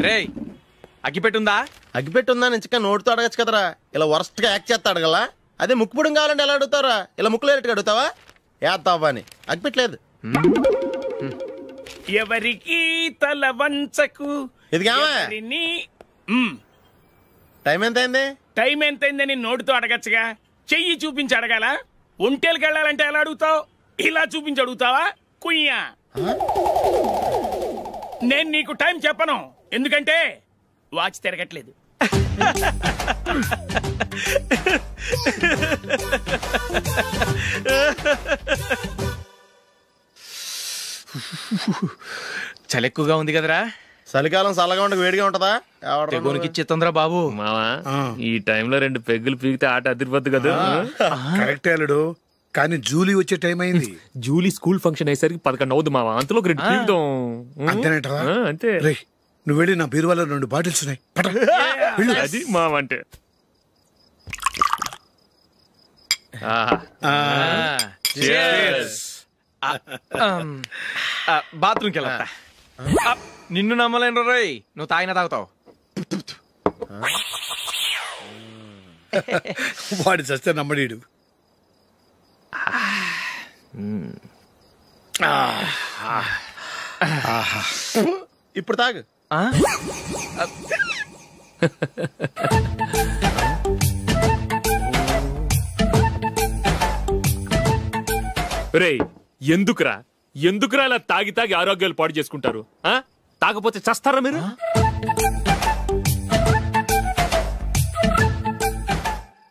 రేయ్ అగ్గిపెట్టుందా? అగ్గిపెట్టుందా నుంచి నోటితో అడగచ్చు కదరా, ఇలా వరస్ట్ గా యాక్ట్ చేస్తా అడగలా. అదే ముక్కుపుడం కావాలంటే ఎలా అడుగుతారా? ఇలా ముక్కులేటట్టు అడుగుతావా? ఏత్తావా అని. అగ్గిపెట్టలేదు. ఎవరికి తల వంచకు. ఇది టైం ఎంత అయింది? టైం ఎంతైందని నోటితో అడగచ్చుగా, చెయ్యి చూపించి అడగాల. ఒంటేలకు వెళ్ళాలంటే ఎలా అడుగుతావు? ఇలా చూపించి అడుగుతావా? కుయ్యా, నేను నీకు టైం చెప్పను, ఎందుకంటే వాచ్ తిరగట్లేదు. చలి ఎక్కువగా ఉంది కదరా. చలికాలం చల్లగా ఉండక వేడిగా ఉంటదా? తెగోనికి ఇచ్చేతుందిరా బాబు. మావా ఈ టైంలో 2 పెగ్గులు పీకితే ఆట అదిరిపోద్దు కదా. కరెక్ట్ అల్లుడు, కానీ జూలీ వచ్చే టైం అయింది. జూలీ స్కూల్ ఫంక్షన్ అయ్యేసరికి 11 అవుద్ది మావా, అంతలో 2 పీకుదాం. అంతేనేటరా? అంతే. రేయ్ నువ్వు వెళ్ళి నా బీరువాలో 2 బాటిల్స్ ఉన్నాయి. అది మావా అంటే. బాత్రూమ్కి వెళ్ళా. నిన్ను నమ్మలేను రోయ్, నువ్వు తాగినా తాగుతావు. వాడి చస్తే నమ్మడీడు. ఇప్పుడు తాగు. రేయ్ ఎందుకురా ఇలా తాగి తాగి ఆరోగ్యాలు పాడు చేసుకుంటారు? తాగపోతే చస్తారా మీరు?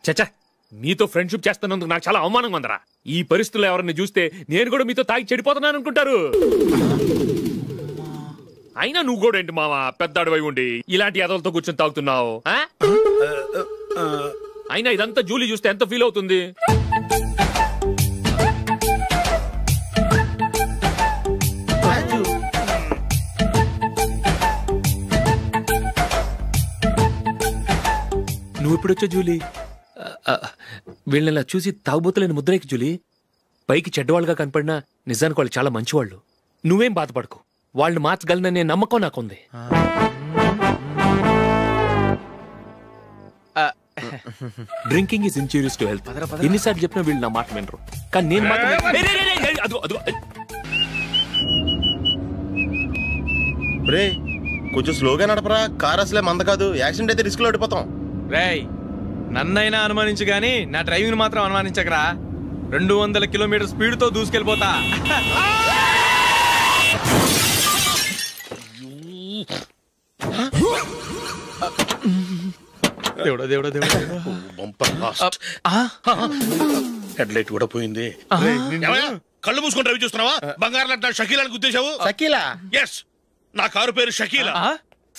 చచ్చా, మీతో ఫ్రెండ్షిప్ చేస్తున్నందుకు నాకు చాలా అవమానంగా ఉందరా. ఈ పరిస్థితుల్లో ఎవరిని చూస్తే నేను కూడా మీతో తాగి చెడిపోతున్నాను అనుకుంటారు. అయినా నువ్వు కూడా ఏంటి మావా, పెద్ద అడవై ఉండి ఇలాంటి ఎదలతో కూర్చొని తాగుతున్నావు? అయినా ఇదంతా జూలీ చూస్తే ఎంత ఫీల్ అవుతుంది? నువ్వు ఎప్పుడొచ్చా జూలీ? వీళ్ళని చూసి తాగుబోతులేని ముద్రేకి జూలీ. పైకి చెడ్డవాళ్ళుగా కనపడినా నిజానికి వాళ్ళు చాలా మంచివాళ్ళు. నువ్వేం బాధపడకు, వాళ్ళని మార్చగలననే నమ్మకం నాకుంది. Drinking is injurious to health. ఎన్నిసార్లు చెప్పినా వీళ్ళు నా మాట వినరు, కానీ నేను మాత్రం. రే కొంచెం స్లోగా నడపరా, కార్ అసలే మంద కాదు. యాక్సిడెంట్ అయితే రిస్క్ లో ఓడిపోతాం. రేయ్ నన్నైనా అనుమానించు గాని నా డ్రైవింగ్ మాత్రం అనుమానించకరా. 200 కిలోమీటర్ స్పీడ్ తో దూసుకెళ్ళిపోతా. దేవుడా దేవుడా దేవుడా, హెడ్ లైట్ కూడా పోయింది. కళ్ళు మూసుకొని రవి చూస్తున్నావా? బంగారం లాంటి షకీలాని గుర్తించావు? షకీలా? ఎస్, నా కారు పేరు Shakeela.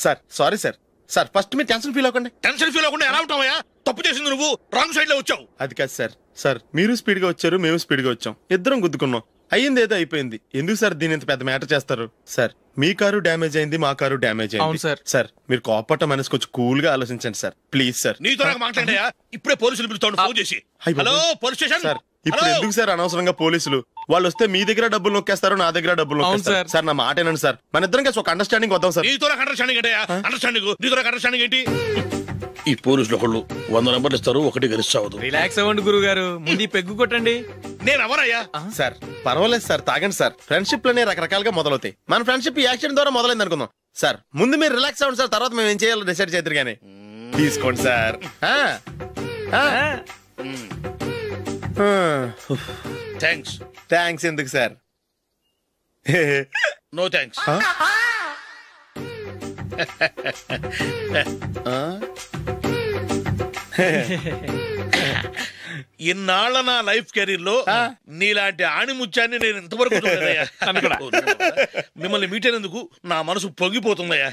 Sir sorry sir. Sir first మీరు టెన్షన్ ఫీల్ అవ్వకండి. టెన్షన్ ఫీల్ అవ్వకుండా ఎలా ఉంటావా? తప్పు చేసింది నువ్వు, రాంగ్ సైడ్ లో వచ్చావు. అది కాదు సార్. సార్ మీరు స్పీడ్ గా వచ్చారు, మేము స్పీడ్ గా వచ్చాం, ఇద్దరం గుద్దుకున్నాం. అయ్యింది ఏదో అయిపోయింది. ఎందుకు సార్ దీని ఇంత పెద్ద మ్యాటర్ చేస్తారు? సార్ మీ కారు డ్యామేజ్ అయింది, మా కారు డ్యామేజ్ అయింది. సార్ సార్ మీరు కోపట్ట మనసు కొంచెం కూల్ గా ఆలోచించండి సార్, ప్లీజ్ సార్. నీతో నాకు మాట్లాడాయా? ఇప్పుడే పోలీసులు పిలుస్తాను, ఫోన్ చేసి. Hello police station. సార్ ఇప్పుడు ఎందుకు సార్ అనవసరంగా పోలీసులు? వాళ్ళు వస్తే మీ దగ్గర డబ్బులు నొక్కేస్తారు, నా దగ్గర డబ్బులు నొక్కేస్తారు. సార్ నా మాట ఏనండి సార్, మన ఇద్దరం కలిసి ఒక అండర్స్టాండింగ్ వద్దాం సార్. నీతో నాకు అండర్స్టాండింగ్ ఏంటయ్యా? అండర్స్టాండింగ్ నీతో నాకు అండర్స్టాండింగ్ ఏంటి? ఈ పోలీసులు ఒకళ్ళు 100 నెంబర్లు ఇస్తారు, ఒకటి గెలుస్తావు. రిలాక్స్ అవ్వండి గురువు గారు, ముందు పెగ్గు కొట్టండి. నేను ఎవరయ్యా? సార్ పర్వాలేదు సార్, తాగండి సార్. ఫ్రెండ్షిప్ లోనే రకరకాలుగా మొదలవుతాయి. మన ఫ్రెండ్షిప్ ఈ యాక్సిడెంట్ ద్వారా మొదలైంది అనుకుందాం. సార్ ముందు మీరు రిలాక్స్ అవ్వండి సార్, తర్వాత మేము ఏం చేయాలో డిసైడ్ చేద్దరు గానీ. తీసుకోండి సార్. థ్యాంక్స్. థ్యాంక్స్ ఎందుకు సార్? No thanks. ఇన్నాళ్ళ నా లైఫ్ కెరీర్ లో నీలాంటి ఆణిముత్యాన్ని నేను ఇంతవరకు చూడలేదయ్యా. మిమ్మల్ని మీట్ అయినందుకు నా మనసు పొంగిపోతుందయ్యా.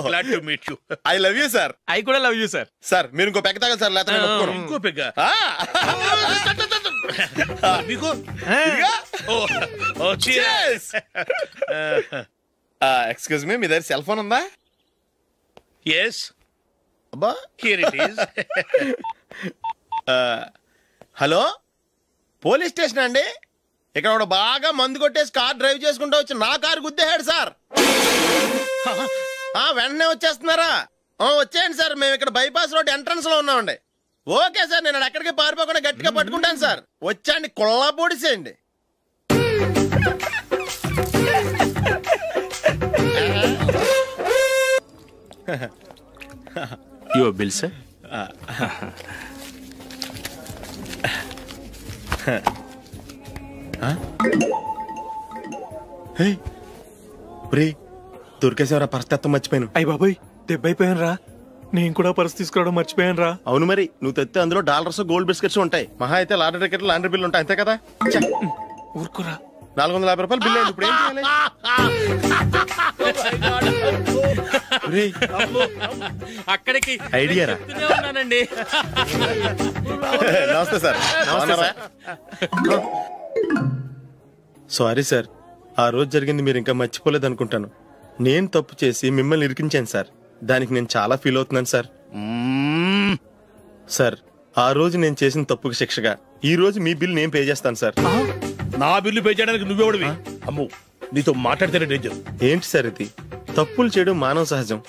Glad to meet you. I love you sir. I కూడా లవ్ యూ సార్. సార్ మీరు ఇంకో పెగ్గ తాగాలి సార్, లేకపోతే ఇంకో పెగ్గ మీకు. ఎక్స్క్యూజ్ మీ, మీ దగ్గర సెల్ ఫోన్ ఉందా? ఎస్. అబ్బా here it is. Hello police station అండి. ఇక్కడ ఒక బాగా మందు కొట్టేసి కార్ డ్రైవ్ చేసుకుంటూ వచ్చి నా కారు గుద్దేశాడు సార్. వెంటనే వచ్చేస్తున్నారా? వచ్చేయండి సార్, మేము ఇక్కడ బైపాస్ రోడ్ ఎంట్రన్స్ లో ఉన్నామండి. ఓకే సార్, నేను ఎక్కడికి పారిపోకుండా గట్టిగా పట్టుకుంటాను సార్. వచ్చాండి, కుళ్ళా పొడిసేయండి. Your bill sir. దొరికేసేవరా, పరిస్థితి మర్చిపోయాను. అయ్య బాబాయ్, దెబ్బైపోయాను రా. నేను కూడా పర్స్ తీసుకురావడం మర్చిపోయాను రా. అవును మరి, నువ్వు తెస్తే అందులో డాలర్స్ గోల్డ్ బిస్కెట్స్ ఉంటాయి. మహా అయితే లాటరీ టికెట్ లాండ్రీ బిల్లు ఉంటాయి, అంతే కదా. ఊరుకురా. 450 రూపాయలు బిల్లు అయింది. ఇప్పుడు ఏం చేయాలి? అక్కడికి ఐడియా రా. ఉన్నానండి. నమస్తే సార్. సారీ సార్, ఆ రోజు జరిగింది మీరు ఇంకా మర్చిపోలేదు అనుకుంటాను. నేను తప్పు చేసి మిమ్మల్ని ఇరికించాను సార్. దానికి నేను చాలా ఫీల్ అవుతున్నాను సార్. సార్, ఆ రోజు నేను చేసిన తప్పుకి శిక్షగా ఈ రోజు మీ బిల్ నేను పే చేస్తాను సార్. నా బిల్లు పే చేయడానికి నువ్వెవడివి? అమ్ము, నీతో మాట్లాడితేనే డేంజర్. ఏంటి సార్ ఇది? తప్పులు చేయడం మానవ సహజం.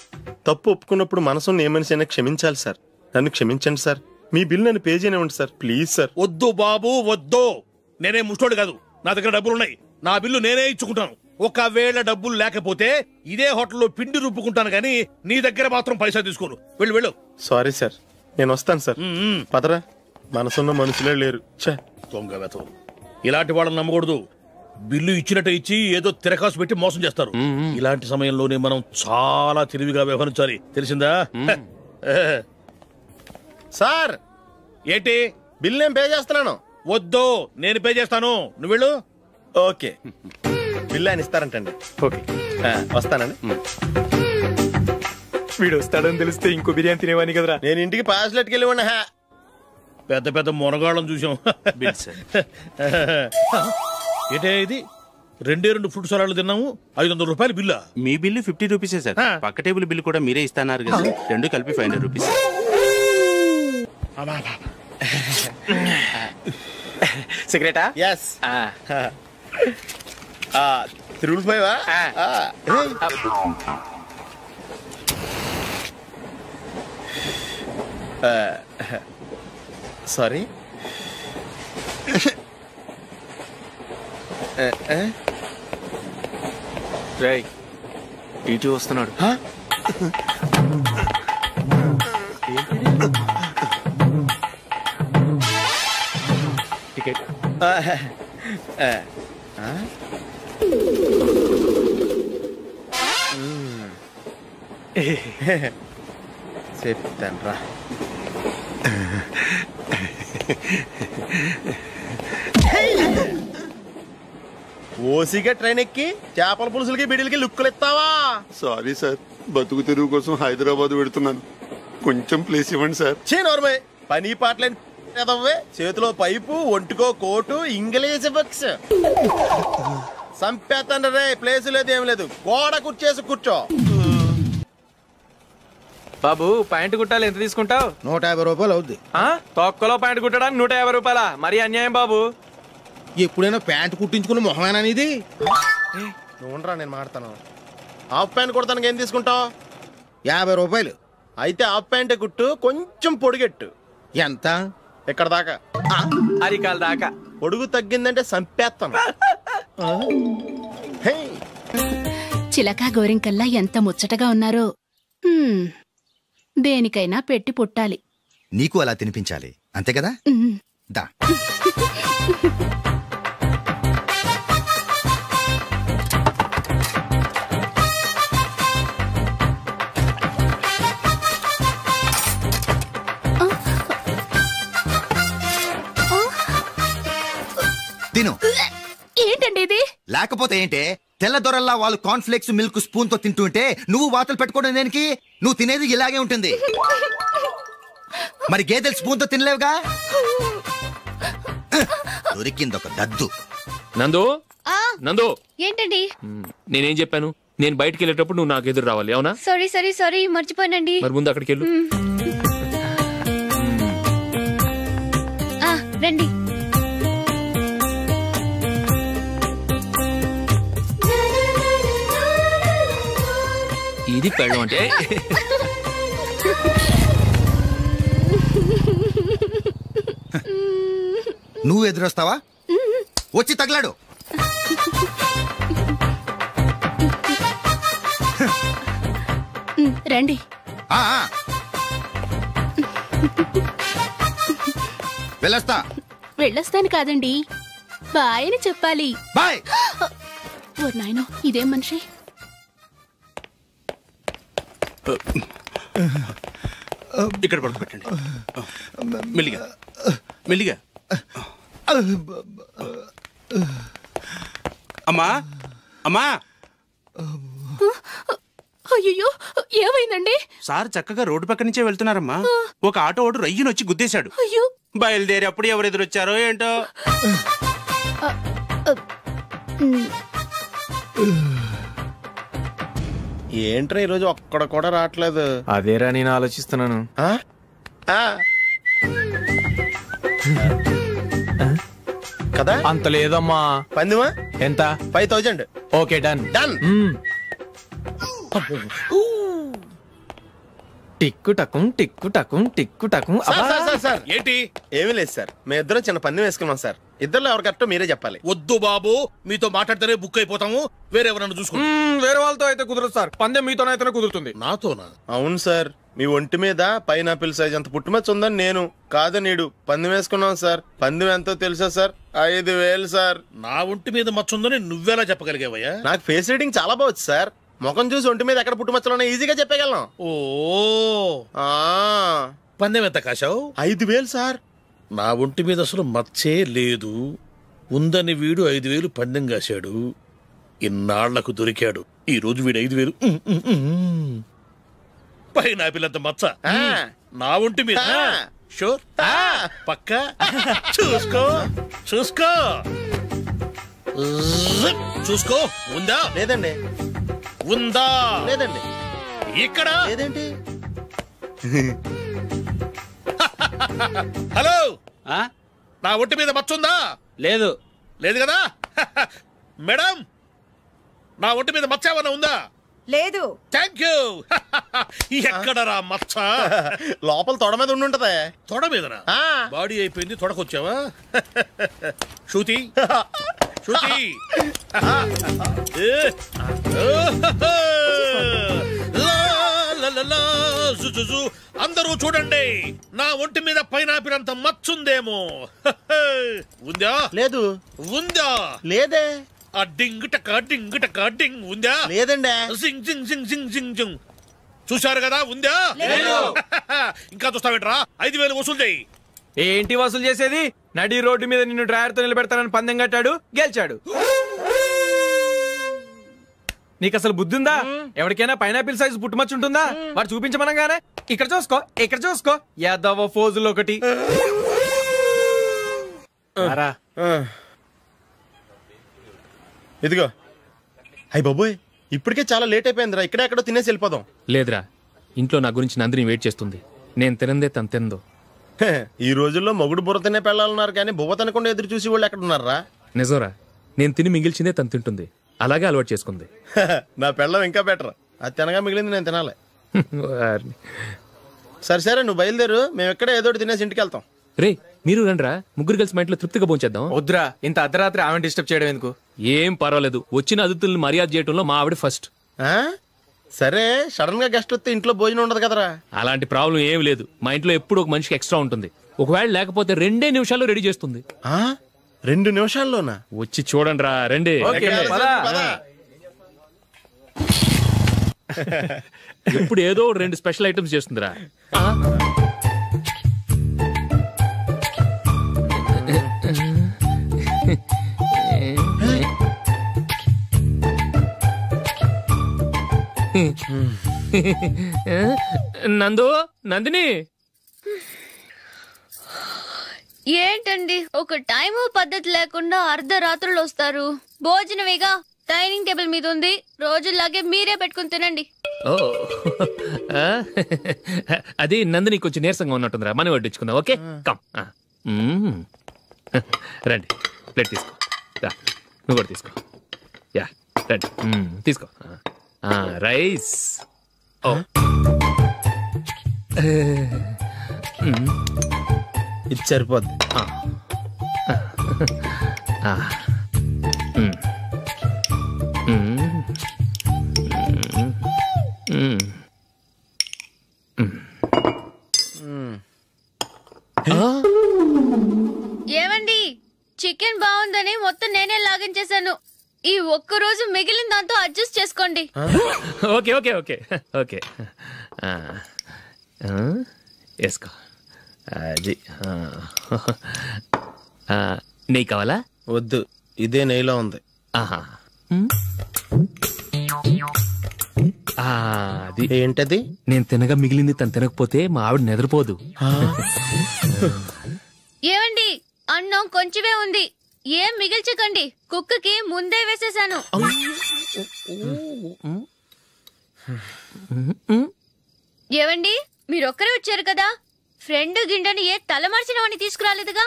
తప్పు ఒప్పుకున్నప్పుడు మనసుని ఏ మనిషి అయినా క్షమించాలి సార్. నన్ను క్షమించండి సార్. మీ బిల్ నన్ను పే చేయనివ్వండి సార్, ప్లీజ్ సార్. వద్దు బాబు, వద్దు. నేనే ముష్టోడు కాదు, నా దగ్గర డబ్బులున్నాయి. నా బిల్లు నేనే ఇచ్చుకుంటాను. ఒకవేళ డబ్బులు లేకపోతే ఇదే హోటల్లో పిండి రుబ్బుకుంటాను గానీ నీ దగ్గర మాత్రం పైసా తీసుకోను. వెళ్ళు వెళ్ళు. సారీ సార్, నేను వస్తాను సార్. పదరా, మనసున్న మనుషులే లేరు. దొంగ వెతవు. ఇలాంటి వాళ్ళని నమ్మకూడదు. బిల్లు ఇచ్చినట్టు ఇచ్చి ఏదో తిరకాసు పెట్టి మోసం చేస్తారు. ఇలాంటి సమయంలోనే మనం చాలా తెలివిగా వ్యవహరించాలి, తెలిసిందా? సార్, ఏంటి? బిల్ నేను పే చేస్తున్నాను. వద్దు, నేను పే చేస్తాను, నువ్వు వెళ్ళు. ఓకే, బిల్ ఆయన ఇస్తారంటండి. ఓకే, వస్తానండి. వీడు వస్తాడని తెలిస్తే ఇంకో బిర్యానీ తినేవాని కదరా. నేను ఇంటికి పాస్లెట్కి వెళ్ళి పెద్ద పెద్ద మునగాళ్ళం చూసాం. Bill sir. ఏంటే ఇది? 2 ఫ్రూట్ సలాడ్లు తిన్నాము, 500 రూపాయలు బిల్లా? మీ బిల్లు 50 రూపీసే సార్. పక్క టేబుల్ బిల్లు కూడా మీరే ఇస్తాన్నారు కదా, రెండు కలిపి 500 రూపీస్. సిగరెటా? ఎస్. 355. సారీ. రేయ్, టీటీ వస్తున్నాడు. టికెట్. చెప్తాను రా. ఓసిగా ట్రైన్ ఎక్కి చేపల పులుసులకి బిడిలకి లుక్కులు ఇస్తావా? సారీ సార్, బతుకు తెరువు కోసం హైదరాబాద్ పెడుతున్నాను, కొంచెం ప్లేస్ ఇవ్వండి సార్. నోర్మే, పని పాటలేని చేతిలో పైపు, ఒంటికో కోటు, ఇంగ్లీష్ బుక్స్. సంపేతండ్రి రే, ప్లేస్ లేదు ఏం లేదు, గోడ కుర్చేసి కూర్చో. బాబు, ప్యాంటు కుట్టాలి, ఎంత తీసుకుంటావు? 150 రూపాయలు అవుద్ది. తొక్కలో ప్యాంటు కుట్టడానికి 150 రూపాయలా? మరీ అన్యాయం బాబు. ఎప్పుడైనా ప్యాంటు కుట్టించుకున్న మొహమేనా ఇది? నువ్వురా, నేను మాడతాను. హాఫ్ ప్యాంట్ కుడతానికి ఏం తీసుకుంటావు? 50 రూపాయలు. అయితే హాఫ్ ప్యాంటే కుట్టు, కొంచెం పొడిగెట్టు. ఎంత? ఎక్కడ దాకా? అరికాల దాకా. పొడుగు తగ్గిందంటే సంపేస్తాను. చిలకా గోరింకల్లా ఎంత ముచ్చటగా ఉన్నారో. దేనికైనా పెట్టి పుట్టాలి. నీకు అలా తినిపించాలి, అంతే కదా? దా. తిను. ఏంటండి ఇది? లేకపోతే ఏంటే, తెల్లదొరల్లా వాళ్ళు కార్న్ఫ్లేక్స్ మిల్క్ స్పూన్ తో తింటుంటే నువ్వు వాతలు పెట్టుకోవడం దేనికి? నువ్వు తినేది ఇలాగే ఉంటుంది. మరి గేదెలు స్పూన్ తో తినలేవుగా. దొరికిందొక దద్దు. నందు, నందు, ఏంటండి? నేనేం చెప్పాను? నేను బయటికి వెళ్ళేటప్పుడు నువ్వు నాకు ఎదురు రావాలి, అవునా? సారీ మర్చిపోయానండి. మరి ముందు అక్కడికి వెళ్ళు. రండి. ఈ ఇది పెళ్ళం అంటే. నువ్వు ఎదురొస్తావా? వచ్చి తగలాడు. రండి. వెళ్ళొస్తా. వెళ్ళొస్తాను కాదండి, బాయ్ అని చెప్పాలి. బాయ్. ఓ నాయనో, ఇదేం మనిషి? ఇక్కడ పడుకోబెట్టండి. మెల్లిగా మెల్లిగా. అమ్మా అమ్మా. అయ్యో, ఏమైందండి? సార్ చక్కగా రోడ్డు పక్క నుంచే వెళ్తున్నారమ్మా. ఒక ఆటో ఓడు రయ్యను వచ్చి గుద్దేశాడు. అయ్యో. బయలుదేరి అప్పుడు ఎవరు ఎదురొచ్చారో ఏంటో. ఏంట్రా ఈరోజు ఒక్కడ కూడా రావట్లేదు? అదేరా నేను ఆలోచిస్తున్నాను. కదా అంత లేదమ్మా. పందిమా ఎంత? 5000. Okay, done done. టిక్కు టకుం టిక్కు టకుం టిక్కు టకుం. సార్ ఏంటి? ఏమీ లేదు సార్, మేము ఇద్దరం చిన్న పందెం వేసుకున్నాం సార్. ఇద్దరు ఎవరు కరెక్టో మీరే చెప్పాలి. వద్దు బాబు, మీతో మాట్లాడితేనే బుక్ అయిపోతాము. వేరెవరన్నా చూసుకోండి. వేరే వాళ్ళతో అయితే కుదరదు సార్, పందెం మీతోనైతేనే కుదురుతుంది. నాతోనా? అవును సార్, మీ ఒంటి మీద పైనాపిల్ సైజ్ అంత పుట్టుమచ్చ ఉందని నేను కాదు నీడు పందెం వేసుకున్నాం సార్. పందెం ఎంతో తెలుసా సార్? 5000 సార్. నా ఒంటి మీద మచ్చ ఉందని నువ్వెలా చెప్పగలిగావయ్యా? నాకు ఫేస్ రీడింగ్ చాలా బాగుంది సార్. ముఖం చూసి ఒంటి మీద ఎక్కడ పుట్టుమచ్చలో ఈజీగా చెప్పగలను. ఓ, పందెం ఎంత కాశావు? 5000 సార్. నా ఒంటి మీద అసలు మచ్చే లేదు. ఉందని వీడు 5000 పందెం కాశాడు. ఇన్నాళ్లకు దొరికాడు. ఈ రోజు వీడు 5000. పైన పిల్లంత మచ్చ నా ఒంటి మీద. షూర్? పక్క చూసుకో చూసుకో చూసుకో. ఉందా? లేదండి. ఉందా? లేదండి. ఇక్కడ లేదండి. హలో, నా ఒంటి మీద మచ్చ ఉందా? లేదు. లేదు కదా? మేడం, నా ఒంటి మీద మచ్చ ఏమన్నా ఉందా? లేదు. Thank you. ఎక్కడరా మచ్చ? లోపల తొడ మీద ఉండుంటదే. తొడ మీదనా? బాడీ అయిపోయింది, తొడకొచ్చావా? శృతి శృతి. అందరూ చూడండి, నా ఒంటి మీద పైనాపిల్ అంత మచ్చుందేమో. ఉందా? లేదు. ఉందా? లేదే. ఆ డింగ్ టక డింగ్ టక డింగ్ ఉందా? లేదండి. జింగ్ జింగ్ జింగ్ జింగ్ జింగ్ జింగ్. చూశారు కదా? ఉందా? ఇంకా చూస్తావేంట్రా? 5000 వసూలు చేయి. ఏంటి వసూలు చేసేది? నడి రోడ్డు మీద నిన్ను డ్రైవర్ తో నిలబెడతానని పందెం కట్టాడు, గెలిచాడు. నీకు అసలు బుద్ధి ఉందా? ఎవరికైనా పైనాపిల్ సైజ్ పుట్టుమచ్చు ఉంటుందా? వాడు చూపించమనగానే ఇక్కడ చూసుకో, ఇక్కడ చూసుకో, యాదవ ఫోజులు ఒకటి. ఇదిగో. అయ్య బాబోయ్, ఇప్పటికే చాలా లేట్ అయిపోయిందిరా. ఇక్కడే ఎక్కడో తినేసి వెళ్ళిపోదాం. లేదురా, ఇంట్లో నా గురించి నందిని వెయిట్ చేస్తుంది. నేను తినందే తను తిందో. ఈ రోజుల్లో మొగుడు బుర్ర తినే పెళ్ళాలన్నారు కానీ బువ్వ తినకుండా ఎదురు చూసి వాళ్ళు ఎక్కడ ఉన్నారా? నిజంరా, నేను తిని మిగిల్చిందే తను తింటుంది. అలాగే అలవాటు చేసుకుంది. నా పెళ్ళం ఇంకా బెటర్. అది తినగా మిగిలింది నేను తినాలి. సరే సరే, నువ్వు బయలుదేరు. మేము ఎక్కడే ఏదో తినేసి ఇంటికి వెళ్తాం. రే, మీరు రండిరా, ముగ్గురు కలిసి మా ఇంట్లో తృప్తిగా పోంచేద్దాం. వద్దురా, ఇంత అర్ధరాత్రి ఆమె డిస్టర్బ్ చేయడం ఎందుకు? ఏం పర్వాలేదు, వచ్చిన అతిథుల్ని మర్యాద చేయడంలో మా ఆవిడ ఫస్ట్. సరే, సడన్ గా గెస్ట్ వస్తే ఇంట్లో భోజనం ఉండదు కదరా? అలాంటి ప్రాబ్లం ఏమి లేదు. మా ఇంట్లో ఎప్పుడు ఒక మనిషికి ఎక్స్ట్రా ఉంటుంది. ఒకవేళ లేకపోతే 2 నిమిషాల్లో రెడీ చేస్తుంది. 2 నిమిషాల్లోనా? వచ్చి చూడండి రా, రండి. ఎప్పుడు ఏదో 2 స్పెషల్ ఐటమ్స్ చేస్తుందిరా. నందు, నందిని. ఏంటండి ఒక టైం పద్ధతి లేకుండా అర్ధరాత్రులు వస్తారు? భోజనమేగా, డైనింగ్ టేబుల్ మీద ఉంది. రోజుల్లాగే మీరే పెట్టుకుని తినండి. ఓ, అది నందిని కొంచెం నీరసంగా ఉన్నట్టుందిరా, మనీ వడ్డించుకుందాం. Okay, come. రండి, ప్లేట్ తీసుకో. నువ్వు కూడా తీసుకో. యా, రండి, తీసుకో. రైస్ ఇది సరిపోద్ది. ఏమండి, చికెన్ బాగుందని మొత్తం నేనే లాగించేశాను. ఈ ఒక్క రోజు మిగిలిన దాంతో అడ్జస్ట్ చేసుకోండి. ఓకే ఓకే ఓకే ఓకే వేసుకో. అది నెయ్యి కావాలా? వద్దు, ఇదే నెయ్యిలో ఉంది. ఆహా, అది ఏంటది? నేను తినగా మిగిలింది తను తినకపోతే మా ఆవిడ నిద్రపోదు. ఏమండి, అన్నం కొంచెమే ఉంది, ఏం మిగిల్చకండి. కుక్కకి ముందే వేసేసాను. ఏవండి, మీరొక్కరే వచ్చారు కదా, ఫ్రెండ్ గిండెని ఏ తలమార్చిన వాడిని తీసుకురాలేదుగా?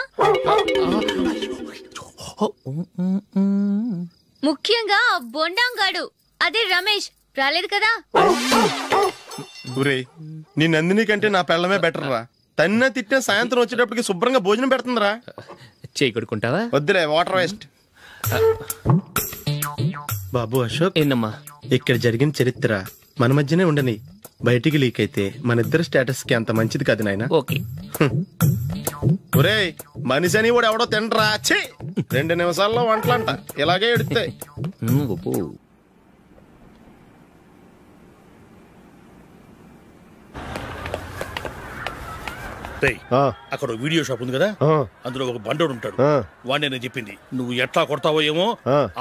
ముఖ్యంగా బొండాంగాడు, అదే రమేష్ రాలేదు కదా? నీ నందిని కంటే నా పెళ్ళమే బెటర్ రా. తన్న తిట్టిన సాయంత్రం వచ్చేటప్పటికి శుభ్రంగా భోజనం పెడుతుందిరా. చేయి కొడుకుంటావా? వద్దులే, వాటర్ వేస్ట్. బాబు అశోక్, ఏంటమ్మా ఇక్కడ జరిగిన చరిత్ర మన మధ్యనే ఉండని, బయటికి లీక్ అయితే మన ఇద్దరు స్టేటస్ కి అంత మంచిది కాదు నాయన. ఓకే. ఒరేయ్, మనిషి అని కూడా ఎవడో తినరా. 2 నిమిషాల్లో వంటలంట, ఇలాగే ఎడుతాయి. అక్కడ వీడియో షాప్ ఉంది కదా, అందులో ఒక బండోడు ఉంటాడు. వాడిని నేను చెప్పింది నువ్వు ఎట్లా కొడతావో ఏమో,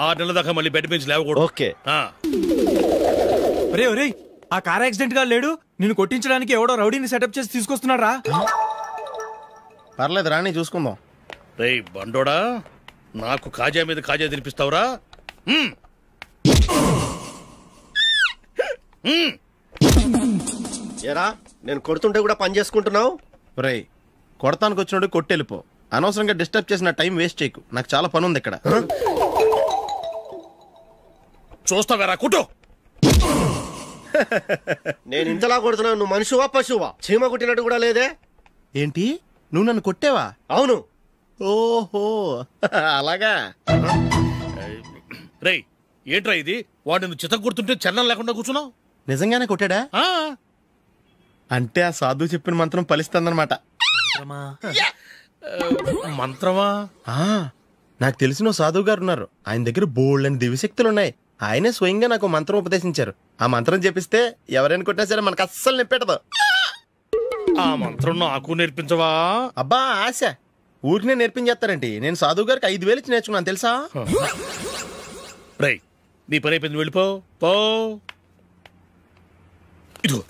6 నెలల దాకా మళ్ళీ బెడ్ పెంచి లేవకూడదు. ఓకే. ఒరే ఒరే, ఆ కార్ యాక్సిడెంట్ గా లేడు, నిన్ను కొట్టించడానికి ఎవడో రౌడీని సెటప్ చేసి తీసుకొస్తున్నాడు రా. పర్లేదు రాని, చూసుకుందాం. రేయ్ బండోడా, నాకు కాజా మీద కాజా తినిపిస్తావురా? ఏరా, నేను కొడుతుంటే కూడా పని చేసుకుంటున్నావు? రేయ్, కొడతానికి వచ్చినోడు కొట్టెళ్ళిపో. అనవసరంగా డిస్టర్బ్ చేసిన టైం వేస్ట్ చేయకు, నాకు చాలా పని ఉంది ఇక్కడ. చూస్తావేరా కుట్టు. నేను ఇంతలా కొడుతున్నావు, నువ్వు మనిషివా పశువా? చీమ కుట్టినట్టు కూడా లేదే. ఏంటి, నువ్వు నన్ను కొట్టేవా? అవును. ఓహో అలాగా. రేయ్ ఏంట్రా ఇది, వాడు నువ్వు చిత్త కొడుతుంటే చలనం లేకుండా కూర్చున్నావు? నిజంగానే కొట్టాడా? అంటే ఆ సాధువు చెప్పిన మంత్రం ఫలిస్తుందన్నమాట. మంత్రమా? నాకు తెలిసిన సాధువు గారు ఉన్నారు, ఆయన దగ్గర బోల్డ్ అని దివ్యశక్తులు ఉన్నాయి. ఆయనే స్వయంగా నాకు మంత్రం ఉపదేశించారు. ఆ మంత్రం చెప్పిస్తే ఎవరైనా కొట్టినా సరే మనకు అస్సలు నిప్పెట్టదు. ఆ మంత్రం నాకు నేర్పించవా? అబ్బా ఆశ, ఊరినే నేర్పించేస్తారండి. నేను సాధువు గారికి 5,000 ఇచ్చి నేర్చుకున్నాను తెలుసా? రేయ్, నీ పని అయిపోయింది, వెళ్ళిపో. పో. ఇదిగో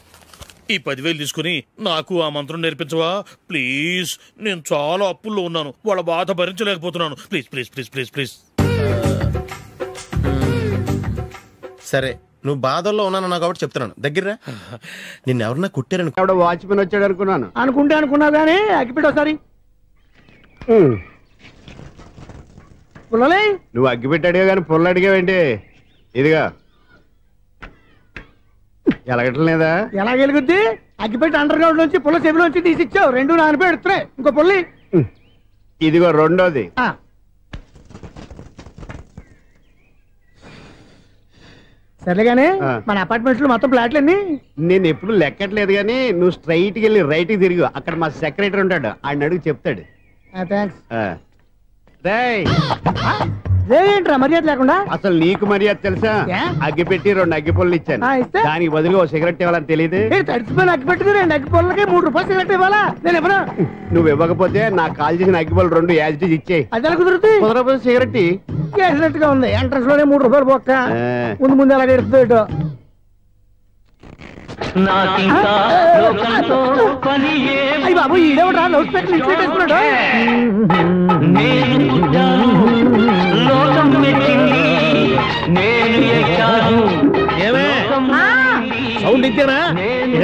ఈ 10,000 తీసుకుని నాకు ఆ మంత్రం నేర్పించవా ప్లీజ్? నేను చాలా అప్పుల్లో ఉన్నాను, వాళ్ళ బాధ భరించలేకపోతున్నాను. Please please please please please. సరే, నువ్వు బాధల్లో ఉన్నాను కాబట్టి చెప్తున్నాను. దగ్గర నిన్ను ఎవరన్నా కుట్టారని వాచ్మెన్ వచ్చాడు అనుకున్నాను. అనుకున్నావు కానీ అగ్గిపెట్టి ఒకసారి. పుల్లలే, నువ్వు అగ్గిపెట్టి అడిగా కానీ పుల్ల అడిగావేంటి? ఇదిగా ఎలగట్లేదా? ఎలా వెలుగుద్ది? అగ్గిపెట్టి అండర్ గ్రౌండ్ నుంచి పుల్ల చెవిలోంచి తీసిచ్చావు, 2 నానిపోయి ఎడుతున్నాయి. ఇంకో పుల్లి ఇదిగో రెండోది. సర్లేగానే, మన అపార్ట్మెంట్స్ లో మొత్తం ఫ్లాట్లు అన్ని నేను ఎప్పుడు లెక్కట్లేదు గానీ నువ్వు స్ట్రైట్ కి వెళ్ళి రైట్ కి తిరిగి, అక్కడ మా సెక్రటరీ ఉంటాడు, ఆయన అడుగు చెప్తాడు. ఏంట్రా మర్యాద లేకుండా? అసలు నీకు మర్యాద తెలుసా? అగ్గిపెట్టి 2 అగ్గిపుల్లలు ఇచ్చాను, దానికి బదులుగా ఓ సిగరెట్ ఇవ్వాలని తెలియదు. తడిచిపోయిన అగ్గిపెట్టి 2 అగ్గిపుల్లకి 3 రూపాయలు సిగరెట్ ఇవ్వాలా? నేను ఇవ్వను. నువ్వు ఇవ్వకపోతే నాకు కాల్ చేసిన అగ్గిపుల్లలు 2 యాజిటీస్ ఇచ్చేయి. అది ఎలా కుదురుతుంది? కుదరకపోతే సిగరెట్ వేసినట్టు గా ఉంది. ఎంట్రన్స్ లోనే 3 రూపాయలు పోక్క, ముందు ముందు అలాగే ఎడుతుంది. అయ్యి బాబు, ఈడేవడా లౌడ్ స్పీకర్ ఇన్స్టేట్ చేసుకున్నాడు? సౌండ్ ఇచ్చారా?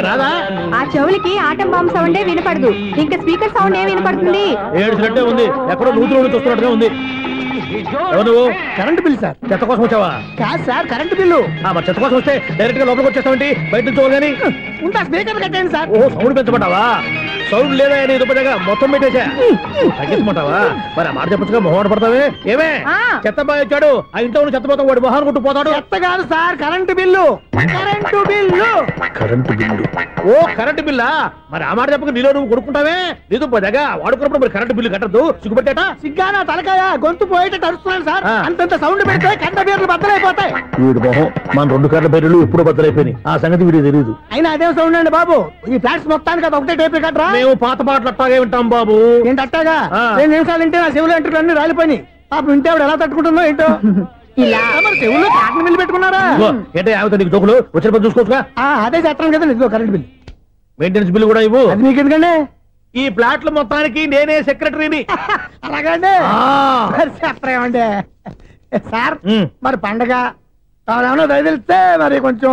రాదా? ఆ చెవులకి ఆటం బాంబు సౌండే వినపడదు, ఇంకా స్పీకర్ సౌండ్ ఏ వినపడుతుంది? ఏడ్చినట్టే ఉంది, ఎక్కడో నూతులు చూస్తున్నట్టుగా ఉంది. నువ్వు కరెంట్ బిల్ సార్. చెత్త కోసం వచ్చావా? కాదు సార్, కరెంట్ బిల్లు. మరి చెత్త కోసం వస్తే డైరెక్ట్ గా లోపలికి వచ్చేస్తావేంటి? బయట నుంచి కానీ ఉంటా స్పీకర్ కట్టండి సార్. ఓ సౌండ్ పెంచమంటావా? సౌండ్ లేదా నీ దుబ్బగా మొత్తం పెట్టేసా తగ్గించమంటావా? మరి ఆ మాట చెప్పచ్చుగా మొహం పడతావే. ఏమే చెత్త బాగా వచ్చాడు, ఆ ఇంట్లో చెత్త పోతాం, వాడు మొహాన్ని కొట్టు పోతాడు. చెత్త కాదు sir, current bill. Current bill. Current bill. ఓ కరెంటు బిల్లా? మరి ఆ మాట చెప్పక నీలో నువ్వు కొడుకుంటావే. నీతో పోదాగా వాడుకున్నప్పుడు మరి కరెంటు బిల్లు కట్టద్దు. సిగ్గుపెట్టేట సిగ్గానా తలకాయ గొంతు పోయేటట్టు అరుస్తున్నాను సార్. అంతంత సౌండ్ పెడితే కంట బీర్లు బద్దలైపోతాయి. వీడు మొహం మన 2 కర్ల బెర్రెలు ఎప్పుడు బద్దలైపోయినాయి. ఆ సంగతి వీడికి తెలియదు. అయినా అదే సౌండ్ అండి బాబు. ఈ ఫ్లాట్స్ మొత్తానికి అది ఒకటే టేప్ కట్టరా? మేము పాత పాటలు అట్టాగే వింటాం బాబు. ఏంటి అట్టాగా? 2 నిమిషాలు వింటే నా చెవులు ఎంటర్ అన్ని రాలిపోయినాయి. పాప వింటే ఆవిడ ఎలా తట్టుకుంటుందో ఏంటో. ఇలా మరి చెవుల్లో కాటన్ బిల్లు పెట్టుకున్నారా? ఏంటే ఆమెతో నీకు దోకులు వచ్చిన పని చూసుకోవచ్చుగా. అదే చేస్తాను కదా. ఇదిగో కరెంట్ బిల్. మెయింటెనెన్స్ బిల్లు కూడా ఇవ్వు. అది మీకు ఎందుకండి? ఈ ప్లాట్ల మొత్తానికి నేనే సెక్రటరీని. అలాగండి. చెప్పరేమండి సార్. మరి పండగ ఏమన్నా దయదలిస్తే మరి కొంచెం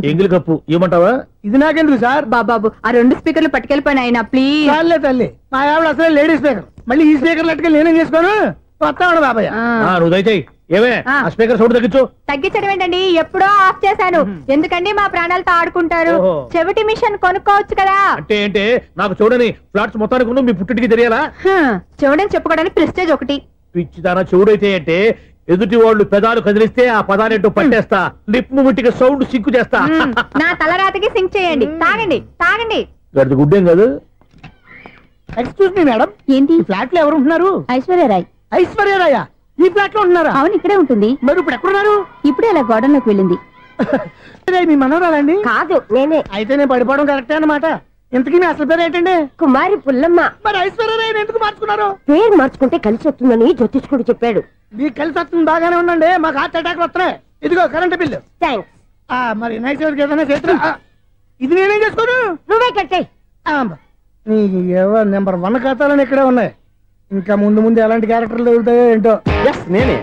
ఎంగిలి కప్పు ఇవ్వమంటావా? ఇది నాకెందుకు సార్? బాబు ఆ 2 స్పీకర్లు పట్టుకెళ్ళిపోయిన ఆయన ప్లీజ్. చాలే తల్లి, మా ఆవిడ అసలే లేడీ స్పీకర్. మళ్ళీ ఈ స్పీకర్లు అట్టుకెళ్ళి నేనేం చేసుకోను. వస్తాడు బాబాయ్. నువ్వు దయచేయి. ఏమే ఆ స్పీకర్ సౌండ్ తగ్గించు. తగ్గించడం ఏంటండి, ఎప్పుడో ఆఫ్ చేశాను. ఎందుకండి మా ప్రాణాలతో ఆడుకుంటారు? చెవిటి మిషన్ కొనుక్కోవచ్చు కదా. అంటే ఏంటే నాకు చూడని ఫ్లాట్స్ మొత్తానికి మీ పుట్టింటికి తెలియాలా? చూడని చెప్పుకోవడానికి ప్రెస్టేజ్ ఒకటి. పిచ్చిదానా చెవుడైతే అంటే ఎదుటి వాళ్ళు పెదాలు కదిలిస్తే ఆ పదాలేంటో పట్టేస్తా. లిప్ ముట్టికి సౌండ్ సింకు చేస్తా. నా తలరాతకి సింక్ చేయండి. తాగండి తాగండి. గడిది గుడ్డేం కాదు. ఎక్స్క్యూజ్ మీ మేడం, ఏంటి ఫ్లాట్ లో ఎవరు ఉంటున్నారు? ఐశ్వర్యరాయ్. ఐశ్వర్యరాయ ఈ ఫ్లాట్ లో ఉంటున్నారా? అవును, ఇక్కడే ఉంటుంది. మరి ఇప్పుడు ఎక్కడున్నారు? ఇప్పుడే అలా గోడంలోకి వెళ్ళింది. మీ మనవరాలండి? కాదు, నేనే. అయితే నేను పడిపోవడం కరెక్టే అన్నమాట. ఇంతకీ మీ అసలు పేరు ఏంటండి? కుమారి పుల్లమ్మ. మరి ఐశ్వర్యరాయని ఎందుకు మార్చుకున్నారు? పేరు మార్చుకుంటే కలిసి వస్తుందని జ్యోతిష్కుడు చెప్పాడు. మీకు కలిసి వస్తుంది, బాగానే ఉండండి. మాకు హార్ట్ అటాక్ వస్తున్నాయి. ఇదిగో కరెంట్ బిల్లు. థ్యాంక్స్. మరి నైట్ ఏదైనా చేతున్నా ఇది నేనేం చేసుకోను. నువ్వే కట్టే. నెంబర్ 1 ఖాతాలని ఇక్కడే ఉన్నాయి. ఇంకా ముందు ముందు ఎలాంటి క్యారెక్టర్లు దొరుకుతాయో ఏంటో. నేనే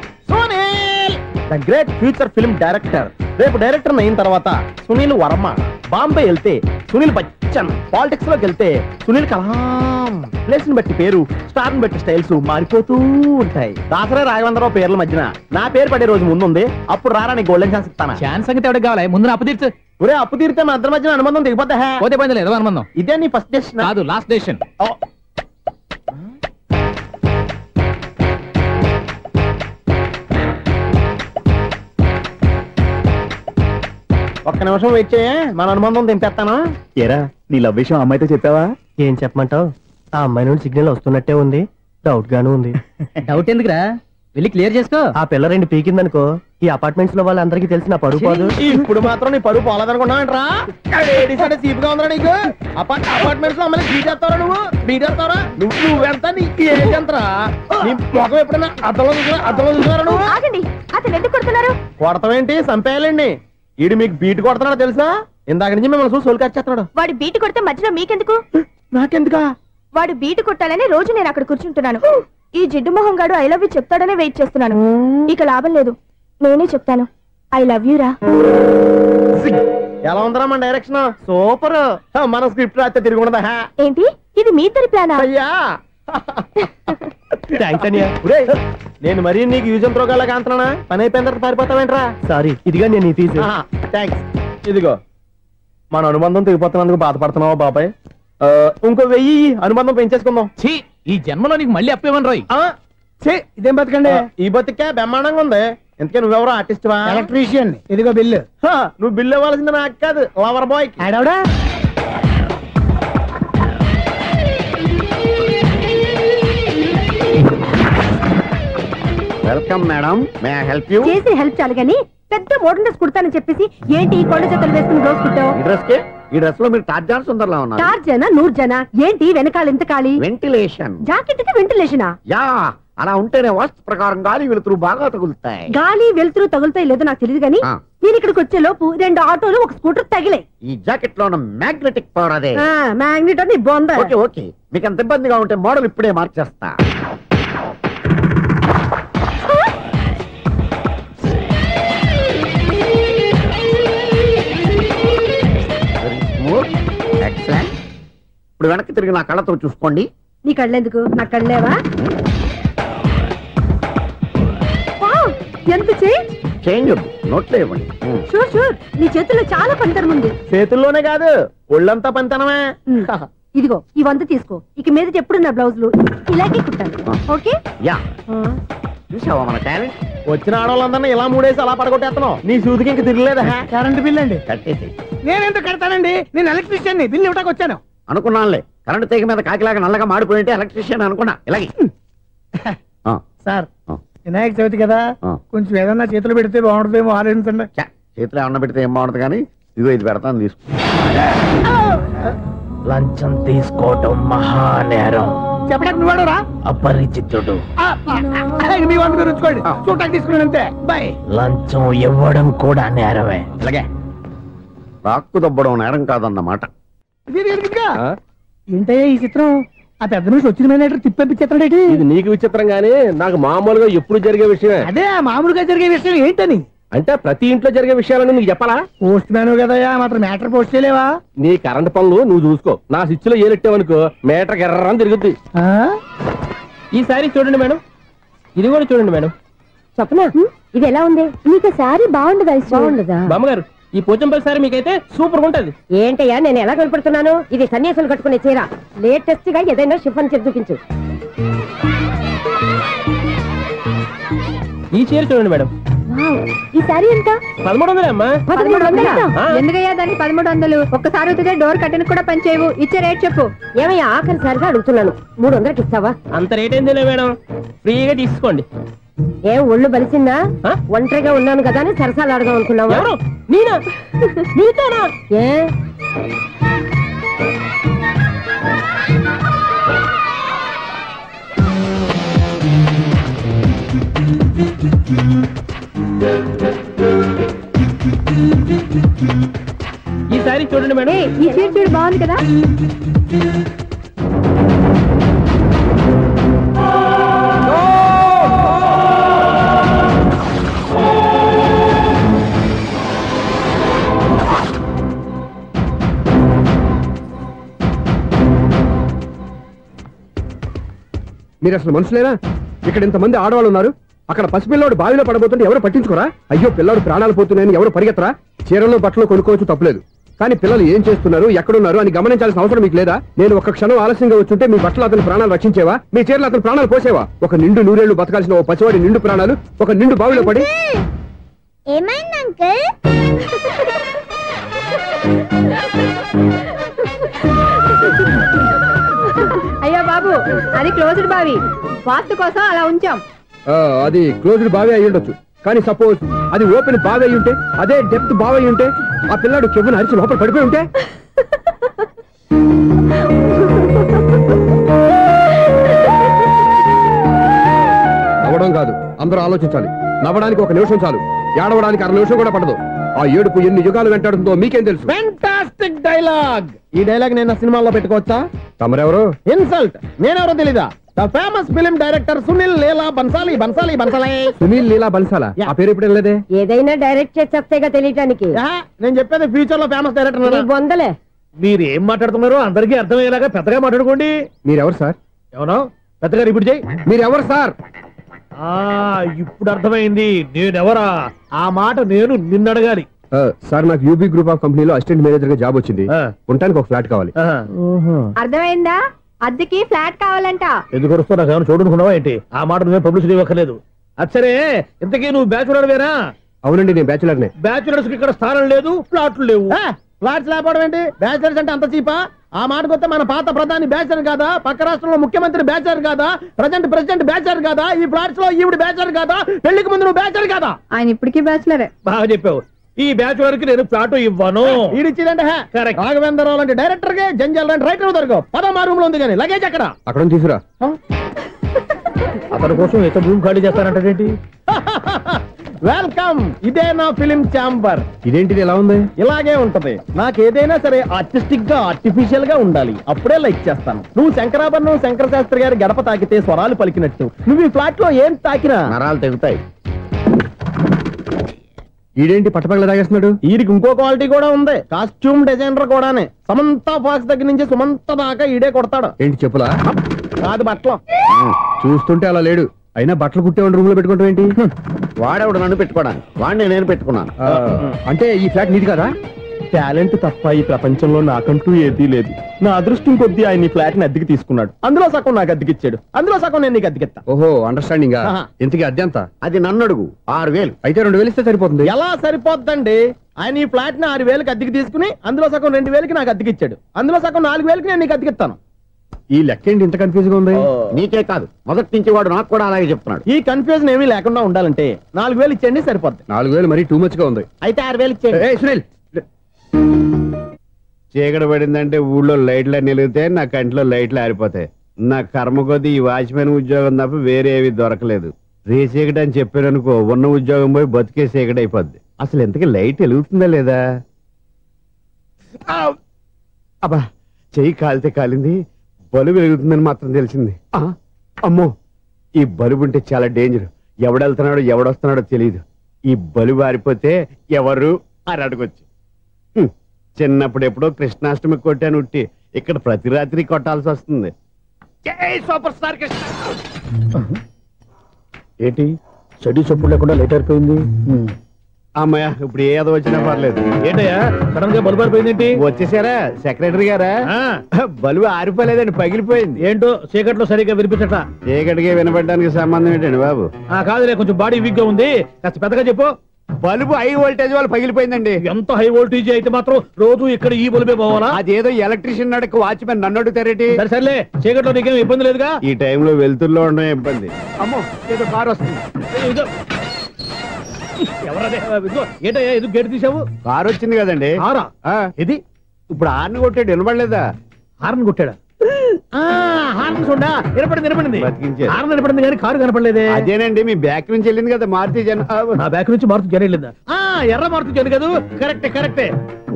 the great future film director. రేపు డైరెక్టర్ అయిన తర్వాత సునీల్ వర్మ. బాంబే వెళ్తే సునీల్ బచ్చన్. పాలిటిక్స్ లోకి వెళ్తే సునీల్ కలాం. ప్లేస్ ని బట్టి పేరు, స్టార్ ని బట్టి స్టైల్స్ మారిపోతూ ఉంటాయి. దాసరా రాఘవేంద్రరావు పేర్ల మధ్యన నా పేరు పడే రోజు ముందుంది. అప్పుడు రారా నీకు గోల్డెన్ ఛాన్స్ ఇస్తాను. ఛాన్స్ సంగతి ఎవరికి కావాలి? ముందు అప్పు తీర్చు. ఒరే అప్పు తీరితే మన ఇద్దరి మధ్యన అనుబంధం దిగిపోతా. పోతే పోయింది లేదు అనుబంధం. ఇదే నీ ఫస్ట్ డెసిషన్ కాదు, లాస్ట్ డెసిషన్. ఒక్క నిమిషం వెయిట్ చేయ, మన అనుబంధం దింపేస్తాను. ఏరా నీ లవ్ విషయం అమ్మాయితో చెప్పావా? ఏం చెప్పమంటావు? ఆ అమ్మాయి నుండి సిగ్నల్ వస్తున్నట్టే ఉంది. డౌట్ గాను ఉంది. డౌట్ ఎందుకురా, వెళ్ళి క్లియర్ చేసుకో. ఆ పిల్ల 2 పీకిందనుకో, ఈ అపార్ట్మెంట్స్ లో వాళ్ళందరికీ తెలిసిన పరుగు పోదు. ఇప్పుడు మాత్రం నీ పరుగు పోలేదనుకున్నావంటరా? సీపుగా ఉందా నీకు? అపార్ట్మెంట్స్ లో అమ్మని బీటేస్తావరా? బీటేస్తావరా? నువ్వెంత నీకు ఏంటంతరా? నీ మొఖం ఎప్పుడైనా అద్దంలో చూసారా నువ్వు? అతను ఎందుకు కొడుతున్నారు? కొడతావేంటి? చంపేయాలండి. ఈడు మీకు బీట్ కొడుతున్నాడు తెలుసా? ఇందాక నుంచి మిమ్మల్ని చూసి సోల్కి వచ్చేస్తున్నాడు. వాడు బీటు కొడితే మధ్యలో మీకెందుకు? నాకెందుకా? వాడు బీటు కొట్టాలని రోజు నేను అక్కడ కూర్చుంటున్నాను. ఈ జిడ్డు మొహం గాడు ఐ లవ్ యూ చెప్తాడనే వెయిట్ చేస్తున్నాను. ఇక లాభం లేదు, నేనే చెప్తాను. ఐ లవ్ యూ రా. ఎలా ఉందరా మన డైరెక్షన్? సూపర్. మన స్క్రిప్ట్ రాస్తే తిరిగి ఉండదా? ఏంటి ఇది మీ ఇద్దరి ప్లానా? అయ్యా నేను మరీ నీకు యూజ్ ఎంతో గలగా అంటున్నా. పని అయిపోయిన తర్వాత పారిపోతావేంట్రా? సారీ, ఇదిగా నేను ఈ ఫీజు. థ్యాంక్స్. ఇదిగో మన అనుబంధం తెగిపోతున్నందుకు బాధపడుతున్నావా బాబాయ్? ఇంకో 1000 అనుబంధం పెంచేసుకుందాం. ఈ జన్మలో నీకు మళ్ళీ అప్పేమని రాయి. ఇదేం బతకండి? ఈ బతికే బ్రహ్మాండంగా ఉంది. ఎందుకే నువ్వెవరో ఆర్టిస్ట్ వా? ఎలక్ట్రీషియన్. ఇదిగో బిల్లు. నువ్వు బిల్లు ఇవ్వాల్సింది నాకు కాదు, లవర్ బాయ్. ఆడవడా? Welcome madam, may I help you? చేసి హెల్ప్ చాలు గానీ పెద్ద మోడర్న్ డ్రెస్ కుడతానని చెప్పేసి ఏంటి ఈ కొండ జతలు వేసుకుని రోజు కుట్టావు? ఈ డ్రెస్ కే ఈ డ్రెస్ లో మీరు టార్జాన్ సుందర్లా ఉన్నారు. టార్జనా 100 జనా? ఏంటి వెనకాల ఎంత ఖాళీ? వెంటిలేషన్. జాకెట్ కి వెంటిలేషనా? యా, అలా ఉంటేనే వాస్తు ప్రకారం గాలి వెలుతురు బాగా తగులుతాయి. గాలి వెలుతురు తగులుతాయి లేదో నాకు తెలియదు గానీ నేను ఇక్కడికి వచ్చే లోపు 2 ఆటోలు 1 స్కూటర్ తగిలే. ఈ జాకెట్ లో ఉన్న మ్యాగ్నెటిక్ పవర్ అదే. మ్యాగ్నెట్ అని బొంద. ఓకే ఓకే, మీకు అంత ఇబ్బందిగా ఉంటే మోడల్ ఇప్పుడే మార్చేస్తా. ఎక్సలెంట్. ఇప్పుడు వెనక్కి తిరిగి నా కళ్ళతో చూసుకోండి. నీ కళ్ళెందుకు? నా కళ్ళేవా? ఎంత చేయి చేంజ్ నోట్లో ఇవ్వండి. షూర్ షూర్ నీ చేతుల్లో చాలా పనితనం ఉంది. చేతుల్లోనే కాదు ఒళ్ళంతా పనితనమే. ఇదిగో ఈ 100 తీసుకో. ఇక మీద ఎప్పుడు నా బ్లౌజులు ఇలాగే కుట్టాను. ఓకే యా చూసావా మన టాలెంట్. వచ్చిన ఆడవాళ్ళందరినీ ఇలా మూడేసి అలా పడగొట్టేస్తున్నావు. నీ సూదికి ఇంక తిరగలేదా? కరెంట్ బిల్ అండి. కట్టేసి. నేనెందుకు కడతానండి, నేను ఎలక్ట్రీషియన్. బిల్లు ఇవ్వడానికి వచ్చాను. అనుకున్నానులే, కరెంట్ తీగ మీద కాకిలాగా నల్లగా మాడిపోయింటే ఎలక్ట్రీషియన్ అనుకున్నా. ఇలాగే సార్ వినాయక చవితి కదా, కొంచెం ఏదన్నా చేతులు పెడితే బాగుంటుందేమో ఆలోచించండి. చేతిలో ఏమన్నా పెడితే ఏం బాగుంటుంది కానీ ఇదిగో ఇది పెడతాను తీసుకో. లంచం తీసుకోవటం మహానేరం. చెప్పడానికి నువ్వాడరా అపరిచితుడు. మీ వంట మీరు ఉంచుకోండి, చూడటానికి తీసుకున్నాను అంతే. బాయ్. లంచం ఇవ్వడం కూడా నేరమే. ఇలాగే రాక్కు దబ్బడం నేరం కాదన్నమాట. ఏంటయ్యా ఈ చిత్రం? ఆ పెద్ద నుంచి వచ్చిన మేనేటర్ తిప్పించేస్తాడేటి? ఇది నీకు విచిత్రం గానీ నాకు మామూలుగా ఎప్పుడు జరిగే విషయమే. అదే మామూలుగా జరిగే విషయం ఏంటని? అంటే ప్రతి ఇంట్లో జరిగే విషయాలను నీకు చెప్పాలా? పోస్ట్ మ్యాన్ కదయ్యా, మాత్రం మ్యాటర్ పోస్ట్ చేయలేవా? నీ కరెంట్ పనులు నువ్వు చూసుకో. నా స్విచ్ లో ఏలెట్టావనుకో మీటర్ ఎర్రని తిరుగుద్ది. ఈసారి చూడండి మేడం, ఇది కూడా చూడండి మేడం. చెప్పనా ఇది ఎలా ఉంది? నీకు సారీ బాగుండదా? బాగుండదా బామ్మగారు? ఈ పోచంపల్లి సారీ మీకైతే సూపర్ ఉంటది. ఏంటయ్యా నేను ఎలా కనపడుతున్నాను? ఇది సన్యాసులు కట్టుకునే చీర. లేటెస్ట్ గా ఏదైనా షిఫాన్ చీర చూపించు. ఈ చీర చూడండి మేడం. ఈ సారీ ఎంత? 1300 అమ్మా. 1300? ఎందుకయ్యా దానికి 1300? ఒక్కసారి అవుతుందే డోర్ కట్టను కూడా పనిచేయవు. ఇచ్చే రేట్ చెప్పు. ఏమయ్యా ఆఖరిసారిగా అడుగుతున్నాను, 300కి ఇస్తావా? అంత రేట్ ఏందిలే మేడం, ఫ్రీగా తీసుకోండి. ఏం ఒళ్ళు బలిసిందా? ఒంటరిగా ఉన్నాను కదా అని సరసాలు అడదాం అనుకున్నావా? నేనా? నీతోనా? ఏ ఈ సారీ చూడండి మేడం. ఈ చీర చూడు బాగుంది కదా. మీరు అసలు మనుషులేనా? ఇక్కడ ఇంతమంది ఆడవాళ్ళు ఉన్నారు, అక్కడ పసిపిల్లాడు బావిలో పడబోతుంటే ఎవరు పట్టించుకోరా? అయ్యో పిల్లాడు ప్రాణాలు పోతున్నాయని ఎవరు పరిగెత్తరా? చీరలు బట్టలు కొనుక్కోవచ్చు తప్పలేదు, కానీ పిల్లలు ఏం చేస్తున్నారు ఎక్కడున్నారు అని గమనించాల్సిన అవసరం మీకు లేదా? నేను ఒక్క క్షణం ఆలస్యంగా వచ్చుంటే మీ బట్టలు అతని ప్రాణాలు రక్షించేవా? మీ చీరలు అతని ప్రాణాలు పోసేవా? ఒక నిండు నూరేళ్లు బతకాల్సిన ఓ పసివాడి నిండు ప్రాణాలు ఒక నిండు బావిలో పడి. ఏమైంది అంకుల్? అయ్యో బాబు, అది క్లోజ్డ్ బావి, వాస్తు కోసం అలా ఉంచాం. అది క్లోజ్డ్ బావి అయి ఉండొచ్చు, కానీ సపోజ్ అది ఓపెన్ బావి అయి ఉంటే, అదే డెప్త్ బావి అయి ఉంటే, ఆ పిల్లాడు చెవును అరిచి లోపల పడిపోయి ఉంటే? నవ్వడం కాదు, అందరూ ఆలోచించాలి. నవ్వడానికి 1 నిమిషం చాలు, ఏడవడానికి 1/2 నిమిషం కూడా పడదు. ఆ ఏడుపు ఎన్ని యుగాలు వెంటాడుతుందో మీకేం తెలుసు? Fantastic dialogue. ఈ డైలాగ్ నేను సినిమాలో పెట్టుకోవచ్చా? తమరెవరు? ఇన్సల్ట్. నేనెవరో తెలీదా? The famous film director Sunil Leela Bansali. Bansali Bansali Sunil Leela బన్సాలా? ఆ పేరు ఇప్పుడు లేదే. ఏదైనా డైరెక్ట్ చేసేస్తేగా తెలియటానికి. నేను చెప్పేది ఫ్యూచర్ లో ఫేమస్ డైరెక్టర్. బొందలే. మీరు ఏం మాట్లాడుతున్నారో అందరికీ అర్థమయ్యేలాగా పెద్దగా మాట్లాడుకోండి. మీరెవరు సార్? ఎవరో పెద్దగా రిపీట్ చేయి. మీరెవరు సార్? ఇప్పుడు అర్థమైంది నేనెవరా. ఆ మాట నేను నిన్ను అడగాలి. సార్ నాకు యూబీ గ్రూప్ ఆఫ్ కంపెనీలో అసిస్టెంట్ మేనేజర్ గా జాబ్ వచ్చింది. ఉండడానికి ఒక ఫ్లాట్ కావాలి. అర్థమైందా? అద్దెకి ఫ్లాట్ కావాలంట. ఎందుకు వస్తున్నా నాకు ఏమైనా చూడనుకున్నావా ఏంటి? ఆ మాట నువ్వే పబ్లిసిటీ ఇవ్వక్కర్లేదు. అచ్చరే ఇంతకీ నువ్వు బ్యాచులర్ వేరా? అవునండి, నేను బ్యాచులర్ నే. బ్యాచులర్స్ కి ఇక్కడ స్థానం లేదు, ఫ్లాట్లు లేవు. ఫ్లాట్స్ లేకపోవడం ఏంటి? బ్యాచులర్స్ అంటే అంత చీపా? ఆ మాటకొస్తే మన పాత ప్రధాని బ్యాచులర్ కాదా? పక్క రాష్ట్రంలో ముఖ్యమంత్రి బ్యాచులర్ కాదా? ప్రెసిడెంట్ బ్యాచులర్ కాదా? ఈ ఫ్లాట్స్ లో ఈవిడ బ్యాచులర్ కాదా? పెళ్లికి ముందు నువ్వు బ్యాచులర్ కాదా? ఆయన ఇప్పటికీ బ్యాచులరే. బాగా చెప్పావు. ఈ బ్యాచులర్ కి నేను ఫ్లాట్ ఇవ్వను. ఈడిచ్చిందంటే రాఘవేంద్రరావు లాంటి డైరెక్టర్ కి జంజల్ లాంటి రైటర్ దొరకవు. పదమా రూమ్ లో ఉంది కానీ లగేజ్ అక్కడ. అక్కడ తీసుకురా. అతని కోసం ఎంత రూమ్ ఖాళీ చేస్తారంటే వెల్కమ్. ఇదే నా ఫిలిం ఛాంబర్. ఇదేంటిది ఎలా ఉంది? ఇలాగే ఉంటది. నాకేదైనా సరే ఆర్టిస్టిక్ గా ఆర్టిఫిషియల్ గా ఉండాలి, అప్పుడే లైక్ చేస్తాను. నువ్వు శంకరాభరణం శంకర శాస్త్రి గారి గడప తాకితే స్వరాలు పలికినట్టు నువ్వు ఈ ఫ్లాట్ లో ఏం తాకినా నరాలు తెగుతాయి. ఈడేంటి పట్టపగల తాగేస్తున్నాడు? వీడికి ఇంకో క్వాలిటీ కూడా ఉంది. కాస్ట్యూమ్ డిజైనర్ కూడానే. సమంత ఫాక్స్ దగ్గర నుంచి సుమంత దాకా ఈడే కొడతాడు. ఏంటి చెప్పులా? కాదు బట్టలు. చూస్తుంటే అలా లేడు. అయినా బట్టలు కుట్టేవాడి రూమ్ లో పెట్టుకుంటాం ఏంటి? వాడేవాడు నన్ను పెట్టుకోవడానికి, వాడిని నేను పెట్టుకున్నాను. అంటే ఈ ఫ్లాట్ నీది కదా? టాలెంట్ తప్ప ఈ ప్రపంచంలో నాకంటూ ఏదీ లేదు. నా అదృష్టం కొద్దీ ఆయన ఈ ఫ్లాట్ ని అద్దెకి తీసుకున్నాడు. అందులో సగం నాకు అద్దెకిచ్చాడు, అందులో సగం నేను నీకు అద్దెకిస్తా. ఓహో, అండర్స్టాండింగ్. ఇంతకీ అద్దె ఎంత? అది నన్ను అడుగు. 6,000. అయితే 2,000 ఇస్తే సరిపోతుంది. ఎలా సరిపోద్దండి? ఆయన ఈ ఫ్లాట్ ని 6,000కి అద్దెకి తీసుకుని అందులో సగం 2,000కి నాకు అద్దెకిచ్చాడు, అందులో సగం 4,000కి నేను నీకు అద్దెకిస్తాను. ఈ లెక్క ఏంటి ఇంత కన్ఫ్యూజ్ గా ఉంది? నీకే కాదు, మొదటి నుంచి వాడు నాకు కూడా అలాగే చెప్తున్నాడు. ఈ కన్ఫ్యూజన్ ఏమీ లేకుండా ఉండాలంటే 4,000 ఇచ్చేయండి, సరిపోద్ది. 4,000 మరీ టూ మచ్ గా ఉంది. అయితే 6,000 ఇచ్చేయండి. సునీల్, చీకటి పడిందంటే ఊళ్ళో లైట్లు నిలిగితే నా కంటిలో లైట్లు ఆరిపోతాయి. నా కర్మ కొద్దీ ఈ వాచ్మెన్ ఉద్యోగం తప్ప వేరే ఏవి దొరకలేదు. రేచీకటి అని చెప్పారనుకో, ఉన్న ఉద్యోగం పోయి బతికే చీకటి అయిపోద్ది. అసలు ఎంతకీ లైట్ వెలుగుతుందా లేదా? అబ్బా, చెయ్యి కాలితే కాలింది, బలుబు వెలుగుతుందని మాత్రం తెలిసింది. అమ్మో, ఈ బలుబు ఉంటే చాలా డేంజర్. ఎవడెళ్తున్నాడో ఎవడొస్తున్నాడో తెలియదు. ఈ బలుబు ఆరిపోతే ఎవరు అని అడగొచ్చు. చిన్నప్పుడు ఎప్పుడో కృష్ణాష్టమి కొట్టాను ఉట్టి, ఇక్కడ ప్రతి రాత్రి కొట్టాల్సి వస్తుంది. జై సూపర్ స్టార్ కృష్ణ. ఏంటి చెడు చెప్పుడు లేకుండా లేట్ అయిపోయింది? అమ్మయ్య, ఇప్పుడు ఏదో వచ్చినా పర్లేదు. ఏంటయ్యా సడన్ గా బల్బు అయిపోయింది ఏంటి? వచ్చేసారా సెక్రటరీ గారా? బలుబు ఆరిపోలేదండి, పగిలిపోయింది. ఏంటో చీకట్లో సరిగ్గా వినిపించట. చీకటికి వినపడడానికి సంబంధం ఏంటండి బాబు? కాదులే, కొంచెం బాడీ వీక్ గా ఉంది, కాస్త పెద్దగా చెప్పు. బల్బు హై వోల్టేజ్ వాళ్ళు పగిలిపోయిందండి. ఎంత హై వోల్టేజ్ అయితే మాత్రం రోజు ఇక్కడ ఈ బల్బే పోవాలా? అదేదో ఎలక్ట్రీషియన్ నడక వాచ్మెన్ నన్ను అడుగుతారేటి? సర్లే, చీకట్లో నీకేం ఇబ్బంది లేదుగా? ఈ టైంలో వెళ్తుల్లో ఉండడం ఇబ్బంది. అమ్మో, ఏదో కారు వస్తుంది. ఎవరదే? ఏంటయ్యా ఎందుకు గేట్ తీసావు? కారు వచ్చింది కదండి. కారా? ఇది ఇప్పుడు హార్న్ కొట్టాడు, వినపడలేదా? హార్న్ కొట్టాడా? హార్న్ చూడా వినపడింది. బతికించాడు. హార్న్ వినపడింది కానీ కారు కనపడలేదే. అదేనండి, మీ బ్యాక్ నుంచి వెళ్ళింది కదా మారుతి జన. నా బ్యాక్ నుంచి మారుతి జన వెళ్ళిందా? ఎర్ర మారుతి జన కదా? కరెక్టే.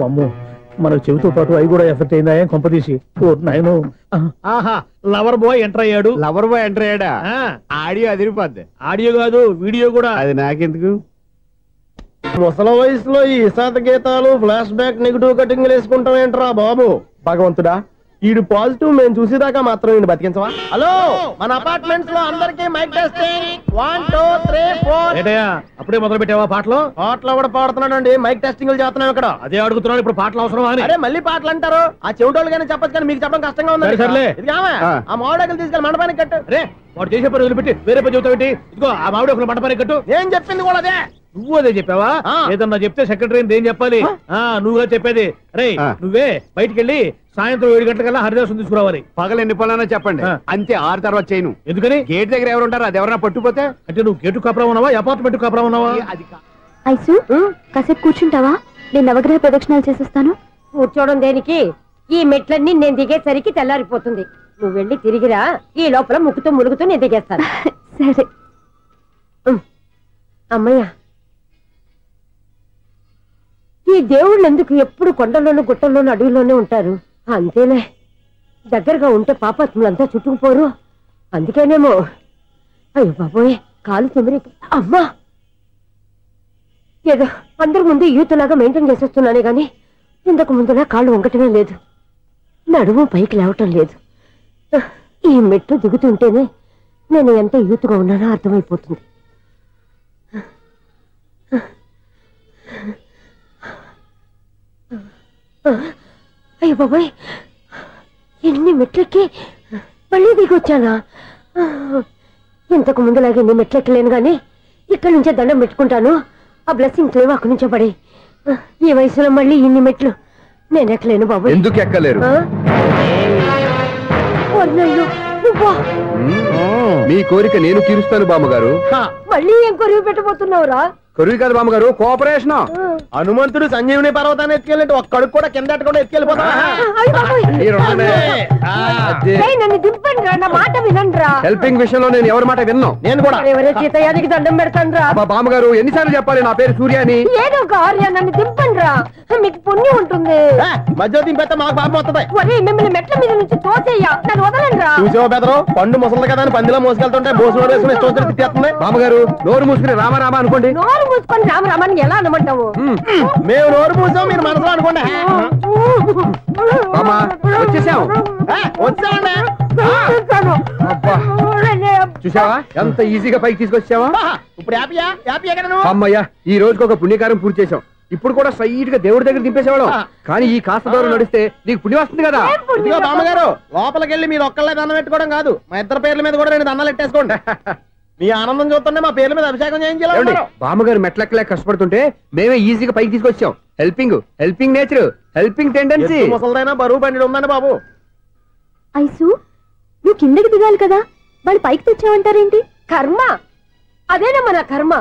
అమ్మో, మన చెవితో పాటు అవి కూడా ఎఫెక్ట్ అయిందా కొంపదీసి? ఆహా, లవర్ బాయ్ ఎంటర్ అయ్యాడు. లవర్ బాయ్ ఎంటర్ అయ్యాడా? ఆడియో అదిరిపోద్ది. ఆడియో కాదు, వీడియో కూడా. అది నాకెందుకు? ముసల వయసులో ఈ ఇసాత గీతాలు, ఫ్లాష్ బ్యాక్, నెగిటివ్ కటింగ్ వేసుకుంటాం ఏంట్రా బాబు? భగవంతుడా, ఈడు పాజిటివ్ మేము చూసేదాకా మాత్రం ఈయన బతికించవా? హలో, మన అపార్ట్మెంట్స్ లో అందరికీ మైక్ టెస్టింగ్. 1 2 3 4. ఏంటయ్యా అప్పుడే మొదలు పెట్టావా పాటలు? పాటలు కూడా పాడుతున్నాడు అండి, మైక్ టెస్టింగ్ చేస్తున్నాం ఇక్కడ. అదే అడుగుతున్నాడు, ఇప్పుడు పాటలు అవసరమా అని. అరే మళ్ళీ పాటలు అంటారు, ఆ చెవిటోళ్ళు కానీ చెప్పచ్చు కానీ మీకు చెప్పడం కష్టంగా ఉంది. సర్లే, ఆ మామిడాకులు తీసుకెళ్ళి మండపానికి కట్టు. రే, వాడు చేసే పని వదిలిపెట్టి వేరే పని చెబుతావు. ఇదిగో ఆ మామిడాకులు మండపానికి కట్టు. నేను చెప్పింది కూడా అదే. నువ్వు అదే చెప్పావా? ఏదన్నా చెప్తే సెక్రటరీ ఏం చెప్పాలి? నువ్వుగా చెప్పేది. రే, నువ్వే బయటికి వెళ్ళి సాయంత్రం 7 గంటలకల్లా హరిదాసుని తీసుకురావాలి. పగలు ఎన్ని పనులన్నా చెప్పండి, అంతే. 6 తర్వాత చేయను. ఎందుకని? గేట్ దగ్గర ఎవరు ఉంటారు, అది ఎవరన్నా పట్టుపోతే. అంటే నువ్వు గేటు కాపురా ఉన్నావా, అపార్ట్మెంట్ కాపురా ఉన్నావా? ఐసు, కాసేపు కూర్చుంటావా? నేను నవగ్రహ ప్రదక్షిణాలు చేసేస్తాను. కూర్చోవడం దేనికి? ఈ మెట్లన్నీ నేను దిగేసరికి తెల్లారిపోతుంది. నువ్వు వెళ్ళి తిరిగిరా, ఈ లోపల ముక్కుతూ ములుగుతూ నేను దిగేస్తాను. సరే అమ్మయ్య, ఈ దేవుళ్ళు ఎందుకు ఎప్పుడు కొండల్లోనూ గుట్టల్లోనూ అడవిలోనే ఉంటారు? అంతేలే, దగ్గరగా ఉంటే పాపాత్ములంతా చుట్టుకుపోరు. అందుకేనేమో. అయ్యో బాబోయ్, కాలు తిమిరి. అమ్మా, ఏదో అందరి ముందు యూత్లాగా మెయింటైన్ చేసేస్తున్నానే గాని ఇంతకు ముందులా కాళ్ళు వంకటమే లేదు, నడుము పైకి లేవటం లేదు. ఈ మెట్టు దిగుతుంటేనే నేను ఎంత యూత్గా ఉన్నానో అర్థమైపోతుంది. అయ్యో బాబాయ్, ఎన్ని మెట్లెక్కి మళ్ళీ దిగొచ్చానా? ఇంతకు ముందులాగే ఎన్ని మెట్లెక్కలేను గాని ఇక్కడి నుంచే దండం పెట్టుకుంటాను. ఆ బ్లెస్సింగ్ లేవు అక్కడి నుంచో పడి. ఈ వయసులో మళ్ళీ ఇన్ని మెట్లు నేను ఎక్కలేను బాబు. ఎందుకు ఎక్కలేరు? మీ కోరిక నేను తీరుస్తాను బామ్మగారు. మళ్ళీ ఏం కొరివి పెట్టబోతున్నావురా? కొరివి కాదు బామ్మగారు, కోఆపరేషన్. హనుమంతుడు సంజీవుని పర్వతాన్ని ఎత్తుకెళ్ళి ఒక్కడికి కూడా కింద కూడా ఎత్తుకెళ్ళిపోతా. నన్ను దింపండి రా, నా మాట వినండి రా. హెల్పింగ్ విషయంలో నేను ఎవరి మాట విన్నాను. నేను కూడా ఎవరే సీతయ్యానికి దండం పెడతాను రా. బామ్మగారు ఎన్నిసార్లు చెప్పాలి నా పేరు సూర్యాని? ఏదో ఒక ఆర్య, నన్ను దింపండి రా, మీకు పుణ్యం ఉంటుంది. మధ్య దింపేస్తే మాకు పాపం వస్తుంది. ఒరే, మిమ్మల్ని మెట్ల మీద నుంచి తోసేయ్యా, నన్ను వదలండి రా. చూసావా బెదరు, పండు ముసలి కదా అని పందిలో మోసుకెళ్తుంటే భోజనం వేసుకుని ఇష్టం తిట్టేస్తుంది. బామ్మగారు నోరు మూసుకుని రామారామా అనుకోండి. నోరు మూసుకొని రామరామాన్ని ఎలా అనమంటావు? మేము నోరు మూసాం, మీరు మనసులో అనుకోండి. వచ్చేసాం. వచ్చామండి. చూసావా ఎంత ఈజీగా పైకి తీసుకొచ్చావా? ఇప్పుడు హ్యాపీయా కదా నువ్వు? అమ్మయ్యా ఈ రోజుకి ఒక పుణ్యకారం పూర్తి చేసాం. ఇప్పుడు కూడా స్ట్రైట్ గా దేవుడి దగ్గర దింపేసేవాడు. కానీ ఈ కాస్త దూరం నడిస్తే నీకు పుణ్యం వస్తుంది కదా. ఇదిగో బామ్మగారు, లోపలికి వెళ్ళి మీరు ఒక్కళ్ళే దండం పెట్టుకోవడం కాదు, మా ఇద్దరు పేర్ల మీద కూడా 2 దండాలు పెట్టేసుకోండి. మీ ఆనందం చూస్తుంటే మా పేర్ల మీద అభిషేకం చేయించాలి. బామ్మగారు మెట్లెక్కలే కష్టపడుతుంటే మేమే ఈజీగా పైకి తీసుకొచ్చాం. Helping nature, helping tendency. ముసలిదైనా బరువు బండి ఉందండి బాబు. ఐసు నువ్వు కిందకి దిగాలి కదా, వాళ్ళు పైకి తెచ్చావంటారేంటి? కర్మ అదేనా మన కర్మ.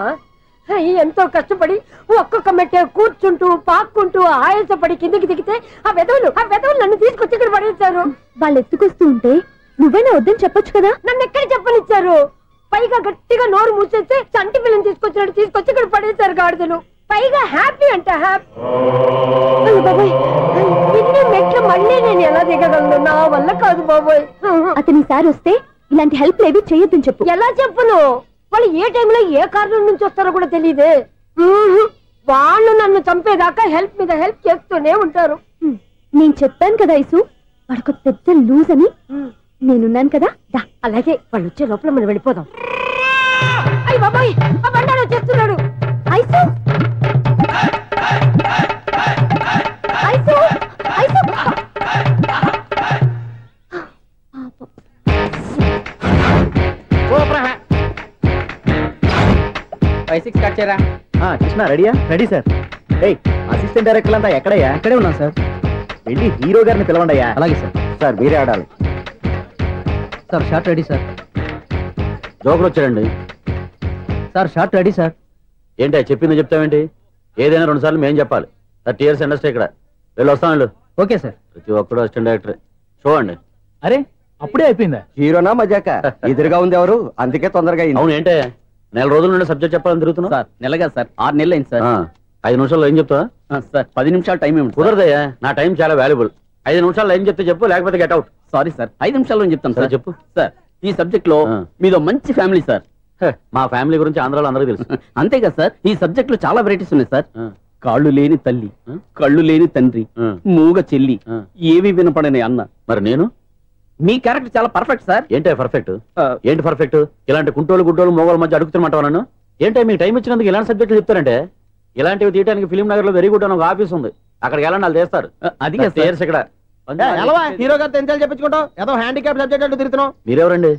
ఎంతో కష్టపడి ఒక్కొక్క మెట్టే కూర్చుంటూ పాక్కుంటూ ఆయాసపడి కిందకి దిగితే ఆ వెధవులు నన్ను తీసుకొచ్చి ఇక్కడ పడేశారు. వాళ్ళు ఎత్తుకొస్తూ ఉంటే నువ్వైనా వద్దని చెప్పొచ్చు కదా. నన్ను ఎక్కడ చెప్పనిచ్చారు? పైగా గట్టిగా నోరు మూసేస్తే చంటి పిల్లని తీసుకొచ్చి ఇక్కడ పడేశారు గాడిదలు. పైగా హ్యాపీ అంట హ్యాపీ. బాబాయ్ ఇన్ని మెట్లు మళ్ళీ నేను ఎలా దిగగలను? నా వల్ల కాదు బాబాయ్. అతని సార్ వస్తే ఇలాంటి హెల్ప్ లేవి చేయొద్దని చెప్పు. ఎలా చెప్పును? వాళ్ళు ఏ టైంలో ఏ కారణం నుంచి వస్తారో కూడా తెలియదే. వాళ్ళు నన్ను చంపేదాకా హెల్ప్ మీద హెల్ప్ చేస్తూనే ఉంటారు. నేను చెప్పాను కదా ఐసు, వాడికి పెద్ద లూజ్ అని. నేనున్నాను కదా. అలాగే వాళ్ళు వచ్చే లోపల మనం వెళ్ళిపోదాం. అయ్య బాబాయ్ ఆ బండారు వచ్చేస్తున్నాడు. ఐసు ఐసు ఐసు 5-6 కట్ చేయరా. కృష్ణ రెడీయా? Ready sir. అసిస్టెంట్ డైరెక్టర్ అంతా ఎక్కడయ్యా? ఇక్కడే ఉన్నాం సార్. వెళ్ళి హీరో గారిని పిలవండి అయ్యా. అలాగే సార్. సార్ మీరే ఆడాలి సార్. Short ready sir. జోకులు వచ్చాడండి సార్. Short ready sir. ఏంటి చెప్పింది చెప్తావేంటి? ఏదైనా 2 సార్లు మేం చెప్పాలి. 30 years ఇండస్ట్రీ ఇక్కడ. వెళ్ళి వస్తాం వెళ్ళు. Okay sir. ప్రతి ఒక్కడు అసిస్టెంట్ డైరెక్టర్. చూడండి. అరే అప్పుడే అయిపోయిందా? హీరోనా మజాక? ఎదురుగా ఉంది ఎవరు, అందుకే తొందరగా అయింది. అవును ఏంటే 4 రోజుల నుండి సబ్జెక్ట్ చెప్పాలని తిరుగుతున్నా సార్. నెలగా సార్, 6 నెలలు అయింది సార్. 5 నిమిషాల్లో ఏం చెప్తా సార్? 10 నిమిషాలు టైం ఏమి కుదరదయ్యా. నా టైం చాలా వాల్యుబుల్. 5 నిమిషాల్లో ఏం చెప్తే చెప్పు, లేకపోతే గెట్ అవుట్. సారీ సార్, 5 నిమిషాల్లో చెప్తాను సార్. చెప్పు సార్. ఈ సబ్జెక్ట్ లో మీదో మంచి ఫ్యామిలీ సార్. మా ఫ్యామిలీ గురించి ఆంధ్రాలో అందరికీ తెలుసు. అంతే కదా సార్. ఈ సబ్జెక్ట్ లో చాలా వెరైటీస్ ఉన్నాయి సార్. కాళ్ళు లేని తల్లి, కళ్ళు లేని తండ్రి, మూగ చెల్లి, ఏవి వినపడని అన్న. మరి నేను మీ క్యారెక్టర్ చాలా పర్ఫెక్ట్ సార్. ఏంటే పర్ఫెక్ట్? ఏంటి పర్ఫెక్ట్? ఇలాంటి కుంటోలు గుడ్డోలు మోగోల మధ్య అడుగుతున్నమాట నన్ను. ఏంటంటే మీకు టైం ఇచ్చినందుకు ఇలాంటి సబ్జెక్టులు చెప్తారంటే? ఇలాంటివి తీయడానికి ఫిలిం నగర్ లో వెరీ గుడ్ అని ఒక ఆఫీస్ ఉంది. అక్కడికి వెళ్ళండి, వాళ్ళు చేస్తారు. అది ఇక్కడ హీరో గారితో ఎంత చెప్పించుకుంటావు? ఏదో హ్యాండిక్యాప్ సబ్జెక్ట్ అంటూ తిరుగుతున్నావు. మీరెవరండి?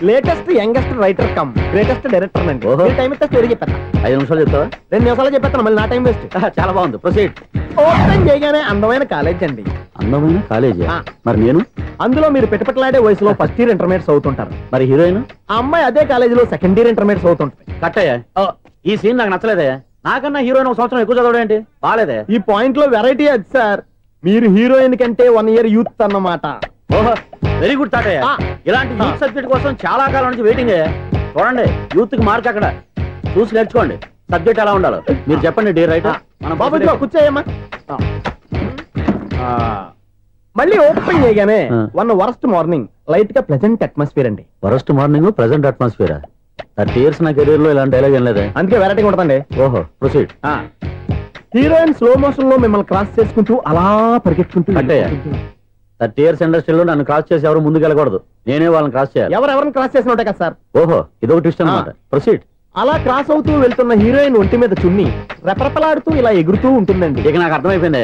Latest youngest writer come greatest director అండి. టైం ఇస్తే స్టోరీ చెప్పేస్తా. 5 నిమిషాలు చెప్తావా? 2 నిమిషాలు చెప్పేస్తాను, మళ్ళీ నా టైం వేస్ట్. చాలా బాగుంది, ప్రొసీడ్. ఓపెన్ చేయగానే అందమైన కాలేజ్ అండి. అందమైన కాలేజీ? మరి నేను అందులో మీరు పెట్టుపట్లాడే వయసులో ఫస్ట్ ఇయర్ ఇంటర్మీడియట్స్ అవుతుంటారు. మరి హీరోయిన్? ఆ అమ్మాయి అదే కాలేజీలో సెకండ్ ఇయర్ ఇంటర్మీడియట్స్ అవుతుంటారు. కట్టయ్యా, ఈ సీన్ నాకు నచ్చలేదే. నాకన్నా హీరోయిన్ 1 సంవత్సరం ఎక్కువ చదవడం ఏంటి? బాలేదే. ఈ పాయింట్ లో వెరైటీ అది సార్. మీరు హీరోయిన్ కంటే 1 year యూత్ అన్నమాట. ఓహో, వెరీ గుడ్ థాట్. ఇలాంటి యూత్ సబ్జెక్ట్ కోసం చాలా కాలం నుంచి వెయిటింగ్. చూడండి, యూత్ కి మార్క్ అక్కడ చూసి నేర్చుకోండి. సబ్జెక్ట్ ఎలా ఉండాలో మీరు చెప్పండి. డే రైటర్ మన బాబు కూర్చోయమ్మా. మళ్ళీ ఓపెన్ చేయగానే 1 వరస్ట్ మార్నింగ్, లైట్ గా ప్లెజెంట్ అట్మాస్ఫియర్ అండి. Worst morning, pleasant atmosphere. 30 years నా కెరీర్ లో ఇలాంటి డైలాగ్ ఏం లేదే. అందుకే వెరైటీ ఉంటుందండి. ఓహో, ప్రొసీడ్. హీరోయిన్ స్లో మోషన్ లో మిమ్మల్ని క్రాస్ చేసుకుంటూ అలా పరిగెత్తుకుంటూ 30 years ఇండస్ట్రీలో నన్ను క్రాస్ చేసి ఎవరు ముందుకు వెళ్ళకూడదు. నేనే వాళ్ళని క్రాస్ చేయాలి. ఎవరెవరిని క్రాస్ చేసిన ఉంటాయి కదా సార్. ఓహో, ఇదొక ట్విస్ట్ అన్నమాట. ప్రొసీడ్. అలా క్రాస్ అవుతూ వెళ్తున్న హీరోయిన్ ఒంటి మీద చున్ని రెపరెపలాడుతూ ఇలా ఎగురుతూ ఉంటుందండి. ఇక నాకు అర్థమైపోయింది.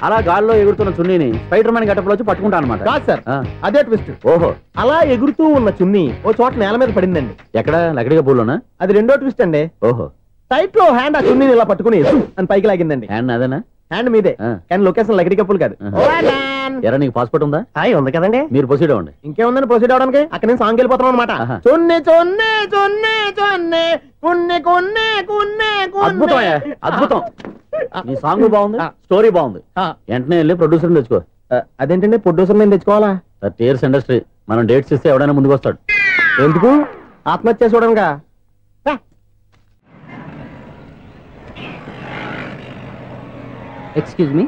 అలా గాల్లో ఎగురుతున్న చున్నీని స్పైడర్ మ్యాన్ గట్టపులో వచ్చి పట్టుకుంటా అనమాట. కాదు సార్, అదే ట్విస్ట్. ఓహో, అలా ఎగురుతూ ఉన్న చున్ని ఓ చోట నేల మీద పడిందండి. ఎక్కడ? లకడిగా పూల్లోనా? అది రెండో ట్విస్ట్ అండి. ఓహో, టైట్ లో హ్యాండ్ ఆ చున్నీని ఇలా పట్టుకుని అని పైకి లాగిందండి. హ్యాండ్ అదేనా? హ్యాండ్ మీదే, కానీ లొకేషన్ లకడి కప్పులు కాదు. ఎరా, నీకు పాస్పోర్ట్ ఉందా? ఉంది కదండి. మీరు ప్రొసీడ్ అవ్వండి. ఇంకేముందని ప్రొసీడ్ అవడానికి? అక్కడ నేను సాంగ్ వెళ్ళిపోతాను అనమాట. చొన్నే చొన్నే చొన్నే చొన్నే కున్నే కున్నే కున్నే. అద్భుతం, అద్భుతం. నీ సాంగ్ బాగుంది, స్టోరీ బాగుంది. వెంటనే వెళ్ళి ప్రొడ్యూసర్ తెచ్చుకో. అదేంటండి ప్రొడ్యూసర్ నేను తెచ్చుకోవాలా? 30 years ఇండస్ట్రీ, మనం డేట్స్ ఇస్తే ఎవడైనా ముందుకు వస్తాడు. ఎందుకు? ఆత్మహత్య చూడనుగా. Excuse me,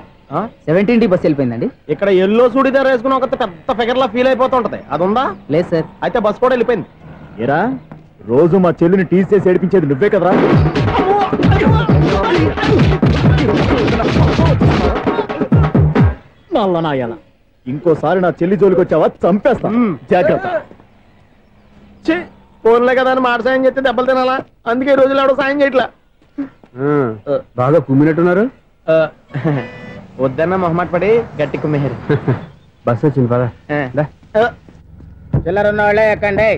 17D bus వెళ్ళిపోయిందండి. ఇక్కడ ఎల్లో చూడిదార్ వేసుకుని ఒక పెద్ద ఫిగర్ లా ఫీల్ అయిపోతుంటది, అది ఉందా? లేదు సార్. అయితే బస్ కూడా వెళ్ళిపోయింది. ఏరా, రోజు మా చెల్లిని టీస్ చేసి ఏడిపించేది నువ్వే కదరా? నల్ల నాయాల, ఇంకోసారి నా చెల్లి జోలికి వచ్చావా చంపేస్తా. జాగ్రత్త. ఫోన్లే కదా అని మాట సాయం చేస్తే దెబ్బలు తినాలా, అందుకే ఈ రోజులు ఎవడో సాయం చేయట్లా. బాగా కుమ్మినట్టున్నారు. వద్దన్న మొహమాట పడి గట్టి కుమ్మేరు. బస్సు వచ్చింది పదా. చిల్లర ఉన్న వాళ్ళే ఎక్కండి,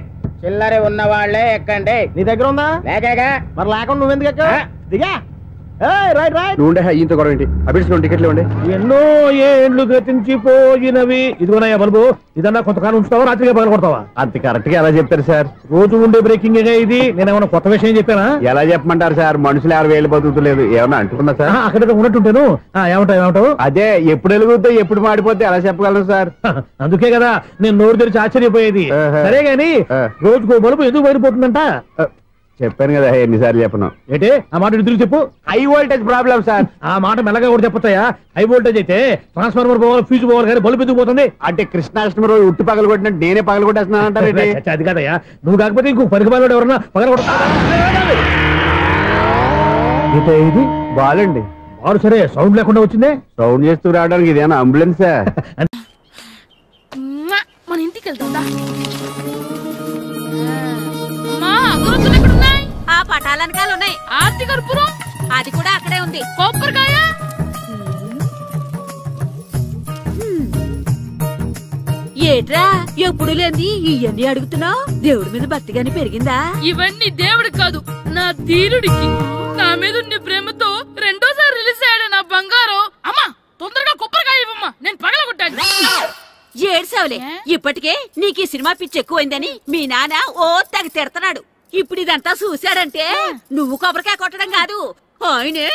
చిల్లర ఉన్న వాళ్ళే ఎక్కండి. నీ దగ్గర ఉందా? లేకగా మరి లేకుండా నువ్వెందుకు ఎక్క? దిగా. Right right. నువ్వుండే ఈయంతో గొడవ ఏంటి? అభిడ్చుకోండి, టికెట్లు ఇవ్వండి. ఎన్నో ఏండ్లు గతించిపోయినవి. ఇదిగోనయ్యా బల్బు, ఇదన్నా కొంతకాలం ఉంచుతావా, రాత్రిగా పగల కొడతావా? అంత కరెక్ట్ గా ఎలా చెప్తారు సార్? రోజు ఉండే బ్రేకింగ్ ఇది. నేనేమన్నా కొత్త విషయం చెప్పానా? ఎలా చెప్పమంటారు సార్? మనుషులు 60,000 బతుకుతలేదు, ఏమన్నా అంటున్నా సార్? అక్కడ ఉన్నట్టుంటాను. ఏమంటావు? అదే ఎప్పుడు వెలుగుతో ఎప్పుడు మాడిపోతే ఎలా చెప్పగలరు సార్? అందుకే కదా నేను నోరు తెరిచి ఆశ్చర్యపోయేది. సరే గాని రోజుకో బల్బు ఎందుకు బయటపోతుందంట? చెప్పాను కదా ఎన్నిసార్లు చెప్పను. ఏంటి ఆ మాట ఎదురు చెప్పు. High voltage problem sir. ఆ మాట మెల్లగా కూడా చెప్పొచ్చాయా? హై వోల్టేజ్ అయితే ట్రాన్స్ఫార్మర్ పోవాలి, ఫ్యూజ్ పోవాలి, కానీ బల్బు ఎందుకు పోతుంది? అంటే కృష్ణాష్టమి రోజు ఉట్టి పగలు కొట్టినట్టు నేనే పగలు కొట్టేస్తున్నానంటారు. అది కాదయ్యా, నువ్వు కాకపోతే ఇంకో పరిగణలో ఎవరన్నా పగల కొడతా. ఇది బాలండి. బాలు సరే, సౌండ్ లేకుండా వచ్చిందే. సౌండ్ చేస్తూ రావడానికి ఇదేనా అంబులెన్సా? మన ఇంటికి వెళ్తుందా? ఆ పటాలనకాలు ఉన్నాయి. ఆర్తి కర్పూరం అది కూడా అక్కడే ఉంది. కొబ్బరికాయ ఏట్రా ఎప్పుడు లేని ఇవన్నీ అడుగుతున్నావు? దేవుడి మీద భక్తి గాని పెరిగిందా? ఇవన్నీ దేవుడికి కాదు, నా ధీరుడికి. నా మీద ఉండే ప్రేమతో రెండోసారి రిలీజ్ అయ్యాడు నా బంగారం. అమ్మా తొందరగా కొబ్బరికాయ ఇవ్వమ్మా, నేను పగలగొట్టాను. ఏడ్సావులే, ఇప్పటికే నీకు ఈ సినిమా పిచ్చి ఎక్కువైందని మీ నాన్న ఓ తెగ తిడతాడు. ఇప్పుడు ఇదంతా చూశాడంటే నువ్వు కొబ్బరికాయ కొట్టడం కాదు, ఆయనే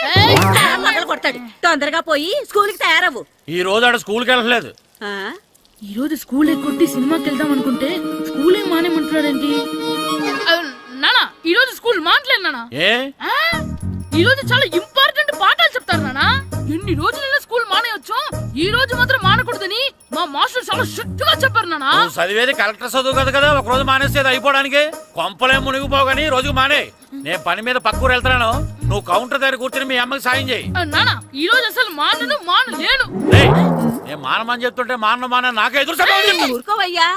పగలు కొడతాడు. తొందరగా పోయి స్కూల్ కి తయారవు. ఈ రోజు ఆడ స్కూల్కి వెళ్ళలేదు. ఈ రోజు స్కూల్ ఎక్కొట్టి సినిమాకి వెళ్దాం అనుకుంటే స్కూల్ ఏం మానేమంటున్నాడండి? నానా ఈ రోజు స్కూల్ మానట్లేదు నానా. ఈ రోజు చాలా ఇంపార్టెంట్ పాఠాలు చెప్తారు నానా. ఎన్ని రోజులైనా స్కూల్ మానేయొచ్చు, ఈ రోజు మాత్రం మానకూడదని మా మాస్టర్ చాలా స్ట్రిక్ట్ గా చెప్పారు నానా. చదివేది కలెక్టర్ చదువు కదా కదా, ఒక రోజు మానేసేది అయిపోవడానికి. కొంపలే మునిగిపోగాని రోజుకు మానే. నేను పని మీద పక్కూరు వెళ్తాను, నువ్వు కౌంటర్ దగ్గర కూర్చొని మీ అమ్మకి సాయం చేయి. నానా ఈ రోజు అసలు మానలేను. నేను మానమని చెప్తుంటే మాన నాకే ఎదురు. ఊరుకోవయ్యా,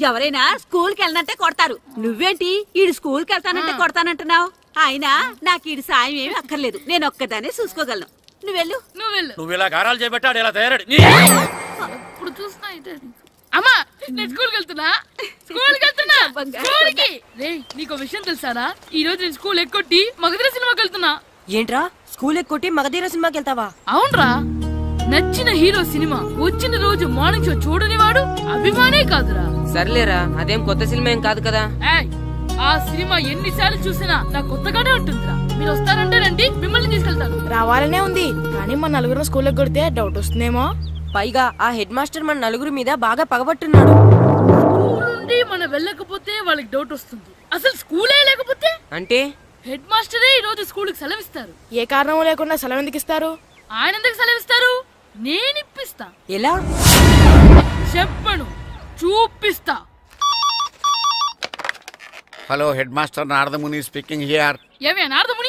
ఎవరైనా స్కూల్ కి వెళ్ళనంటే కొడతారు. నువ్వేంటి ఈడు స్కూల్ కి వెళ్తానంటే కొడతానంటున్నావు? అయినా నాకు ఈడు సాయం ఏమి అక్కర్లేదు, నేను ఒక్కదానే చూసుకోగలను. నువ్వెళ్ళు. నువ్వు ఇలా గారాలు చేపెట్టాడు ఇలా తయారాడు. ఇప్పుడు చూస్తా అమ్మా, నేను స్కూల్కి వెళ్తున్నా. స్కూల్కి నీకు విషయం తెలుసారా? ఈ రోజు నేను స్కూల్ ఎక్కొట్టి మగధీర సినిమాకి వెళ్తున్నా. ఏంట్రా స్కూల్ ఎక్కొట్టి మగధీర సినిమాకి వెళ్తావా? అవునరా, నచ్చిన హీరో సినిమా వచ్చిన రోజు మార్నింగ్ షో చూడని వాడు అభిమానే కాదురా. సర్లేరా, అదేం కొత్త సినిమా ఏం కాదు కదా. ఆ సినిమా ఎన్నిసార్లు చూసినా నాకు కొత్తగానే ఉంటుందిరా. మీరు వస్తారంటే రండి, మిమ్మల్ని తీసుకెళ్తాను. రావాలనే ఉంది, కానీ మన నలుగురు స్కూల్ కొడితే డౌట్ వస్తుందేమో. పైగా ఆ హెడ్ మాస్టర్ మన నలుగురు మీద బాగా పగబట్టున్నాడు. స్కూల్ నుండి మనం వెళ్ళకపోతే వాళ్ళకి డౌట్ వస్తుంది. అసలు స్కూలే లేకపోతే అంటే హెడ్ మాస్టరే ఈ రోజు స్కూల్ కి సెలవిస్తారు. ఏ కారణం లేకుండా సెలవు ఎందుకు ఇస్తారు? ఆయన ఎందుకు సెలవిస్తారు? నేను ఇప్పిస్తా. ఎలా చెప్పను, చూపిస్తా. Hello, head master Naradamuni speaking here. ఏమే నారదముని?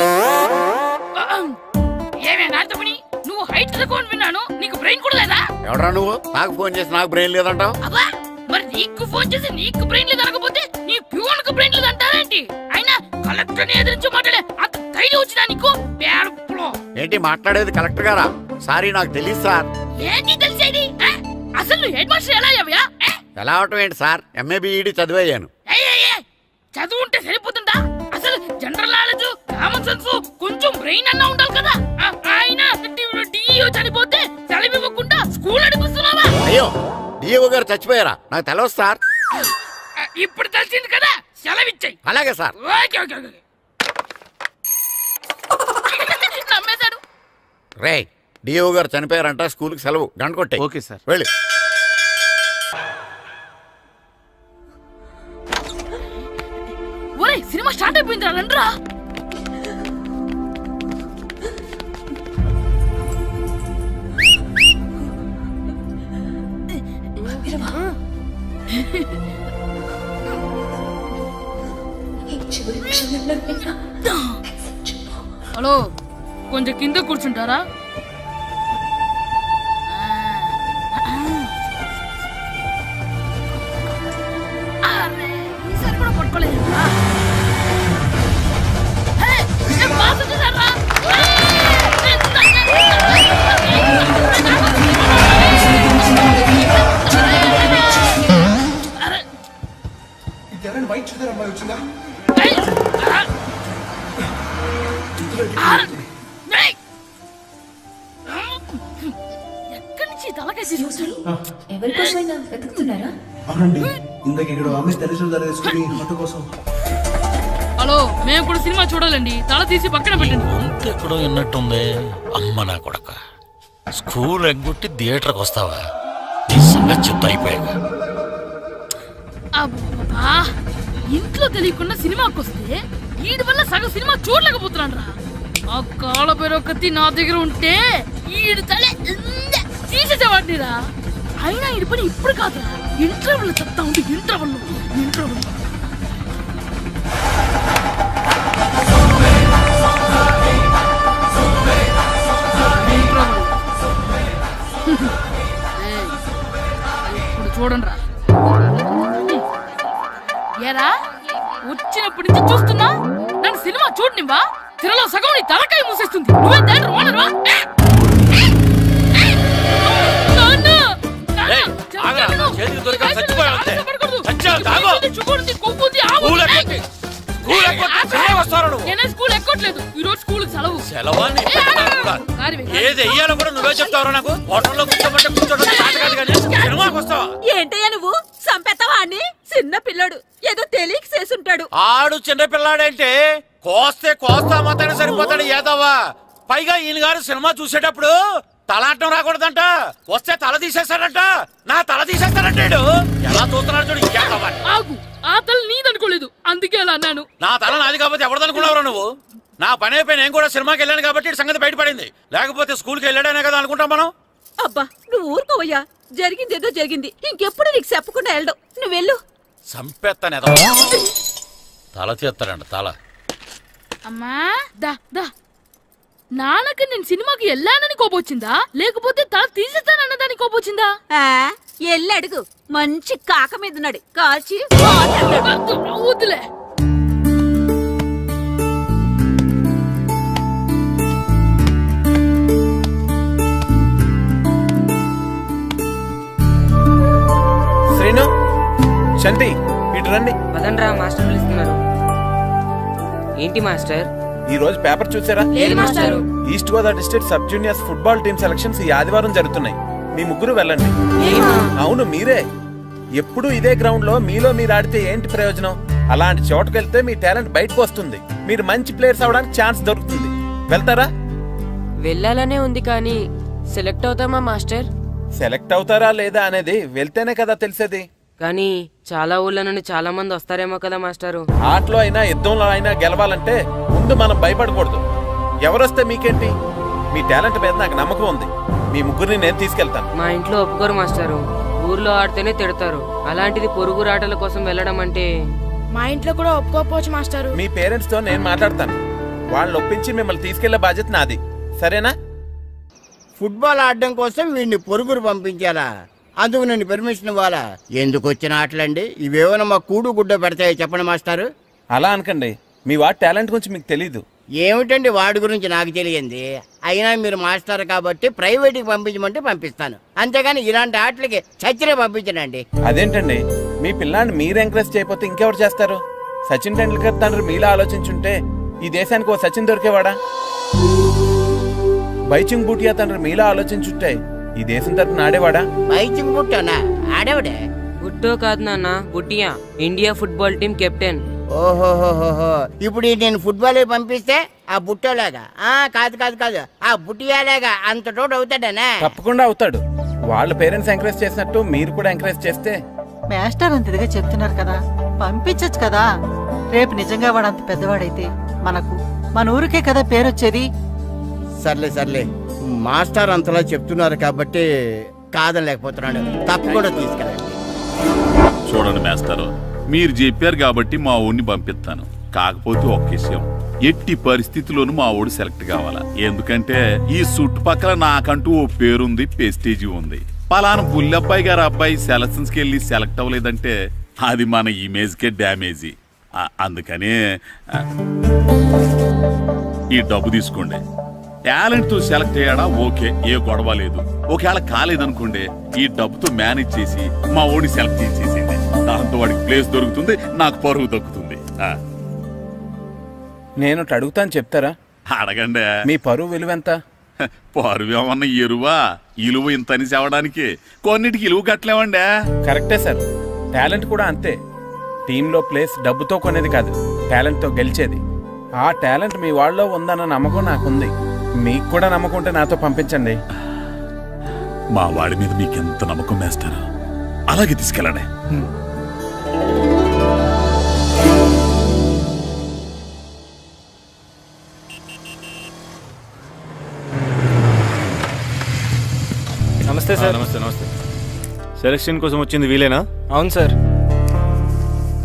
నువ్వు హైట్ రికార్డ్ విన్నాను, నీకు బ్రెయిన్ కూడా లేదా? ఎవడ్రా నువ్వు? నాకు ఫోన్ చేసి నాకు బ్రెయిన్ లేదంటావు? మరి నీకు ఫోన్ చేసి నీకు బ్రెయిన్ లేదు అనకపోతే నీ ప్యూన్ కు బ్రెయిన్ లేదు అంటారేంటి? అయినా కలెక్టర్ ని ఎదిరించి మాట్లాడే అంత ధైర్యం వచ్చినా నీకు? ఏంటి మాట్లాడేది కలెక్టర్ గారా? సారీ, నాకు తెలియదు సార్. ఏంటి తెలిసేది? అసలు నువ్వు హెడ్ మాస్టర్ ఎలా అయ్యావా? ఎలా అవటం ఏంటి సార్, ఎంఏ బిఈడి చదివయ్యాను. చదువు ఉంటే సరిపోతుందా? అసలు జనరల్ నాలెడ్జ్, కామన్ సెన్స్, కొంచెం బ్రెయిన్ అన్నా ఉండాలి కదా. ఆయన డిఇఓ చనిపోతే సెలవు ఇవ్వకుండా స్కూల్ అడిపిస్తున్నావా? అయ్యో, డిఇఓ గారు చచ్చిపోయారా? నాకు తెలవదు సార్. ఇప్పుడు తెలిసింది కదా, సెలవు ఇచ్చాయి. అలాగే సార్. నమ్మేశాడు. రే, డిఇఓ గారు చనిపోయారంట, స్కూల్కి సెలవు, గంట కొట్టే. Okay sir. వెళ్ళి. ఒరేయ్, సినిమా స్టార్ట్ అయిపోయింది, రండ్రా. హలో, కొంచెం కింద కూర్చుంటారా? ఈసారి కూడా పట్టుకోలేదు. ఎక్కడి నుంచి తలకాయ తీసుకొచ్చాడు? ఎవరికోసమైనా వెతుకుతున్నారా? అవునండి, ఇందాక ఇక్కడ అమ్మాయి తల్లిదండ్రులు ధర వేసుకుని ఫోటో కోసం. హలో, మేము కూడా సినిమా చూడాలండి. తల తీసి పక్కన పెట్టండి. ఎక్కడో విన్నట్టుంది. అమ్మ నా కొడక, స్కూల్ ఎగ్గొట్టి థియేటర్కి వస్తావా? నీ సంగతి చెప్తా అయిపోయాక. అబ్బా, ఇంట్లో తెలియకుండా సినిమాకి వస్తే వీడి వల్ల సగం సినిమా చూడలేకపోతున్నాను రా. ఆ కాళ్ళ పేరొకటి నా దగ్గర ఉంటే ఈడు తలే తీసేసేవాడిని రా. అయినా ఈడి పని ఇప్పుడు కాదురా, ఇంటర్వెల్ చెప్తా ఉంటే ఇంటర్వెల్ ఇప్పుడు చూడండి రా. ఏరా, వచ్చినప్పటి నుంచి చూస్తున్నా నన్ను సినిమా చూడనివ్వా? తిరలో సగం నీ తలకాయ మూసేస్తుంది. నువ్వే థియేటర్ ఓనర్వా? స్కూల్ ఎక్కట్లేదు, ఈ రోజు స్కూల్ సెలవు. ఏది వెయ్యాలో కూడా నువ్వే చెప్తావు. నాకు హోటల్లో కూర్చోబట్టే కూర్చోబట్టే. ఏంటయ్యా నువ్వు సంపెత్తవా అని? చిన్న పిల్లడు ఏదో తెలియక చేసుంటాడు. ఆడు చిన్న పిల్లాడంటే కోస్తే కోస్తా మాత్రమే సరిపోతాడు ఏదవ్వా. పైగా ఈయన గారు సినిమా చూసేటప్పుడు తలాటం రాకూడదంట, వస్తే తల తీసేస్తాడంట. నా తల తీసేస్తాడంటాడు. ఎలా చూస్తున్నాడు చూడు. ఇంకేదవ్వా, ఆ తల నీదనుకోలేదు, అందుకే అలా అన్నాను. నా తల నాది కాబట్టి ఎవరిదనుకున్నావురా నువ్వు? నా పని అయిపోయి నేను కూడా సినిమాకి వెళ్ళాను కాబట్టి సంగతి బయటపడింది. లేకపోతే స్కూల్కి వెళ్ళాడనే కదా అనుకుంటాం మనం. అబ్బా నువ్వు ఊరుకోవయ్యా, జరిగిందేదో జరిగింది. ఇంకెప్పుడు నీకు చెప్పకుండా వెళ్ళడం. నువ్వు వెళ్ళు. సంపెత్తాను తల తీస్తాడంట తల. అమ్మా దా దా, నాన్నకి నేను సినిమాకి వెళ్ళానని కోపొచ్చిందా, లేకపోతే తల తీసేస్తానన్నదాని కోపొచ్చిందా? ఎల్లి అడుగు. మంచి కాక మీద ఉన్నాడు, కాల్చి వద్దులే. శ్రీను, శంటి, ఇటు రండి. పదండ్రా, మాస్టర్ పిలుస్తున్నారు. ఏంటి మాస్టర్? ఈ రోజు పేపర్ చూసారా? East Godavari district sub juniors football team selections ఈ ఆదివారం జరుగుతున్నాయి. మీ ముగ్గురు వెళ్ళండి. అవును మీరే. ఎప్పుడు ఇదే గ్రౌండ్ లో మీలో మీరు ఆడితే ఏంటి ప్రయోజనం? అలాంటి చోటుకు వెళ్తే మీ టాలెంట్ బయటకు వస్తుంది. మీరు మంచి ప్లేయర్స్ అవడానికి ఛాన్స్ దొరుకుతుంది. వెళ్తారా? వెళ్ళాలనే ఉంది కానీ సెలెక్ట్ అవుతామా మాస్టర్? సెలెక్ట్ అవుతారా లేదా అనేది వెళ్తేనే కదా తెలిసేది. కానీ చాలా ఊళ్ళ నుండి చాలా మంది వస్తారేమో కదా మాస్టారు. ఆటలో అయినా యుద్ధంలో అయినా గెలవాలంటే ముందు మనం భయపడకూడదు. ఎవరొస్తే మీకేంటి? మీ టాలెంట్ మీద నాకు నమ్మకం ఉంది. మీ ముగ్గురిని నేను తీసుకెళ్తాను. మా ఇంట్లో ఒప్పుకోరు మాస్టారు. ఊర్లో ఆడితేనే తిడతారు. అలాంటిది పొరుగు ఆటల కోసం వెళ్ళడం అంటే మా ఇంట్లో కూడా ఒప్పుకోకపోవచ్చు మాస్టారు. మీ పేరెంట్స్ తో నేను మాట్లాడతాను. వాళ్ళని ఒప్పించి మిమ్మల్ని తీసుకెళ్లే బాధ్యత నాది. సరేనా? ఫుట్బాల్ ఆడడం కోసం వీడిని పొరుగురు పంపించాలా? అందుకు నేను పర్మిషన్ ఇవ్వాలా? ఎందుకు వచ్చిన ఆటలండి ఇవేమైనా మా కూడు గుడ్డ పెడతాయో చెప్పండి మాస్టారు. అలా అనకండి. మీ వాడి టాలెంట్ గురించి మీకు తెలీదు. ఏమిటండి వాడి గురించి నాకు తెలియంది? అయినా మీరు మాస్టర్ కాబట్టి ప్రైవేట్కి పంపించమంటే పంపిస్తాను. అంతేగాని ఇలాంటి ఆటలకి చచ్చినే పంపించనండి. అదేంటండి, మీ పిల్లాన్ని మీరు ఎంకరేజ్ చేయకపోతే ఇంకెవరు చేస్తారు? సచిన్ టెండూల్కర్ తండ్రి మీలా ఆలోచించుంటే ఈ దేశానికి ఓ సచిన్ దొరికేవాడా? బైచింగ్ బూటియా తండ్రి మీలా ఆలోచించుంటే ఈ దేశం తరపున ఆడేవాడా? బైచింగ్ బూటానా ఆడేవాడే? బుట్టో కాదు నాన్న, Bhutia, India football team captain. ఓహోహోహో, ఇప్పుడు నేను ఫుట్బాల్ పంపిస్తే ఆ బుట్టోలాగా? కాదు కాదు కాదు, ఆ బుట్టియాలాగా అంత తోడు అవుతాడనా? తప్పకుండా అవుతాడు. వాళ్ళ పేరెంట్స్ ఎంకరేజ్ చేసినట్టు మీరు కూడా ఎంకరేజ్ చేస్తే. మాస్టర్ అంత ఇదిగా చెప్తున్నారు కదా, పంపించచ్చు కదా. రేపు నిజంగా వాడు అంత పెద్దవాడైతే మన ఊరికే కదా పేరు వచ్చేది. సర్లే సర్లే, మాస్టర్ అంతలా చెప్తున్నారు కాబట్టి కాదనలేకపోతున్నాడు. తప్పకుండా తీసుకెళ్ళండి. చూడండి మాస్టర్, మీరు చెప్పారు కాబట్టి మా ఊరిని పంపిస్తాను. కాకపోతే ఒక్క విషయం, ఎట్టి పరిస్థితుల్లోనూ మా ఊడు సెలెక్ట్ కావాలా. ఎందుకంటే ఈ చుట్టుపక్కల నాకంటూ ఓ పేరుంది, ప్రెస్టీజీ ఉంది. పలానా బుల్లబ్బాయి గారు అబ్బాయి సెలక్షన్స్ కి వెళ్ళి సెలెక్ట్ అవ్వలేదంటే అది మన ఇమేజ్ కే డ్యామేజీ. అందుకనే ఈ డబ్బు తీసుకోండి. టాలెంట్ తో సెలెక్ట్ అయ్యాడా ఓకే, ఏ గొడవ లేదు. ఒకవేళ కాలేదనుకోండి, ఈ డబ్బుతో మేనేజ్ చేసి మా ఊడిని సెలెక్ట్ చేసేసేయండి. దాంతో వాడికి ప్లేస్ దొరుకుతుంది, నాకు పరువు దొక్కుతుంది. నేను అడుగుతాను, చెప్తారా? అడగండి. మీ పరువు విలువ ఎంత? పరువు ఏమన్నా ఎరువా? ఇలువ ఇంత అని చెప్పడానికి కొన్నిటికి ఇలువ కట్టలేమండి. కరెక్టే సార్, టాలెంట్ కూడా అంతే. టీంలో ప్లేస్ డబ్బుతో కొనేది కాదు, టాలెంట్తో గెలిచేది. ఆ టాలెంట్ మీ వాళ్ళలో ఉందన్న నమ్మకం నాకుంది. మీకు కూడా నమ్మకం ఉంటే నాతో పంపించండి. మా వాడి మీద మీకు ఎంత నమ్మకం వేస్తారో అలాగే తీసుకెళ్ళండి. నమస్తే సార్. నమస్తే. నమస్తే. సెలక్షన్ కోసం వచ్చింది వీలేనా? అవును సార్.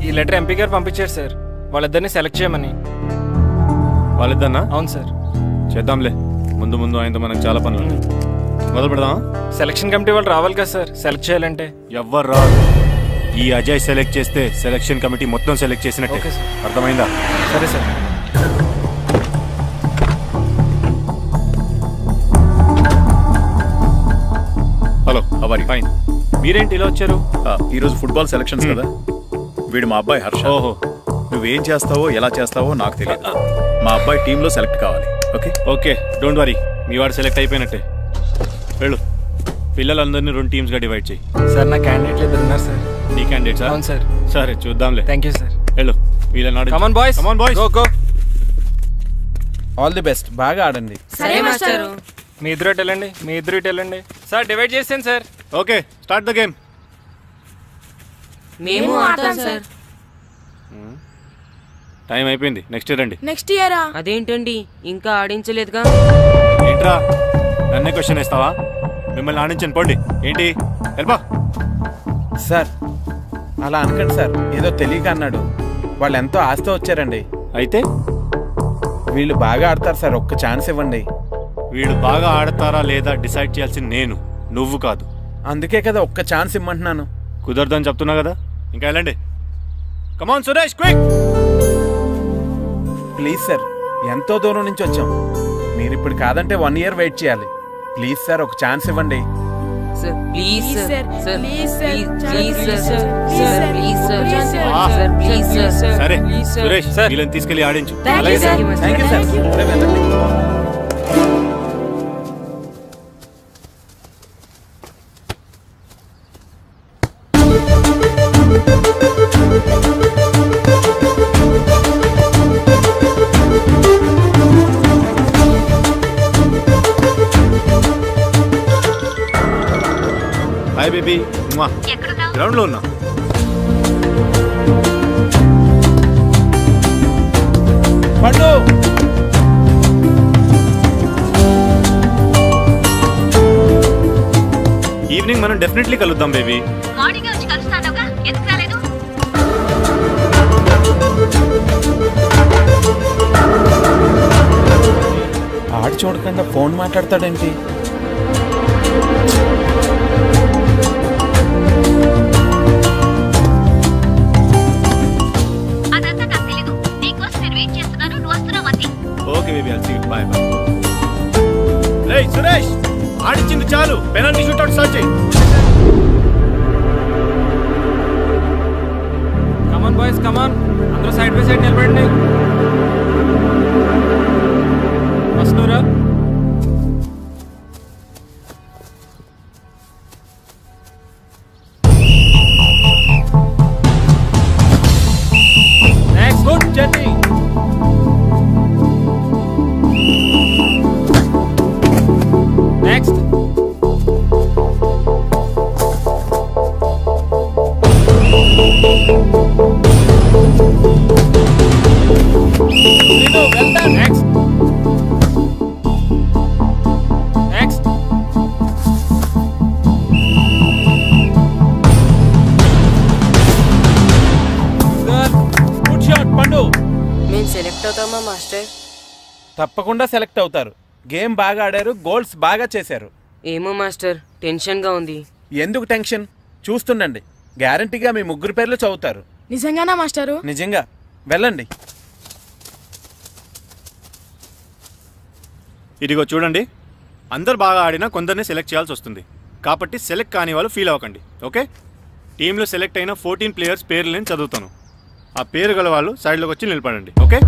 ఈ లెటర్ ఎంపీ గారు పంపించారు సార్, వాళ్ళిద్దరిని సెలెక్ట్ చేయమని. వాళ్ళిద్దరినా? అవును సార్. చేద్దాంలే, ముందు ముందు ఆయనతో మనకు చాలా పనులు ఉన్నాయి. మొదలు పెడదామా? సెలక్షన్ కమిటీ వాళ్ళు రావాలి కదా సార్ సెలెక్ట్ చేయాలంటే. ఎవ్వరు రాదు. ఈ అజయ్ సెలెక్ట్ చేస్తే సెలక్షన్ కమిటీ మొత్తం సెలెక్ట్ చేసినట్టే. Okay sir. అర్థమైందా? సరే సార్. హలో, అవరి. ఫైన్. మీరేంటి ఇలా వచ్చారు? ఈరోజు ఫుట్బాల్ సెలక్షన్స్ కదా, వీడు మా అబ్బాయి హర్ష. ఓహో. నువ్వేం చేస్తావో ఎలా చేస్తావో నాకు తెలియదు. మా అబ్బాయి టీంలో సెలెక్ట్ కావాలి. Okay okay, don't worry. మీ వాడు సెలెక్ట్ అయిపోయినట్టే. వెళ్ళు. పిల్లలందరినీ 2 టీమ్స్గా డివైడ్ చేయి. సార్ నా క్యాండిడేట్లు ఇద్దరు ఉన్నారు సార్. నీ క్యాండిడేట్స్? అవును సార్. సరే చూద్దాంలే. Thank you sir. వెళ్ళు. వీళ్ళని కమాన్ boys. Come on boys. Go go. All the best, బాగా ఆడండి. సరే మాస్టారు. మీ ఇద్దరు ఇటు వెళ్ళండి, మీ ఇద్దరు ఇటు వెళ్ళండి. సార్ డివైడ్ చేసాను sir. Okay, start the game. మేము ఆడతాం సార్. టైం అయిపోయింది, నెక్స్ట్ ఇయర్ రండి. నెక్స్ట్ ఇయరా? అదేంటండి ఇంకా ఆడించలేదుగా. ఏంట్రా నన్నే క్వశ్చన్ వేస్తావా? మిమ్మల్ని ఆడించండి, పోండి. ఏంటి వెళ్ళిపో. సార్ అలా అనకండి సార్, ఏదో తెలియక అన్నాడు. వాళ్ళు ఎంతో ఆస్తో వచ్చారండి. అయితే వీళ్ళు బాగా ఆడతారు సార్, ఒక్క ఛాన్స్ ఇవ్వండి. వీళ్ళు బాగా ఆడతారా లేదా డిసైడ్ చేయాల్సింది నేను, నువ్వు కాదు. అందుకే కదా ఒక్క ఛాన్స్ ఇమ్మంటున్నాను. కుదరదని చెప్తున్నా కదా, ఇంకా వెళ్ళండి. Come on Suresh, quick. Please sir, ఎంతో దూరం నుంచి వచ్చాం. మీరు ఇప్పుడు కాదంటే 1 year వెయిట్ చేయాలి. ప్లీజ్ సార్, ఒక ఛాన్స్ ఇవ్వండి. Sir please sir. Sir please sir. Please sir. సరే సురేష్, వీళ్ళని తీసుకెళ్ళి ఆడించు. అలాగే సార్. Thank you sir. వెళ్ళండి. Hi baby. గ్రౌండ్ లో ఉన్నా. పండు. ఈవినింగ్ మనం డెఫినెట్లీ కలుద్దాం బేబీ. ఆడి చూడకుండా ఫోన్ మాట్లాడతాడేంటి? Okay baby, I'll see you. Bye bye. రేయ్ సురేష్, ఆడించింది చాలు, పెనాల్టీ షూట్అవుట్ స్టార్ట్ చేయి. Come on boys, come on. అందరూ సైడ్ బై సైడ్ నిలబడండి. వస్తురా. Next good journey. Next. Next. Next. Good shot Pandu. మేము సెలెక్ట్ అవుతామా మాస్టర్? తప్పకుండా సెలెక్ట్ అవుతారు. గేమ్ బాగా ఆడారు, గోల్స్ బాగా చేశారు. ఏమో మాస్టర్, టెన్షన్ గా ఉంది. ఎందుకు టెన్షన్? చూస్తుండండి, గ్యారంటీగా మీ 3 పేర్లు చదువుతారు. నిజంగానా మాస్టారు? నిజంగా. వెళ్ళండి. ఇదిగో చూడండి, అందరు బాగా ఆడినా కొందరిని సెలెక్ట్ చేయాల్సి వస్తుంది. కాబట్టి సెలెక్ట్ కాని వాళ్ళు ఫీల్ అవ్వకండి. ఓకే, టీంలో సెలెక్ట్ అయిన 14 ప్లేయర్స్ పేర్లు నేను చదువుతాను. ఆ పేరు గల వాళ్ళు సైడ్లోకి వచ్చి నిలబడండి. ఓకే?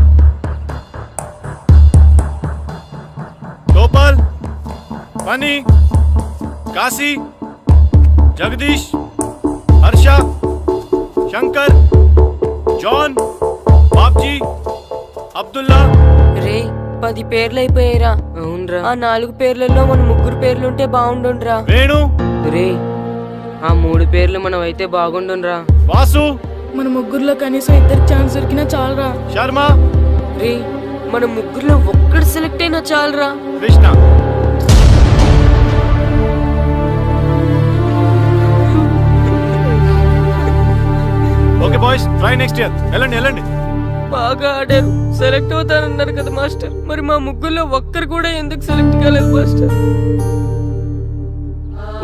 గోపాల్, ఫనీ, కాశీ, జగదీష్, హర్ష, శంకర్, జాన్, బాబ్జీ, అబ్దుల్లా. రే 10 పేర్లు అయిపోయారా? అవునరా. ఆ 4 పేర్లలో మన 3 పేర్లుంటే బాగుండుండ్రా. వేణు. రే ఆ 3 పేర్లు మనం అయితే బాగుండుండ్రా. వాసు. మన 3లో కనీసం 2 ఛాన్స్ దొరికినా చాలరా. శర్మ. రే మన 3లో ఒక్కడు సెలెక్ట్ అయినా చాలరా. Krishna. Okay boys, try next year. వెళ్ళండి. బాగా ఆడారు, సెలెక్ట్ అవుతారన్నారు కదా మాస్టర్. మరి మా 3లో ఒక్కరు కూడా ఎందుకు సెలెక్ట్ కాలేదు మాస్టర్?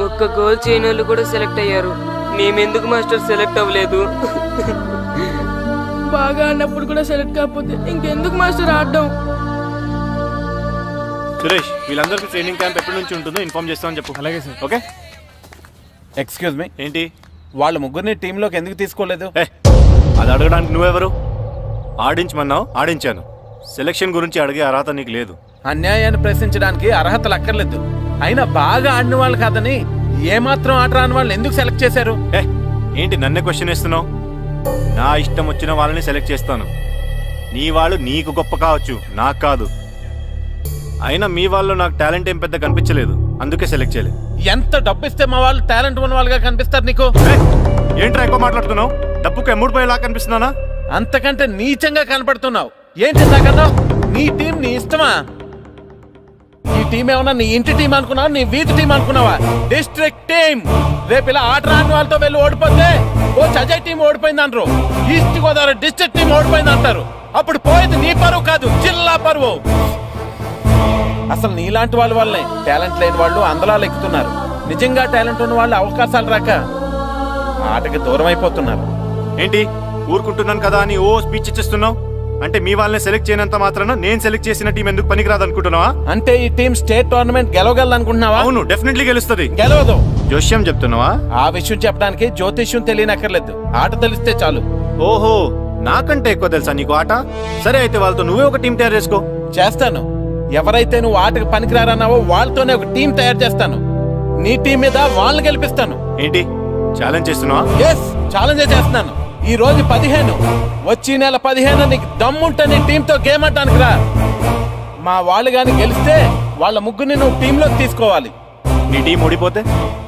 ఒక్క గోల్ చేయని వాళ్ళు కూడా సెలెక్ట్ అయ్యారు. మేమెందుకు మాస్టర్ సెలెక్ట్ అవ్వలేదు? బాగా ఆడినప్పుడు కూడా సెలెక్ట్ కాకపోతే ఇంకెందుకు మాస్టర్ ఆడడం? సురేష్, వీళ్ళందరికీ ట్రైనింగ్ క్యాంప్ ఎప్పటి నుంచి ఉంటుందో ఇన్ఫార్మ్ చేస్తామని చెప్పు. అలాగే సార్. ఓకే. ఎక్స్క్యూజ్ మీ, ఏంటి? వాళ్ళ ముగ్గురిని టీంలోకి ఎందుకు తీసుకోలేదు? అది అడగడానికి నువ్వెవరు? ఆడించమన్నావు, ఆడించాను. సెలక్షన్ గురించి అడిగే అర్హత నీకు లేదు. అన్యాయాన్ని ప్రశ్నించడానికి అర్హతలు అక్కర్లేదు. అయినా బాగా ఆడిన వాళ్ళు కాదని ఏమాత్రం ఆట రాని వాళ్ళని ఎందుకు సెలెక్ట్ చేశారు? ఏంటి నన్నే క్వశ్చన్ వేస్తున్నావు? నా ఇష్టం వచ్చిన వాళ్ళని సెలెక్ట్ చేస్తాను. నీ వాళ్ళు నీకు గొప్ప కావచ్చు, నాకు కాదు. అయినా మీ వాళ్ళు నాకు టాలెంట్ ఏం పెద్ద కనిపించలేదు, అందుకే సెలెక్ట్ చేయలేదు. ఎంత డబ్బు ఇస్తే మా వాళ్ళు టాలెంట్ ఉన్న వాళ్ళుగా కనిపిస్తారు నీకు? ఏంట్రా ఎక్కువ మాట్లాడుతున్నావు? డబ్బుకు ఎమ్ముడిపోయేలా కనిపిస్తున్నానా? అంతకంటే నీచంగా కనపడుతున్నావు. ఏంటి నాకన్నావు? నీ టీం నీ ఇష్టమా? ఈ టీం ఏమన్నా నీ ఇంటి టీం అనుకున్నావా, నీ వీధి టీం అనుకున్నావా? District team. రేపు ఇలా ఆట రాని వాళ్ళతో వెళ్ళి ఓడిపోతే కోచ్ అజయ్ టీం ఓడిపోయింది అంటారు, ఈస్ట్ గోదావరి డిస్ట్రిక్ట్ టీం ఓడిపోయింది అంటారు. అప్పుడు పోయేది నీ పరువు కాదు, జిల్లా పరువు. అసలు నీలాంటి వాళ్ళ వల్లే టాలెంట్ లేని వాళ్ళు అందలాలు ఎక్కుతున్నారు. నిజంగా టాలెంట్ ఉన్న వాళ్ళు అవకాశాలు రాక ఆటకి దూరం అయిపోతున్నారు. ఏంటి ఊరుకుంటున్నాను కదా అని ఓ స్పీచ్ ఇచ్చేస్తున్నావు? అంటే మీ వాళ్ళని సెలెక్ట్ చేయనంత మాత్రాన నేను సెలెక్ట్ చేసిన టీం ఎందుకు పనికిరాదు అనుకుంటున్నావా? అంటే ఈ టీం స్టేట్ టోర్నమెంట్ గెలవగలదు అనుకుంటున్నావా? అవును, డెఫినెట్లీ గెలుస్తుంది. గెలవదు. జోష్యం చెప్తున్నావా? ఆ విషయం చెప్పడానికి జ్యోతిష్యం తెలియనక్కర్లేదు, ఆట తెలిస్తే చాలు. ఓహో, నాకంటే ఎక్కువ తెలుసా నీకు ఆట? సరే అయితే వాళ్ళతో నువ్వే ఒక టీం తయారు చేసుకో. చేస్తాను. ఎవరైతే నువ్వు ఆటకు పనికిరారన్నావో వాళ్ళతోనే ఒక టీం తయారు చేస్తాను. నీ టీం మీద వాళ్ళని గెలిపిస్తాను. ఏంటి ఛాలెంజ్ చేస్తున్నావా? ఎస్, ఛాలెంజ్ చేస్తున్నాను. ఈ రోజు 15, వచ్చే నెల 15 నీకు దమ్ముంటే నీ టీంతో గేమ్ ఆడటానికి రా. మా వాళ్ళు గాని గెలిస్తే వాళ్ళ ముగ్గురిని నువ్వు టీంలోకి తీసుకోవాలి. నీ టీం ఓడిపోతే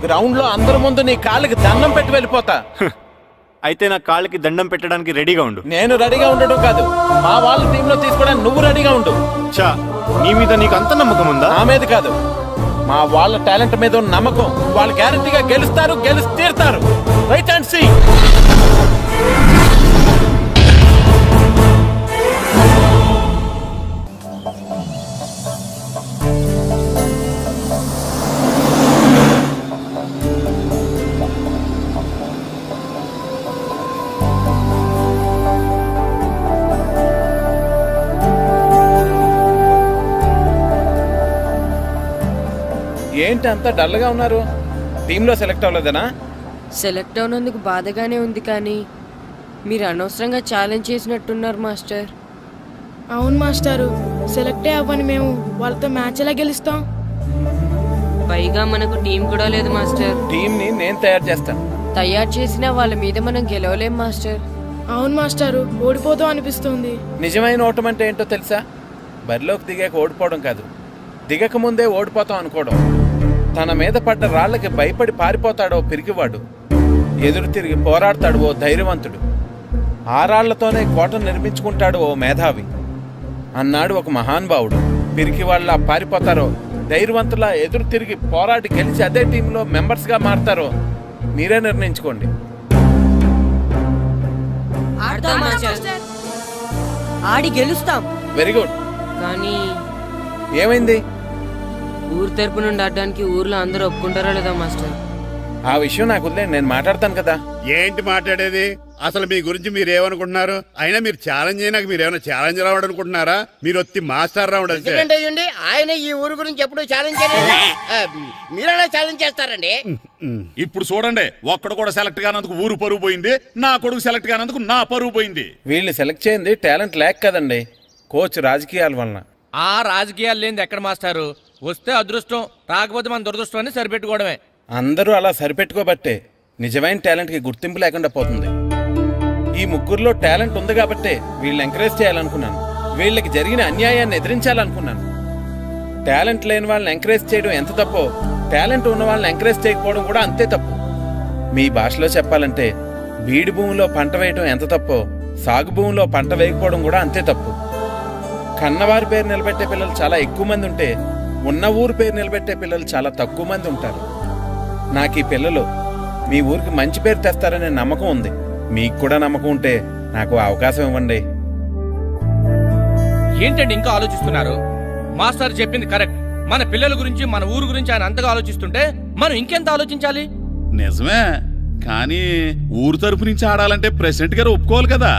గ్రౌండ్ లో అందరి ముందు నీ కాళ్ళకి దండం పెట్టి వెళ్ళిపోతా. అయితే నా కాళ్ళకి దండం పెట్టడానికి రెడీగా ఉండు. నేను రెడీగా ఉండడం కాదు, మా వాళ్ళ టీంలో తీసుకోవడానికి నువ్వు రెడీగా ఉండు. చా, నీ మీద నీకు అంత నమ్మకం ఉందా? నా మీద కాదు, మా వాళ్ళ టాలెంట్ మీద ఉన్న నమ్మకం. వాళ్ళు గ్యారంటీగా గెలుస్తారు, గెలిచి తీరుతారు. Right and see. ఏంటి అంత డల్గా ఉన్నారు? టీంలో సెలెక్ట్ అవ్వలేదనా? సెలెక్ట్ అవునందుకు బాధగానే ఉంది, కానీ మీరు అనవసరంగా ఛాలెంజ్ చేసినట్టున్నారు మాస్టర్. అవును మాస్టారు, సెలెక్టే అవ్వని మేము వాళ్ళతో మ్యాచ్ ఎలా గెలుస్తాం? పైగా మనకు టీం కూడా లేదు మాస్టర్. టీం ని నేను తయారు చేస్తాను. తయారు చేసిన వాళ్ళ మీద మనం గెలవలేం మాస్టర్. అవును మాస్టారు, ఓడిపోతాం అనిపిస్తుంది. నిజమైన ఓటం అంటే ఏంటో తెలుసా? బరిలోకి దిగాక ఓడిపోవడం కాదు, దిగక ముందే ఓడిపోతాం అనుకోవడం. తన మీద పడ్డ రాళ్లకి భయపడి పారిపోతాడో పిరికివాడు, ఎదురు తిరిగి పోరాడతాడు ఓ ధైర్యవంతుడు, ఆ రాళ్లతోనే కోట నిర్మించుకుంటాడు ఓ మేధావి అన్నాడు ఒక మహానుభావుడు. పిరికి వాళ్ళ పారిపోతారో ధైర్యవంతులా ఎదురు తిరిగి పోరాడి గెలిచి అదే టీంలో మెంబర్స్ గా మారతారో మీరే నిర్ణయించుకోండి. ఆడి గెలుస్తాం. Very good. కానీ ఏమైంది? ఊరు తరపు నుండి ఆడడానికి ఊర్లో అందరూ ఒప్పుకుంటారా లేదా మాస్టర్? ఆ విషయం నాకు వదిలేండి, నేను మాట్లాడతాను కదా. ఏంటి మాట్లాడేది? అసలు మీ గురించి మీరు ఏమనుకుంటున్నారు? అయినా మీరు ఛాలెంజ్ అయినాక మీరు ఏమైనా ఛాలెంజ్ రావడం అనుకుంటున్నారా? మీరు వచ్చి మాస్టర్ రావడం అయ్యండి. ఆయన ఈ ఊరు గురించి ఎప్పుడు ఛాలెంజ్ చేయలేదు. మీరెలా ఛాలెంజ్ చేస్తారండి? ఇప్పుడు చూడండి, ఒక్కడు కూడా సెలెక్ట్ కానందుకు ఊరు పరువు పోయింది, నా కొడుకు సెలెక్ట్ కానందుకు నా పరువు పోయింది. వీళ్ళని సెలెక్ట్ చేయింది టాలెంట్ లేక కదండి, కోచ్ రాజకీయాల వలన. ఆ రాజకీయాలు లేనిది ఎక్కడ మాస్టారు? వస్తే అదృష్టం, రాకపోతే మన దురదృష్టం అని సరిపెట్టుకోవడమే. అందరూ అలా సరిపెట్టుకోబట్టే నిజమైన టాలెంట్ కి గుర్తింపు లేకుండా పోతుంది. ఈ ముగ్గురులో టాలెంట్ ఉంది కాబట్టే వీళ్ళని ఎంకరేజ్ చేయాలనుకున్నాను, వీళ్ళకి జరిగిన అన్యాయాన్ని ఎదిరించాలనుకున్నాను. టాలెంట్ లేని వాళ్ళని ఎంకరేజ్ చేయడం ఎంత తప్పో, టాలెంట్ ఉన్న వాళ్ళని ఎంకరేజ్ చేయకపోవడం కూడా అంతే తప్పు. మీ భాషలో చెప్పాలంటే బీడు భూమిలో పంట వేయడం ఎంత తప్పో, సాగు భూమిలో పంట వేయకపోవడం కూడా అంతే తప్పు. కన్నవారి పేరు నిలబెట్టే పిల్లలు చాలా ఎక్కువ మంది ఉంటే, ఉన్న ఊరు పేరు నిలబెట్టే పిల్లలు చాలా తక్కువ మంది ఉంటారు. నాకు ఈ పిల్లలు మీ ఊరికి మంచి పేరు తెస్తారనే నమ్మకం ఉంది. మీకు కూడా నమ్మకం ఉంటే నాకు అవకాశం ఇవ్వండి. ఏంటండి ఇంకా ఆలోచిస్తున్నారు? మాస్టర్ చెప్పింది కరెక్ట్. మన పిల్లల గురించి, మన ఊరు గురించి ఆయన అంతగా ఆలోచిస్తుంటే మనం ఇంకెంత ఆలోచించాలి? నిజమే, కానీ ఊరు తరపు నుంచి ఆడాలంటే ప్రెసిడెంట్ గారు ఒప్పుకోవాలి కదా.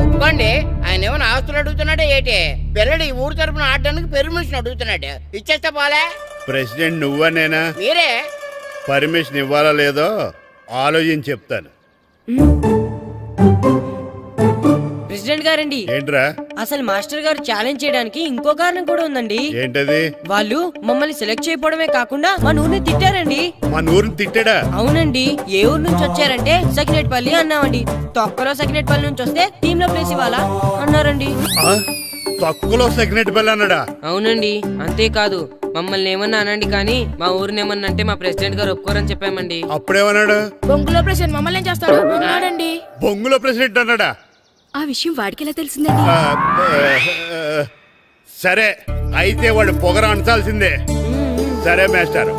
ఒప్పుకోండి. ఆయన ఏమైనా ఆస్తులు అడుగుతున్నాడే ఏంటి? పిల్లడు ఈ ఊరు తరపున ఆడడానికి పర్మిషన్ అడుగుతున్నాడు. ఇచ్చేస్తే పోలే. ప్రెసిడెంట్ నువ్వా నేనా? మీరే. పర్మిషన్ ఇవ్వాలా లేదో ఆలోచించి చెప్తాను. ప్రెసిడెంట్ గారండి, ఏంట్రా? అసలు మాస్టర్ గారు ఛాలెంజ్ చేయడానికి ఇంకో కారణం కూడా ఉందండి. ఏంటది? వాళ్ళు మమ్మల్ని సెలెక్ట్ చేయకపోవడమే కాకుండా మా ఊరిని తిట్టారండి. మా ఊరిని తిట్టాడా? అవునండి. ఏ ఊరు నుంచి వచ్చారంటే సకినేట్పల్లి అన్నామండి. తొక్కలో సకినేట్పల్లి నుంచి వస్తే టీమ్ లో ప్లేస్ ఇవ్వాలా అన్నారండి. తొక్కలో సకినేట్పల్లి అన్నాడా? అవునండి. అంతేకాదు, మమ్మల్ని ఏమన్నా అనండి కానీ మా ఊరిని ఏమన్నా అంటే మా ప్రెసిడెంట్ గారు ఒప్పుకోరని చెప్పామండి. అప్పుడేమన్నాడు? బొంగులో ప్రెసిడెంట్ మమ్మల్ని ఏం చేస్తాడు అన్నాడండి. బొంగులో ప్రెసిడెంట్ అన్నాడా? ఆ విషయం వాడికి ఎలా తెలిసిందండి? సరే, అయితే వాడు పొగర అంచాల్సిందే. సరే మాస్టర్,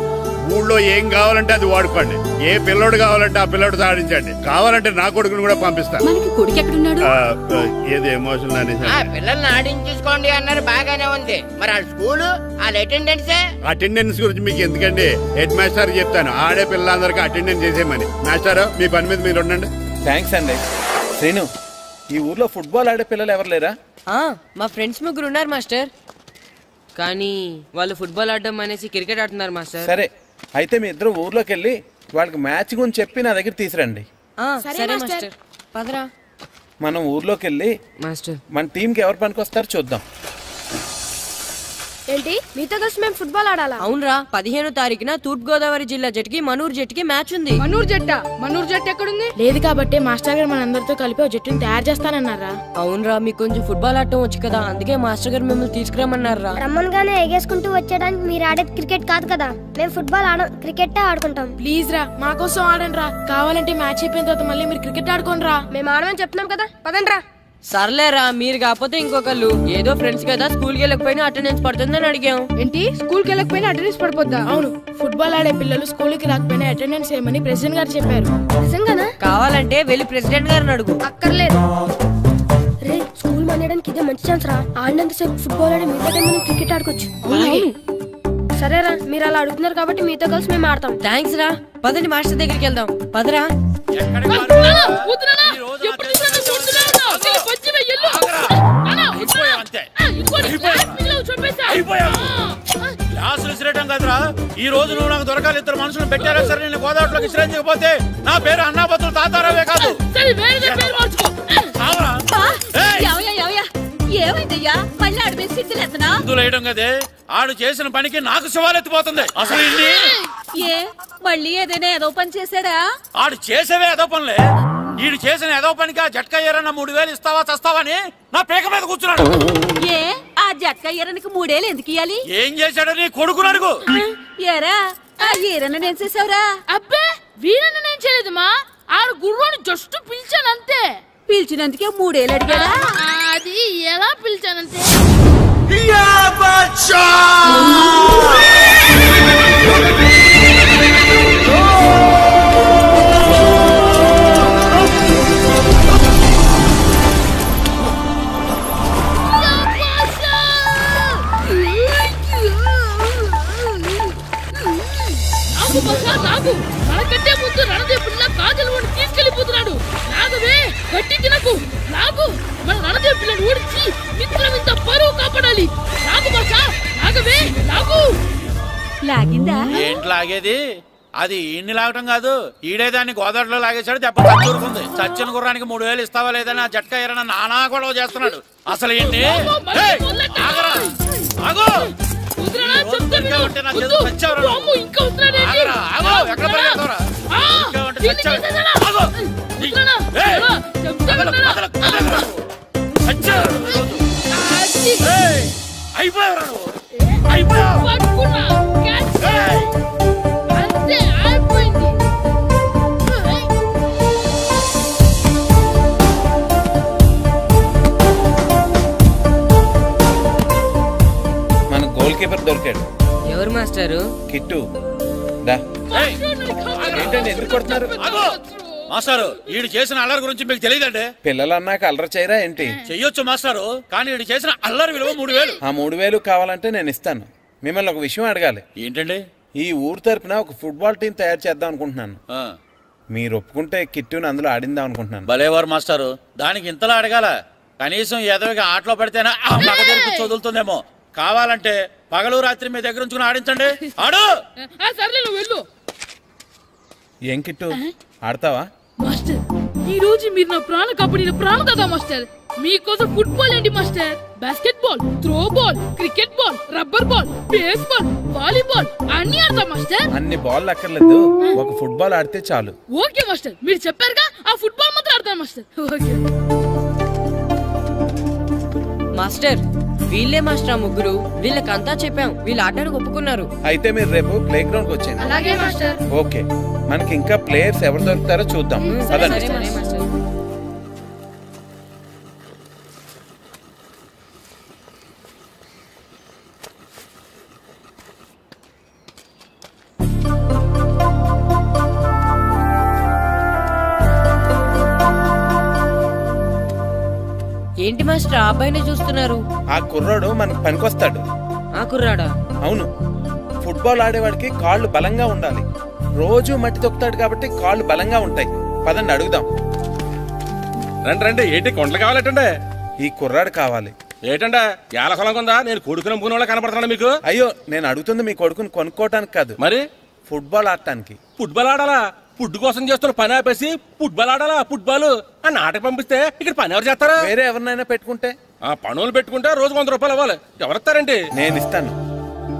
ఊళ్ళో ఏం కావాలంటే అది వాడుకోండి. ఏ పిల్లోడు కావాలంటే ఆ పిల్లోడు సాధించండి. కావాలంటే నా కొడుకుని కూడా పంపిస్తాను. ఏది ఎమోషన్ పిల్లల్ని ఆడించేసుకోండి అన్నారు, బాగానే ఉంది. మరి ఆ స్కూల్ వాళ్ళ అటెండెన్స్ గురించి మీకు ఎందుకండి? హెడ్ మాస్టర్ చెప్తాను, ఆడే పిల్లలందరికీ అటెండెన్స్ చేసేయమని. మాస్టర్, మీ పని మీద మీరు ఉండండి. థ్యాంక్స్ అండి. శ్రీను, ఈ ఊర్లో ఫుట్బాల్ ఆడే పిల్లలు ఎవరు లేరా? మా ఫ్రెండ్స్ ముగ్గురు ఉన్నారు మాస్టర్. కానీ వాళ్ళు ఫుట్బాల్ ఆడడం అనేసి క్రికెట్ ఆడుతున్నారు మాస్టర్. సరే, అయితే మీ ఇద్దరు ఊర్లోకి వెళ్ళి వాళ్ళకి మ్యాచ్ గురించి చెప్పి నా దగ్గర తీసురండి. సరే మాస్టర్, పదరా. మనం ఊర్లోకి వెళ్ళి మన టీంకి ఎవరు పనికి వస్తారో చూద్దాం. ఏంటి మీతో కలిసి మేము ఫుట్బాల్ ఆడాలా? అవునరా, 15వ తారీఖున తూర్పు గోదావరి జిల్లా జట్టుకి మనూరు జట్టుకి మ్యాచ్ ఉంది. మనూరు జట్టు ఎక్కడుంది? లేదు కాబట్టి మాస్టర్ గారు మనందరితో కలిపి ఒక జట్టుని తయారు చేస్తానన్నారా? అవునరా, మీకు కొంచెం ఫుట్బాల్ ఆడటం వచ్చు కదా, అందుకే మాస్టర్ గారు మిమ్మల్ని తీసుకురమ్మన్నారా. రమ్మన్గానే ఎగేసుకుంటూ వచ్చేయడానికి మీరు ఆడేది క్రికెట్ కాదు కదా. మేము ఫుట్బాల్ క్రికెట్ ఆడుకుంటాం. ప్లీజ్ రా, మా కోసం ఆడండి రా. కావాలంటే మ్యాచ్ అయిపోయిన తర్వాత మళ్ళీ మీరు క్రికెట్ ఆడుకోండి రా. మేము ఆడమని చెప్తున్నాం కదా, పదండి రా. సర్లేరా, మీరు కాకపోతే ఇంకొకళ్ళు. ఏదో ఫ్రెండ్స్ కదా, స్కూల్ కి వెళ్ళకపోయినా అటెండెన్స్ పడుతుందని అడిగాం. ఏంటి స్కూల్ కి వెళ్ళకపోయినా అటెండెన్స్ పడిపోద్దా? అవును, ఫుట్బాల్ ఆడే పిల్లలు స్కూల్ కి రాకపోయినా అటెండెన్స్ చేయమని ప్రెసిడెంట్ గారు చెప్పారు. నిజంగానా? కావాలంటే వెళ్ళి ప్రెసిడెంట్ గారిని అడుగు. అక్కర్లేదు రే, స్కూల్ మానేయడానికి ఇదే మంచి ఛాన్స్ రా. ఆడినంతసేపు ఫుట్బాల్ ఆడి మిగతా టైం మనం క్రికెట్ ఆడుకోవచ్చు. సరేరా, మీరు అలా అడుగుతున్నారు కాబట్టి మీతో కలిసి మేము ఆడతాం. థ్యాంక్స్ రా. పదండి మాస్టర్ దగ్గరికి వెళ్దాం. పదరా. కదరా, ఈ రోజు నువ్వు నాకు దొరకాలి. ఇద్దరు మనుషులు పెట్టారా సరే, నేను గోదావరిలోకి విశ్రమించకపోతే నా పేరు అన్నాబతులు తాతారావే కాదు. ఏమైందయ్యా? మళ్ళీ ఆడిపై సిద్ధులేయడం కదే, ఆడు చేసిన పనికి నాకు శివాలెత్తిపోతుంది. అసలు ఏ మళ్ళీ ఏదైనా ఏదో పని చేశాడా? ఆడు చేసేవే ఏదో పనులే. ఈడు చేసిన ఏదో పనికి ఆ జట్కా ఏరన్న 3000 ఇస్తావా చస్తావని నా పేక మీద కూర్చున్నాడు. ఏ ఆ జట్కా ఏరనికి 3000 ఎందుకు ఇయ్యాలి? ఏం చేశాడో నీ కొడుకును అడుగు. ఏరా, ఆ ఏరన్న నేను చేసావురా? అబ్బే, వీరన్న నేను చేయలేదు మా. ఆడు గుర్రాన్ని జస్ట్ పిలిచానంతే. పిలిచినందుకే 3000 అడిగాడా? అది ఎలా పిలిచానంతే. మనకంటే ముందు రణదేవుడిలా కాజల్ వాడిని తీసుకెళ్లిపోతున్నాడు. నా లాగేది అది ఈయన్ని లాగటం కాదు, ఈడే దాన్ని గోదావరిలో లాగేశాడు. దెబ్బ చచ్చూరుకుంది. చచ్చిన గుర్రానికి 3000 ఇస్తావా లేదని ఆ జట్కా ఎరన నానా గొడవ చేస్తున్నాడు. అసలు ఏంటి మన గోల్ కీపర్ దొరికాడు. ఎవరు మాస్టారు? కిట్టు. ఏంటండి ఎందుకు కొడుతున్నారు? మాస్టారు వీడు చేసిన అల్లరి గురించి మీకు తెలియదండి. పిల్లలు అన్నాక అల్లరి చేయరా ఏంటి? చెయ్యొచ్చు మాస్టారు, కానీ వీడు చేసిన అల్లరి విలువ 3000. ఆ 3000 కావాలంటే నేను ఇస్తాను. మిమ్మల్ని ఒక విషయం అడగాలి. ఏంటండి? ఈ ఊరు తరపున ఒక ఫుట్బాల్ టీం తయారు చేద్దాం అనుకుంటున్నాను. మీరు ఒప్పుకుంటే కిట్టుని అందులో ఆడిందాం అనుకుంటున్నాను. భలేవారు మాస్టారు, దానికి ఇంతలా అడగాల? కనీసం ఏదోగా ఆటలో పడితేనే ఆ మగ దొరికి చదువుతుందేమో. కావాలంటే పగలు రాత్రి మీ దగ్గర ఉంచుకుని ఆడించండి. ఆడు. ఏం కిట్టు ఆడతావా? మాస్టర్ ఈ రోజు మీరు నా ప్రాణ కాపాడిన ప్రాణం కదా మాస్టర్. మీకోసం ఫుట్బాల్ ఏంటి master, basket ball, throw ball, cricket ball, rubber ball, base ball, volleyball అన్ని ఆడతా మాస్టర్. అన్ని బాల్ అక్కర్లేదు, ఒక ఫుట్బాల్ ఆడితే చాలు. ఓకే మాస్టర్, మీరు చెప్పారుగా ఆ ఫుట్బాల్ మాత్రం ఆడతాను మాస్టర్. Okay master. వీళ్ళే మాస్టర్ ముగ్గురు. వీళ్ళకంతా చెప్పాం, వీళ్ళు ఆడడానికి ఒప్పుకున్నారు. అయితే మీరు రేపు ప్లే గ్రౌండ్ కి వచ్చేయండి. అలాగే మాస్టర్. ఓకే, మనకి ఇంకా ప్లేయర్స్ ఎవరు దొరుకుతారో చూద్దాం. ఏంటి మాస్టర్ ఆ అబ్బాయిని చూస్తున్నారు? ఆ కుర్రాడు మనకు పనికొస్తాడు. ఆ కుర్రాడా? అవును. ఫుట్బాల్ ఆడేవాడికి కాళ్ళు బలంగా ఉండాలి. రోజు మట్టి తొక్కుతాడు కాబట్టి కాళ్ళు బలంగా ఉంటాయి. పదండి అడుగుదాం. రండి రండి. ఏంటి కొండలు కావాలంటే? ఈ కుర్రాడు కావాలి. ఏంటంటే ఏలకొలం ఉందా? నేను కొడుకుని అమ్ముకునే వాళ్ళ కనపడుతున్నాను మీకు. అయ్యో, నేను అడుగుతుంది మీ కొడుకుని కొనుక్కోవటానికి కాదు, మరి ఫుట్బాల్ ఆడటానికి. ఫుట్బాల్ ఆడాలా? ఫుడ్ కోసం చేస్తున్న పని ఆపేసి ఫుట్బాల్ ఆడాలా? ఫుట్బాల్ ఆ నాటకు పంపిస్తే ఇక్కడ పని ఎవరు చేస్తారా? వేరే ఎవరినైనా పెట్టుకుంటే. ఆ పనులు పెట్టుకుంటే రోజు 100 రూపాయలు అవ్వాలి. ఎవరిస్తారండి? నేను ఇస్తాను.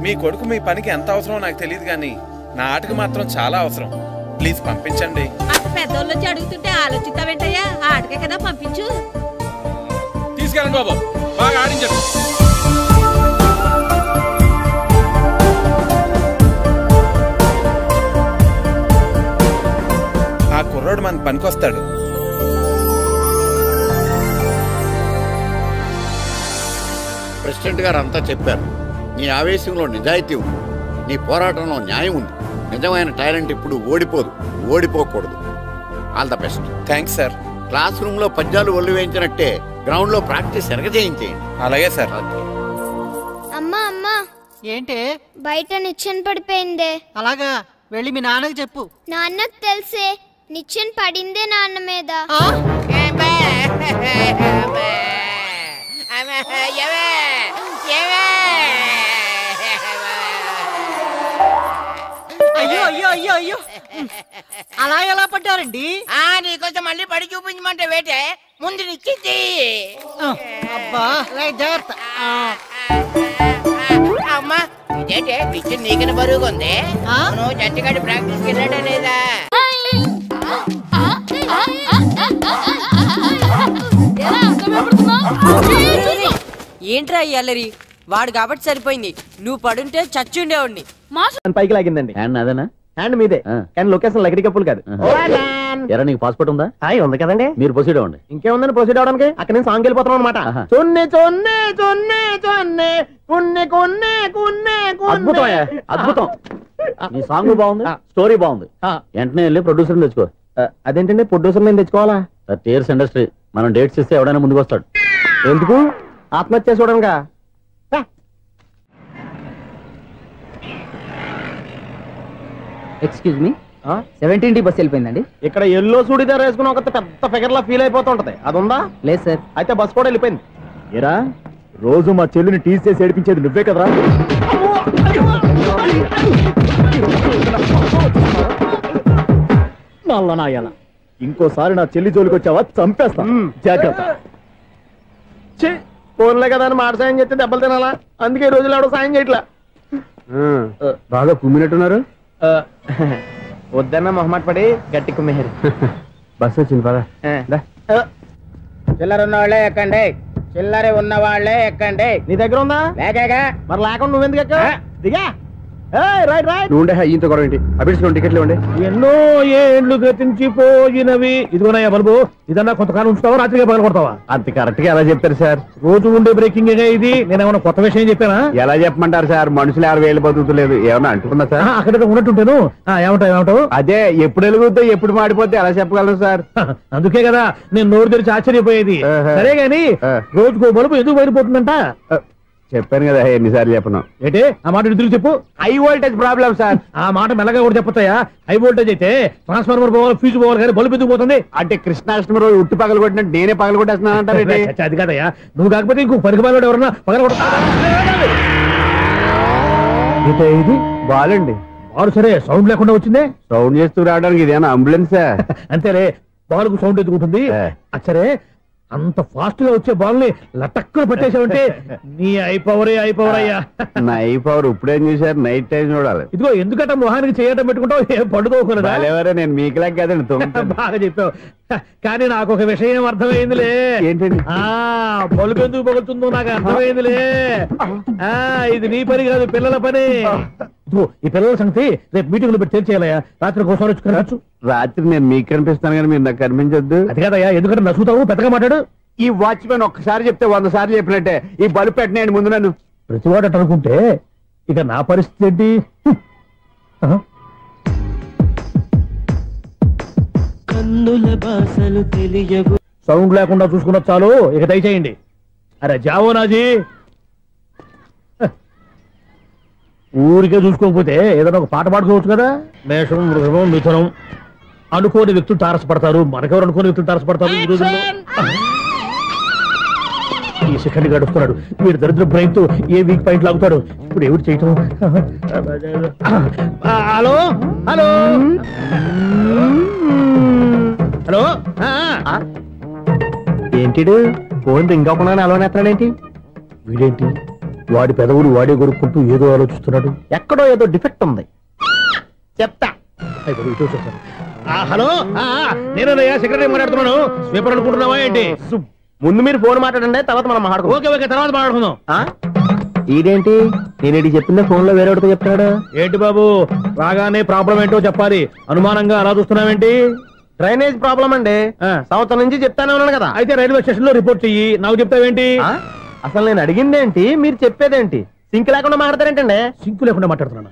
మీ కొడుకు మీ పనికి ఎంత అవసరమో నాకు తెలియదు, కానీ నా ఆటకు మాత్రం చాలా అవసరం. ప్లీజ్ పంపించండి. అంత పెద్దోళ్ళు వచ్చి అడుగుతుంటే ఆలోచిస్తావేంటయ్యా? ఆటకే కదా, పంపించు. తీసుకెళ్ళండి బాబు, బాగా ఆడించండి. ఆ కుర్రోడు మనకు పనికొస్తాడు. ప్రెసిడెంట్ గారు అంతా చెప్పారు. నీ ఆవేశంలో నిజాయితీ ఉంది, నీ పోరాటంలో న్యాయం ఉంది. నిజమైన టాలెంట్ ఇప్పుడు ఓడిపోదు, ఓడిపోకూడదు. All the best. Thanks sir. Classroom లో పద్యాలు ఒళ్ళు వేయించినట్టే గ్రౌండ్ లో ప్రాక్టీస్ ఎరగజేయించేయండి. అలాగే సార్. అమ్మా అమ్మా, ఏంటే బయట నిచ్చెన పడిపోయిందే. అలాగా, వెళ్ళి మీ నాన్నకి చెప్పు. నాన్నకు తెలిసే, నిచ్చెన పడిందే నాన్న మీద. అయ్యో అయ్యో అయ్యో అయ్యో, అలా ఎలా పడ్డారండి? నీకోసం మళ్ళీ పడి చూపించమంటే వేటే, ముందు నిచ్చింది. అబ్బా, జాగ్రత్త. అమ్మా, ఇదేంటే నిచ్చెన నీకన బరువుగా ఉంది. నువ్వు జట్టుగాడి ప్రాక్టీస్కి వెళ్ళాడా లేదా? ఏంట్రా అల్లరి? వాడు కాబట్టి సరిపోయింది, నువ్వు పడుంటే చచ్చుండేవాడిని. పైకి లాగిందండి. హ్యాండ్ అదేనా? హ్యాండ్ మీదే, కానీ లొకేషన్ లగడి కప్పులు కాదు. ఎరా నీకు పాస్పోర్ట్ ఉందా? ఉంది కదండి. మీరు ప్రొసీడ్ అవ్వండి. ఇంకేముందని ప్రొసీడ్ అవడానికి? అక్కడ నేను సాంగ్ వెళ్ళిపోతాం అనమాట. చొన్నే చొన్నే చొన్నే చొన్నే కున్నే కొన్నే కున్నే. అద్భుతం, అద్భుతం. నీ సాంగ్ బాగుంది, స్టోరీ బాగుంది. వెంటనే వెళ్ళి ప్రొడ్యూసర్ తెచ్చుకో. అదేంటండి ప్రొడ్యూసర్ నేను తెచ్చుకోవాలా? టీయర్స్ ఇండస్ట్రీ, మనం డేట్స్ ఇస్తే ఎవడైనా ముందుకు వస్తాడు. ఎందుకు? ఆత్మహత్య చూడనుగా. Excuse me, 17D bus వెళ్ళిపోయిందండి. ఇక్కడ ఎల్లో చూడిదార్ వేసుకుని ఒక పెద్ద ఫిగర్ లా ఫీల్ అయిపోతుంటది, అది ఉందా? లేదు సార్. అయితే బస్ కూడా వెళ్ళిపోయింది. ఏరా, రోజు మా చెల్లిని టీస్ చేసి ఏడిపించేది నువ్వే కదరా? నల్ల నాయన ఇంకోసారి నా చెల్లి జోలికి వచ్చావా చంపేస్తా జాగ్రత్త. ఫోన్లే కదా అని మాట సాయం చేస్తే దెబ్బలు తినాలా, అందుకే ఈ రోజులు ఎవడో సాయం చేయట్లా. బాగా కుమ్మినట్టున్నారు. వద్దన్న మొహమాట పడి గట్టి కుమ్మేరు. బస్సు వచ్చింది పదా. చిల్లర ఉన్న వాళ్ళే ఎక్కండి, చిల్లర ఉన్న వాళ్ళే ఎక్కండి. నీ దగ్గర ఉందా? లేకేగా. మరి లేకుండా నువ్వెందుకు ఎక్క? దిగా. నువ్వుండే ఇంత గొడవ ఏంటి? అభిడ్స్ టికెట్లు ఇవ్వండి. ఎన్నో ఏండ్లు గతించిపోయినవి. ఇదిగోనయ్యా బల్బు, ఇదన్నా కొంతకాలం ఉంచుతావా రాత్రిగా పగల కొడతావా? అంత కరెక్ట్ గా ఎలా చెప్తారు సార్? రోజు ఉండే బ్రేకింగ్ ఇది. నేనేమన్నా కొత్త విషయం చెప్పానా? ఎలా చెప్పమంటారు సార్? మనుషులు 60,000 బతుకుతలేదు. ఏమన్నా అంటున్నా సార్? అక్కడ ఉన్నట్టుంటాను. ఏమంటావు? అదే ఎప్పుడు వెలుగుతో ఎప్పుడు మాడిపోతే ఎలా చెప్పగలను సార్? అందుకే కదా నేను నోరు తెరిచి ఆశ్చర్యపోయేది. సరే గాని రోజుకో బల్బు ఎందుకు బయటపోతుందంట? చెప్పాను కదా ఎన్నిసార్లు చెప్పను. ఏంటి ఆ మాట తిరిగి చెప్పు. High voltage problem sir. ఆ మాట మెల్లగా కూడా చెప్పొచ్చాయా? హై వోల్టేజ్ అయితే ట్రాన్స్ఫార్మర్ పోవాలి, ఫ్యూజ్ పోవాలి, కానీ బల్బు ఎందుకు పోతుంది? అంటే కృష్ణాష్టమి రోజు ఉట్టి పగలు కొట్టినట్టు నేనే పగలు కొట్టేస్తున్నానంటారు. అది కాదయ్యా, నువ్వు కాకపోతే ఇంకో పరిగణలో ఎవరన్నా పగల కొడతా. ఇది బాలండి. బాలు సరే సౌండ్ లేకుండా వచ్చిందే. సౌండ్ చేస్తూ రావడానికి ఇదేనా అంబులెన్సా? అంతేలే, బాలుకు సౌండ్ ఎందుకుంటుంది. సరే అంత ఫాస్ట్ గా వచ్చే బాల్ ని లటక్కున పట్టేసావంటే నీ ఐపవర్ అయ్యా. నా ఐపవర్ ఇప్పుడేం చూసారు? నైట్ టైం చూడాలి. ఇదిగో ఎందుకంటే మొహానికి చేయటం పెట్టుకుంటావు, ఏం పండుకోకూడదా? నేను మీకులా కదండి. బాగా చెప్పావు, కానీ నాకు ఒక విషయం అర్థమైందిలే. ఏంటండి? బల్బు ఎందుకు పగులుతుందో నాకు అర్థమైందిలే. ఇది నీ పని కాదు, పిల్లల పని. ఈ పిల్లల సంగతి రేపు మీటింగ్ లో పెట్టి తెలిసేయాలయ్యా. రాత్రి కోసం వచ్చి రాత్రి నేను మీకు కనిపిస్తాను కానీ మీరు నాకు కనిపించొద్దు. అది కాదయ్యా, ఎందుకంటే నసుగుతావు, పెద్దగా మాట్లాడు. ఈ వాచ్మెన్ ఒక్కసారి చెప్తే 100 సార్లు చెప్పినట్టే. ఈ బల్బు పెట్టినాయండి ముందు నన్ను. ప్రతివాడట అనుకుంటే ఇక నా పరిస్థితి ఏంటి? సౌండ్ లేకుండా చూసుకున్న చాలు, ఇక దయచేయండి. అరే జావో నాజీ, ఊరికే చూసుకోకపోతే ఏదైనా ఒక పాట పాడుకోవచ్చు కదా. మేషం, వృషభం, మిథునం అనుకోని వ్యక్తులు తారసపడతారు. మనకెవరు అనుకోని వ్యక్తులు తారసపడతారు ఈ రోజుల్లో. ఈ సెకండ్ గడుస్తున్నాడు వీడు దరిద్ర బ్రెయిన్ తో ఏ వీక్ పాయింట్ లాగుతాడు. ఇప్పుడు ఎవరు చేయటం? Hello hello hello. ఏంటి ఫోన్ రింగ్ అవ్వకుండా అలవనేస్తాడేంటి? వీడేంటి వాడి పెదవులు వాడే కొరుక్కుంటూ ఏదో ఆలోచిస్తున్నాడు. ఎక్కడో ఏదో డిఫెక్ట్ ఉంది, చెప్తా. హలో, నేనయ్యా సెక్రటరీ మాట్లాడుతున్నాను. స్వీపర్ అనుకుంటున్నావా ఏంటి? ముందు మీరు ఫోన్ మాట్లాడండి, తర్వాత మనం మాట్లాడుకో. ఓకే ఓకే, తర్వాత మాట్లాడుకుందాం. ఇదేంటి నేను చెప్పిందే ఫోన్ లో వేరే చెప్తాడు ఏంటి బాబు? రాగానే ప్రాబ్లం ఏంటో చెప్పాలి. అనుమానంగా అలా చూస్తున్నావేంటి? డ్రైనేజ్ ప్రాబ్లం అండి, సంవత్సరం నుంచి చెప్తానే ఉన్నాను కదా. అయితే రైల్వే స్టేషన్ లో రిపోర్ట్ చెయ్యి, నాకు చెప్తావేంటి? అసలు నేను అడిగిందేంటి, మీరు చెప్పేదేంటి? సింక్ లేకుండా మాట్లాడతారేంటండి? సింక్ లేకుండా మాట్లాడుతున్నాను.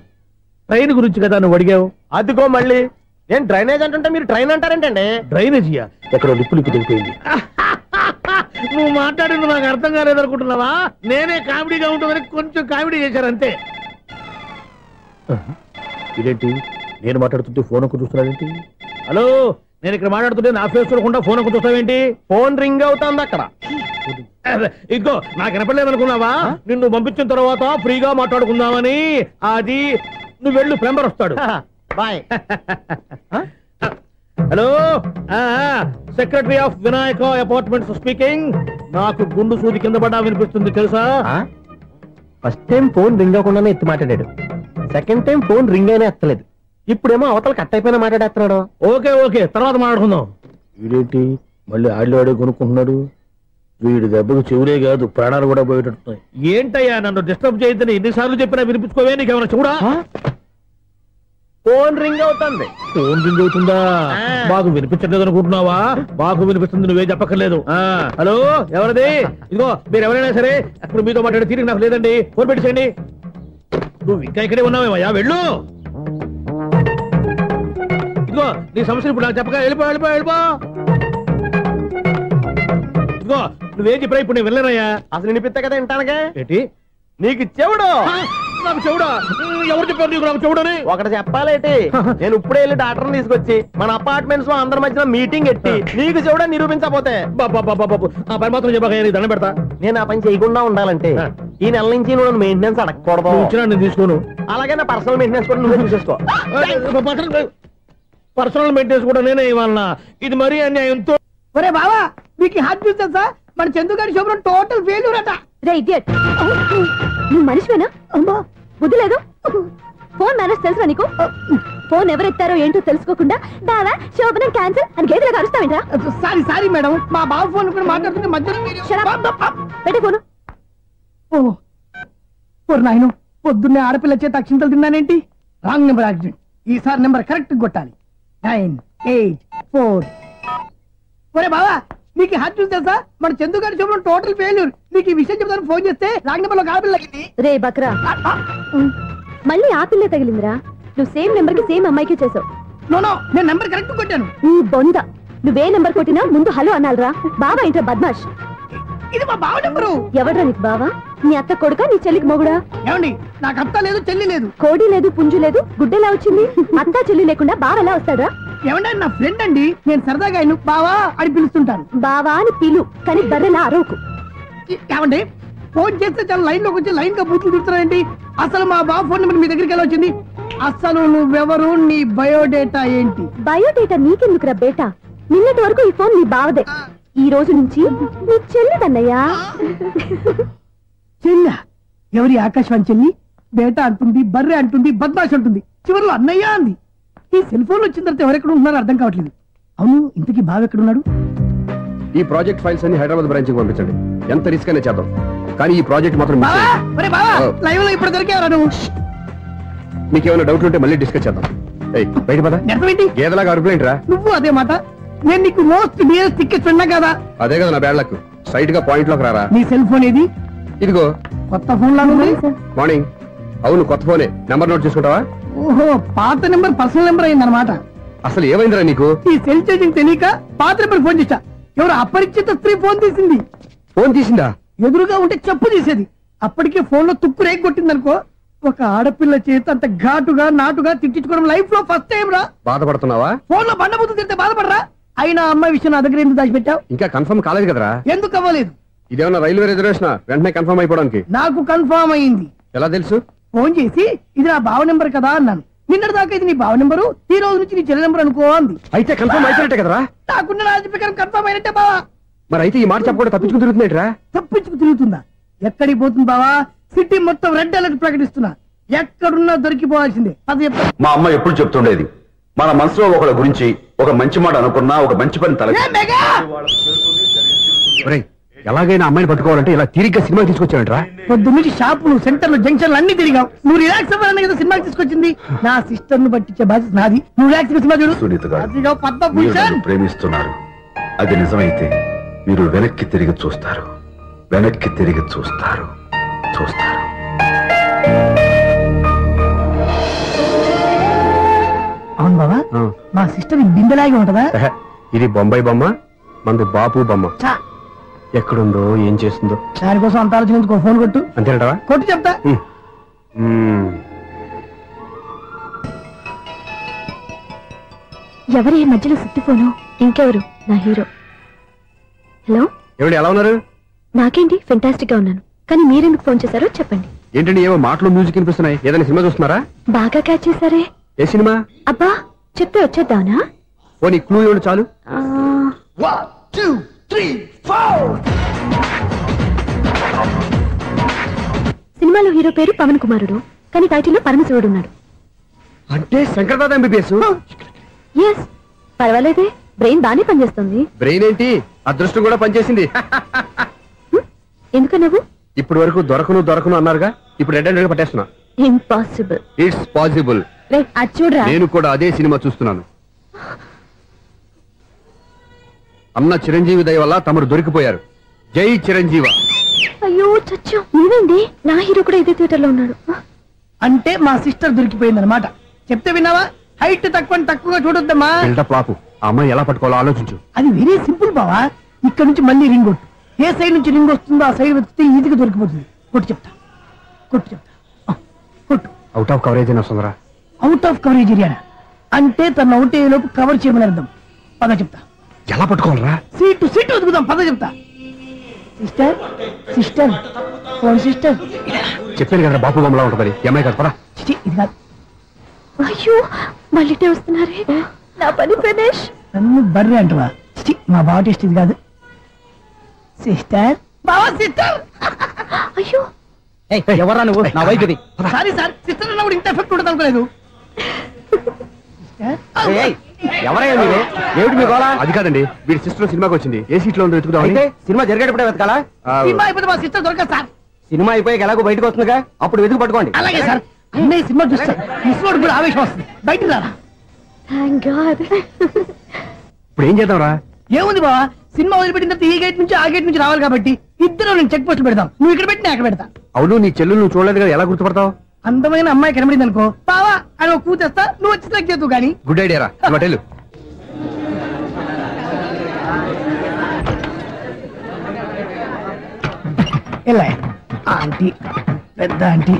ట్రైన్ గురించి కదా నువ్వు అడిగావు. అదిగో మళ్ళీ నేను డ్రైనేజ్ అంటుంటే మీరు ట్రైన్ అంటారేంటండి? డ్రైనేజీయా? ఎక్కడో లిప్పులిక్కు తెలిపోయింది. నువ్వు మాట్లాడింది నాకు అర్థం కాలేదనుకుంటున్నావా? నేనే కామెడీగా ఉంటుందని కొంచెం కామెడీ చేశారు అంతే. ఇదేంటి నేను మాట్లాడుతుంటే ఫోన్ ఒక్క చూస్తున్నావేంటి? హలో, నేను ఇక్కడ మాట్లాడుతుంటే నా ఫేస్ చూడకుండా ఫోన్ ఒక్క చూస్తావేంటి? ఫోన్ రింగ్ అవుతుంది అక్కడ. ఇదిగో నాకు వినపడలేదు అనుకున్నావా? నిన్ను పంపించిన తర్వాత ఫ్రీగా మాట్లాడుకుందామని. అది నువ్వు వెళ్ళు, ప్లంబర్ వస్తాడు. Bye. Hello, secretary of Vinayaka apartments speaking. నాకు గుండు సూది కింద పడ్డా వినిపిస్తుంది తెలుసా? ఫస్ట్ టైం ఫోన్ రింగ్ అవ్వకుండానే ఎత్తి మాట్లాడాడు. సెకండ్ టైం ఫోన్ రింగ్ అయినా ఎత్తలేదు. ఇప్పుడేమో అవతల కట్ అయిపోయినా మాట్లాడేస్తున్నాడు. ఓకే ఓకే, తర్వాత మాట్లాడుకుందాం. వీడేంటి మళ్ళీ ఆడిలో కొనుక్కుంటున్నాడు? వీడి దెబ్బకు చెవులే కాదు ప్రాణాలు కూడా పోయేటట్టున్నాయి. ఏంటయ్యా నన్ను డిస్టర్బ్ చేయొద్దని ఎన్నిసార్లు చెప్పినా వినిపించుకోవే? నీకేమైనా చూడా? ఫోన్ రింగ్ అవుతుంది. ఫోన్ రింగ్ అవుతుందా? మాకు వినిపించట్లేదు అనుకుంటున్నావా? మాకు వినిపిస్తుంది, నువ్వే చెప్పక్కర్లేదు. హలో, ఎవరిది? ఇదిగో మీరు ఎవరైనా సరే అప్పుడు మీతో మాట్లాడే తీరిక నాకు లేదండి. ఫోన్ పెట్టేసేయండి. నువ్వు ఇంకా ఇక్కడే ఉన్నావేమయ్యా, వెళ్ళు. ఇదిగో నీ సమస్యలు ఇప్పుడు నాకు చెప్పగా వెళ్ళిపో వెళ్ళిపో వెళ్ళిపో. ఇదిగో నువ్వేం చెప్పరా ఇప్పుడు నేను వెళ్ళానయ్యా. అసలు వినిపిస్తా కదా వింటానగా. ఏంటి నీకు చెవుడు? నాకు చెవుడా? ఎవరు చెప్పారు నీకు నాకు చెవుడని? ఒకటి చెప్పాలేటి, నేను ఇప్పుడే వెళ్ళి డాక్టర్ని తీసుకొచ్చి మన అపార్ట్మెంట్స్ లో అందరి మధ్యన మీటింగ్ ఎట్టి నీకు చెవుడని నిరూపించకపోతే ఆ పని మాత్రం చెప్పక దండం పెడతా. నేను ఆ పని చేయకుండా ఉండాలంటే ఈ నెల నుంచి నువ్వు మెయింటెనెన్స్ అడగకూడదు. నేను తీసుకోను. అలాగే నా పర్సనల్ మెయింటెనెన్స్ కూడా నువ్వే చూసేసుకో. పర్సనల్ మెయింటెనెన్స్ కూడా నేనే ఇవ్వాలన్నా? ఇది మరీ అన్యాయంతో. ఒరే బావా, మీకు హాట్ చూస్తా సార్, మన చందుగారి శుభ్రం టోటల్ ఫెయిల్యూర్ అట. రే ఇడియట్, నువ్వు మనిషివేనా? అమ్మా బుద్ధి లేదు. ఫోన్ మేనేజ్ తెలుసా నీకు? ఫోన్ ఎవరెత్తారో ఏంటో తెలుసుకోకుండా బావా శోభనం క్యాన్సిల్ అని గేదెలకు అరుస్తావేంట్రా? సారీ సారీ మేడం, మా బావ ఫోన్ కూడా మాట్లాడుతుంటే మధ్యలో పెట్టే ఫోను. ఓ నాయను, పొద్దున్నే ఆడపిల్ల చేత అక్షింతలు తిన్నానేంటి? Wrong number accident. ఈసారి నెంబర్ కరెక్ట్ కొట్టాలి. 984. ఒరే బావా, నీకు హాట్ చూసి తెలుసా? మన చందు గారి శుభ్రం టోటల్ ఫెయిల్యూర్. నీకు ఈ విషయం చెప్తాను ఫోన్ చేస్తే రాంగ్ నెంబర్ లో ఆడపిల్ల తగ్గింది. రే బక్రా, మళ్ళీ ఆ పిల్లే తగిలిందిరా. నువ్వు సేమ్ నెంబర్ కి సేమ్ అమ్మాయికి చేసావు. నో, నేను నెంబర్ కరెక్ట్ కొట్టాను. ఈ బొంద, నువ్వే నెంబర్ కొట్టినా ముందు హలో అనాలిరా. బావా ఇంట్లో బద్మాష్. ఇది మా బావ నెంబరు. ఎవడ్రా నీకు బావా? నీ అత్త కొడుక, నీ చెల్లికి మొగుడా? ఏమండి, నాకు అత్త లేదు, చెల్లి లేదు. కోడి లేదు, పుంజు లేదు, గుడ్డెలా వచ్చింది? అత్త చెల్లి లేకుండా బావ ఎలా వస్తాడా? ఏమంటే నా ఫ్రెండ్ అండి, నేను సరదాగా ఆయన బావా అని పిలుస్తుంటాను. బావా అని పిలు, కానీ బర్రెలా అరవకు. ఏమండి, ఫోన్ చేస్తే చాలా లైన్ లోకి వచ్చి లైన్ గా బూతులు తిడుతున్నాయండి. అసలు మా బావ ఫోన్ నెంబర్ మీ దగ్గరికి ఎలా వచ్చింది? అసలు నువ్వెవరు, నీ బయోడేటా ఏంటి? బయోడేటా నీకెందుకురా బేటా? నిన్నటి వరకు ఈ ఫోన్ నీ బావదే, ఈ రోజు నుంచి నీ చెల్లిదన్నయ్యా. చెల్ల ఎవరి? ఆకాశవాణి చెల్లి. బేటా అంటుంది, బర్రె అంటుంది, బద్మాష్ అంటుంది, చివరిలో అన్నయ్య అంది. ఈ సెల్ ఫోన్ వచ్చిన తర్వాత ఎవరెక్కడ ఉంటున్నారో అర్థం కావట్లేదు. అవును, ఇంతకీ బావ ఎక్కడున్నాడు? ఈ ప్రాజెక్ట్ ఫైల్స్ అన్ని హైదరాబాద్ బ్రాంచ్ కి పంపించండి. ఎంత రిస్క్ అయినా చేద్దాం, కానీ ఈ ప్రాజెక్ట్ మాత్రం లైవ్ లో ఇప్పుడు దొరికేవరా నువ్వు? మీకేమైనా డౌట్ ఉంటే మళ్ళీ డిస్కస్ చేద్దాం. బయట పద. గేదలాగా అరుపులేంట్రా? నువ్వు అదే మాట. నేను నీకు మోస్ట్ డియరెస్ట్ టికెట్స్ ఉన్నా కదా. అదే కదా నా బ్యాడ్ లక్. స్ట్రైట్ గా పాయింట్ లోకి రారా. నీ సెల్ ఫోన్ ఏది? ఇదిగో. కొత్త ఫోన్ లాగా ఉంది. మార్నింగ్. అవును, కొత్త ఫోనే. నెంబర్ నోట్ చేసుకుంటావా? ఓహో, పాత నెంబర్ పర్సనల్ నెంబర్ అయిందన్నమాట. అసలు ఏమైందిరా నీకు? ఈ సెల్ చేంజింగ్ తెలియక పాత నెంబర్ ఫోన్ చేశా. ఎవరు అపరిచిత స్త్రీ ఫోన్ తీసింది. ఫోన్ తీసిందా? ఎదురుగా ఉంటే చెప్పు తీసేది. అప్పటికే ఫోన్ లో తుక్కు రేగి కొట్టిందనుకో. ఒక ఆడపిల్ల చేత అంత ఘాటుగా నాటుగా తిట్టించుకోవడం లైఫ్ లో ఫస్ట్ టైం రా. బాధపడుతున్నావా? ఫోన్ లో బండబుద్ధి తింటే బాధపడరా? అయినా అమ్మాయి విషయం నా దగ్గర ఎందుకు దాచిపెట్టావు? ఇంకా కన్ఫర్మ్ కాలేదు కదరా. ఎందుకు అవ్వలేదు? ఇదేమన్నా రైల్వే రిజర్వేషన్? వెంటనే కన్ఫర్మ్ అయిపోవడానికి. నాకు కన్ఫర్మ్ అయింది. ఎలా తెలుసు? ఫోన్ చేసి ఇది నా బావ నెంబర్ కదా అన్నాను. నిన్నటి దాకా ఇది నీ బావ నెంబరు, ఈ రోజు నుంచి నీ చెల్లి నెంబర్ అనుకో అంది. అయితే కన్ఫర్మ్ అయిపోయినట్టే కదరా? నాకున్న రాజు ప్రకారం కన్ఫర్మ్ అయినట్టే బావా. మరి అయితే ఈ మాట చెప్పకుండా తప్పించుకు తిరుగుతున్నట్రా? తప్పించుకు తిరుగుతుందా? ఎక్కడికి పోతుంది బావా? సిటీ మొత్తం రెడ్ అలర్ట్ ప్రకటిస్తున్నా. ఎక్కడున్నా దొరికిపోవాల్సిందే. అది మా అమ్మ ఎప్పుడు చెప్తుండేది, మన మనసులో ఒకళ్ళ గురించి ఒక మంచి మాట అనుకున్నా ఒక మంచి పని తల. ఎలాగైనా అమ్మాయిని పట్టుకోవాలంటే ఇలా తిరిగ్గా సినిమా తీసుకొచ్చావంటరా? పొద్దున్నుంచి షాపులు, సెంటర్లు, జంక్షన్లు అన్ని తిరిగావు. నువ్వు రిలాక్స్ అవ్వాలని కదా సినిమాకి తీసుకొచ్చింది. నా సిస్టర్ ను పట్టించే బాధ్యత నాది. నువ్వు రిలాక్స్ సినిమా చూడు. సునీత గారు, పద్మభూషణ్ మీరు నన్ను ప్రేమిస్తున్నారు. అది నిజమైతే మీరు వెనక్కి తిరిగి చూస్తారు, వెనక్కి తిరిగి చూస్తారు. అవును బాబా, మా సిస్టర్ బిందెలాగే ఉంటదా? ఇది బొంబాయి బొమ్మ, మంది బాపు బొమ్మ. ఎక్కడుందో ఏం చేస్తుందో దానికోసం అంత ఆలోచన. ఫోన్ కొట్టు. అంతేనటవా? కొట్టు చెప్తా. ఎవరు ఈ మధ్యలో సుత్తి ఫోను? ఇంకెవరు? నా హీరో. హలో, ఎవరు? ఎలా ఉన్నారు? నాకేంటి, ఫెంటాస్టిక్ గా ఉన్నాను. కానీ మీరెందుకు ఫోన్ చేశారో చెప్పండి. ఏంటండి ఏవో మాటలు మ్యూజిక్ వినిపిస్తున్నాయి? ఏదైనా సినిమా చూస్తున్నారా? బాగా క్యాచ్ చేశారే. ఏ సినిమా? అబ్బా, చెప్తే వచ్చేద్దానా? ఓ నీ క్లూ ఇవ్వండి చాలు. 1 2 3 4. సినిమాలో హీరో పేరు పవన్ కుమారుడు, కానీ టైటిల్లో పరమశివుడు ఉన్నాడు. అంటే శంకర్దాద ఎంబీబీఎస్. ఎస్, పర్వాలేదే, బ్రెయిన్ బానే పనిచేస్తుంది. బ్రెయిన్ ఏంటి, అదృష్టం కూడా పనిచేసింది. ఎందుకన్నావు? ఇప్పుడు వరకు దొరకను అన్నారుగా, ఇప్పుడు రెడ్ పట్టేస్తున్నా. ఇంపాసిబుల్. It's possible. అది చూడరా. నేను కూడా అదే సినిమా చూస్తున్నాను. అన్న చిరంజీవి దయ వల్ల తమరు దొరికిపోయారు. జై చిరంజీవ. అయ్యో చచ్చా, నీవేంటి? నా హీరో కూడా ఇదే థియేటర్ లో ఉన్నాడు. అంటే మా సిస్టర్ దొరికిపోయింది అనమాట. చెప్తే విన్నావా? హైట్ తక్కువగా చూడొద్దమ్మా. పాపు, ఆ అమ్మాయి ఎలా పట్టుకోవాలో ఆలోచించు. అది వెరీ సింపుల్ బావా. ఇక్కడ నుంచి మళ్ళీ రింగ్ కొట్టు. ఏ సైడ్ నుంచి రింగ్ వస్తుందో ఆ సైడ్ వస్తే ఈజీగా దొరికిపోతుంది. కొట్టు చెప్తా. కొట్టు. అవుట్ ఆఫ్ కవరేజ్ అయినా వస్తుందరా? అవుట్ ఆఫ్ కవరేజ్ ఏరియా అంటే తన అవుట్ అయ్యే లోపు కవర్ చేయమని అర్థం. పద చెప్తా. ఎలా పట్టుకోవాలరా? సీటు వెతుకుదాం. పద చెప్తా. Sister sister phone sister. చెప్పాను కదా బాపు బొమ్మలా ఉంటుంది ఏమై కదా పరా. ఇది కాదు. అయ్యో మళ్ళీ వస్తున్నారే నా పని ప్రదేశ్. నన్ను బర్రె అంటవా? మా బావ టేస్ట్ ఇది కాదు. సిస్టర్ బావా సిస్టర్. అయ్యో ఎవరా నువ్వు? నా వైఫ్ ఇది. సారీ సార్, సిస్టర్ అన్నప్పుడు ఇంత ఎఫెక్ట్ ఉంటుంది అనుకోలేదు. ఎవరైనా మీరే? ఏమిటి మీ గోళ? అది కాదండి, వీడి సిస్టర్ సినిమాకి వచ్చింది. ఏ సీట్ లో ఉందో వెతుకుదాం. అయితే సినిమా జరిగేటప్పుడే వెతకాలా? సినిమా అయిపోతే మా సిస్టర్ దొరకదు సార్. సినిమా అయిపోయాక ఎలాగో బయటకు వస్తుందిగా, అప్పుడు వెతుకు పట్టుకోండి. అలాగే సార్. అన్నయ్య సినిమా చూస్తారు, మిస్లోడు కూడా ఆవేశం వస్తుంది. బయట రారా. ఇప్పుడు ఏం చేద్దాం రా? ఏముంది బావా, సినిమా వదిలిపెట్టిన తర్వాత ఈ గేట్ నుంచి ఆ గేట్ నుంచి రావాలి కాబట్టి ఇద్దరు నేను చెక్ పోస్ట్ పెడతాం. నువ్వు ఇక్కడ పెట్టి నేను అక్కడ పెడతా. అవును, నీ చెల్లు నువ్వు చూడలేదు కదా, ఎలా గుర్తుపడతావు? అందమైన అమ్మాయి కనబడింది అనుకో, బావా అని ఒక కూతేస్తా, నువ్వు వచ్చి సెలెక్ట్ చేద్దు. కానీ గుడ్ ఐడియా రా. హోటల్ ఎలా ఆంటీ, పెద్ద ఆంటీ.